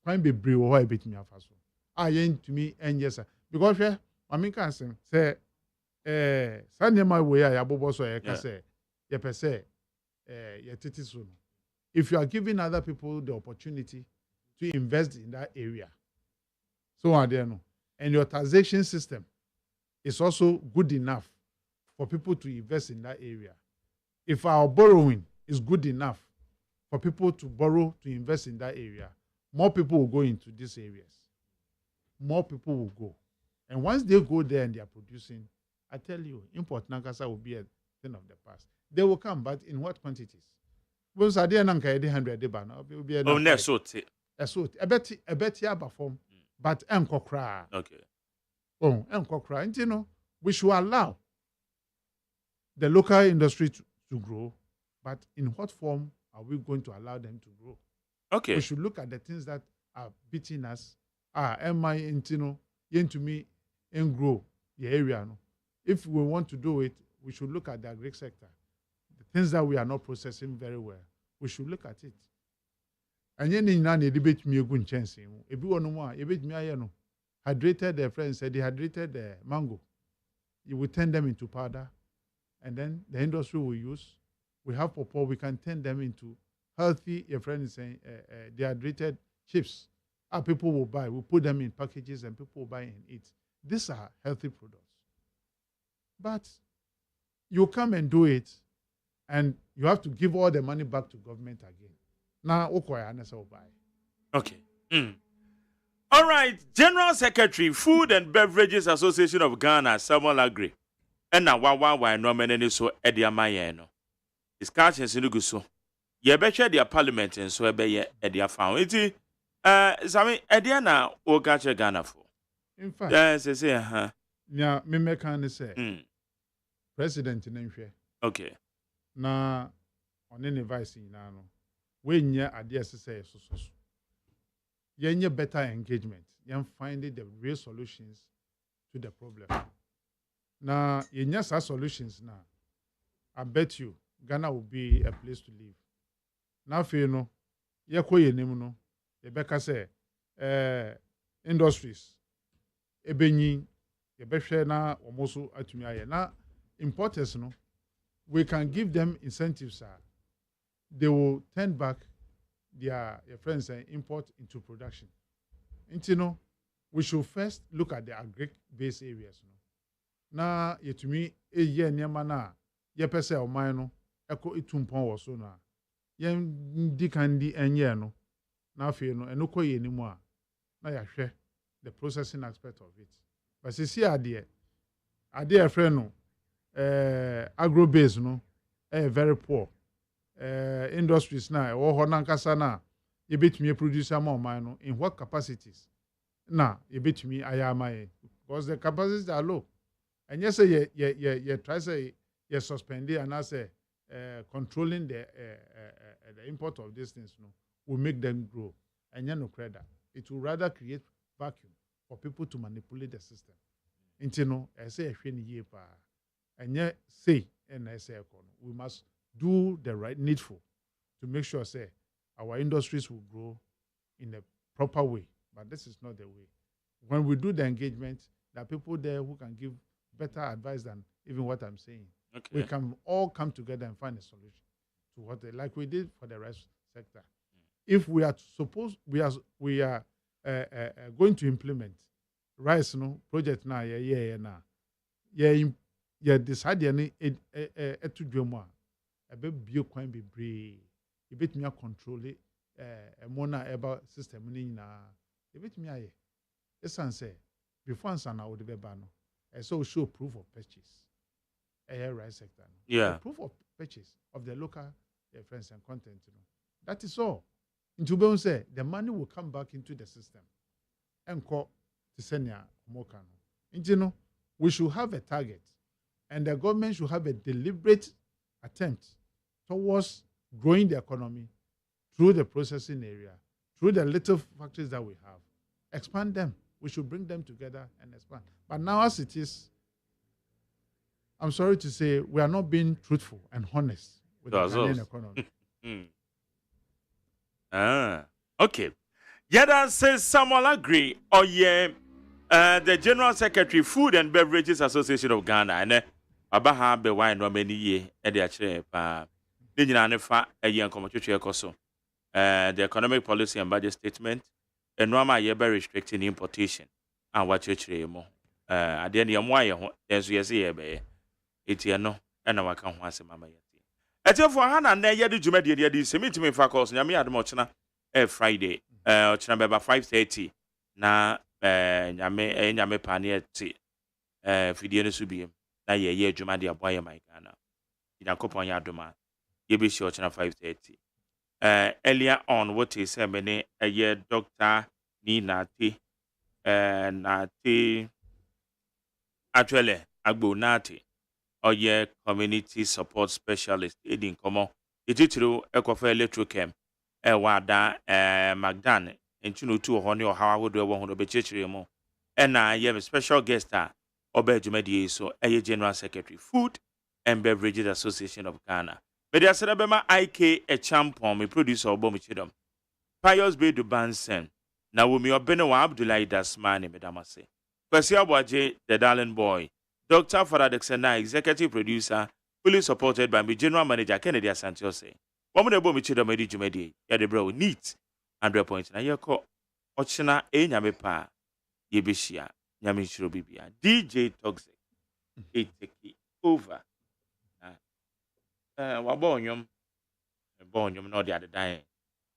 Crime be brave, why bit me a faso. To me, and yes, sir. Because I mean, can say, Sunday my way, I abobo so I can say, ye per se, ye titi soon. If you are giving other people the opportunity to invest in that area, so are there no, and your taxation system is also good enough for people to invest in that area. If our borrowing is good enough for people to borrow to invest in that area, more people will go into these areas. More people will go. And once they go there and they are producing, I tell you, import Nankasa will be a thing of the past. They will come, but in what quantities? Once I did Nanka 100 will be a sort. A bet form, but enkokra. Okay. Oh, enkokra. And we should allow the local industry to grow, but in what form are we going to allow them to grow? Okay. We should look at the things that are beating us. Am I to me and grow the area? No. if we want to do it, we should look at the agri sector. The things that we are not processing very well, we should look at it. And then in any debate, me a good chance. If you want to know, you bet me, I know. Hydrated, their friends said dehydrated mango. You will turn them into powder, and then the industry will use. We have pawpaw, we can turn them into healthy, your friend is saying, dehydrated chips. Our people will buy. We put them in packages and people will buy and eat. These are healthy products. But you come and do it, and you have to give all the money back to government again. Now, will buy. Okay. All right. General Secretary, Food and Beverages Association of Ghana, Samuel Agri. And now, why no many so Eddie Amayeno. Discussions in the Guso. Ye betcha their parliament and so be Eddie found it. Sami Ediana or Gacha Ghana for. In fact, yes, I say, yeah, me can say, President in Enfield. Okay. Na on any vice in Nano. When ye ideas say so. Ye better engagement. You find the real solutions to the problem. Now, ye solutions now. I bet you Ghana will be a place to live. Now, you know, ye ko ye name no. Ye beka say, industries. Ebenyi, ye behwe na omoso atumi aye. Na importers no. We can give them incentives. They will turn back their friends and import into production. And you know, we should first look at the agri-based areas. Now, to me, a year near mana, ye pese o mine echo itumpon or so na. Yen dikandi enye no. Now, you know, and no koye anymore. Now, ya share the processing aspect of it. But see, idea friend no. Agro base no very poor industries now or honankasa na you bet me producer more mine in what capacities na you bet me ayama because the capacities are low and yes you try say you suspend it and I say controlling the import of these things no will make them grow and no credit it will rather create vacuum for people to manipulate the system into no I say a year pa. And yet, say, and I say, we must do the right needful to make sure, say, our industries will grow in a proper way. But this is not the way. When we do the engagement, there are people there who can give better advice than even what I'm saying. Okay. We can all come together and find a solution to what, like we did for the rice sector. If we are supposed, we are going to implement rice project now, decide any to dwema a be kwan bebree e betumi control mona eba system ni na e betumi aye esan say before ansa na would be ba no so show proof of purchase rice sector yeah proof of purchase of the local friends and content that is all into be say the money will come back into the system and to senior more can we should have a target. And the government should have a deliberate attempt towards growing the economy through the processing area, through the little factories that we have. Expand them. We should bring them together and expand. But now as it is, I'm sorry to say, we are not being truthful and honest with the Ghanaian economy. Okay. Yada says Samuel Agri, the General Secretary, Food and Beverages Association of Ghana, and Abaha be wine no many ye at their chair. Didn't fa a young commercial coso. The economic policy and budget statement, and Rama ye very restricting importation. And what you more. At the end of why, as we say, it's no, and I can't want some mamma yet. At your for Hannah, nay, you do me, submit to me for calls, Yami at Mochana, Friday, Channel 5:30. Na nyame pane ati fidie no so biem na ye adwuma de aboa ye Ghana Yakopon ya adoma ye be shi ochina 5:30 earlier on what is say me ye Dr. Nina T actually agbo nati oye community support specialist edin komo ititru ekofa electrochem wada Magdan Enchuno 2 honey or how would we want to be church mo. And I have a special guest Obe Jumedi so a General Secretary, Food and Beverages Association of Ghana. Media Serabema IK a champion, me producer Obomichidom. Pius Bedu Bansen. Na Wumi Obene wa Abdullahi Dasmani Medamase. Kwesi Abwaje, the darling boy. Dr. Faradexena, executive producer, fully supported by my general manager Kennedy Asantose. Woman Obomichidom Medi Jumedi, Yadebro neat 100 points. Na yeko Ochina Nyame Yebishia, Nyame Bibia. DJ Toxic. It take over. Wabonyum. Bonyum no the other day.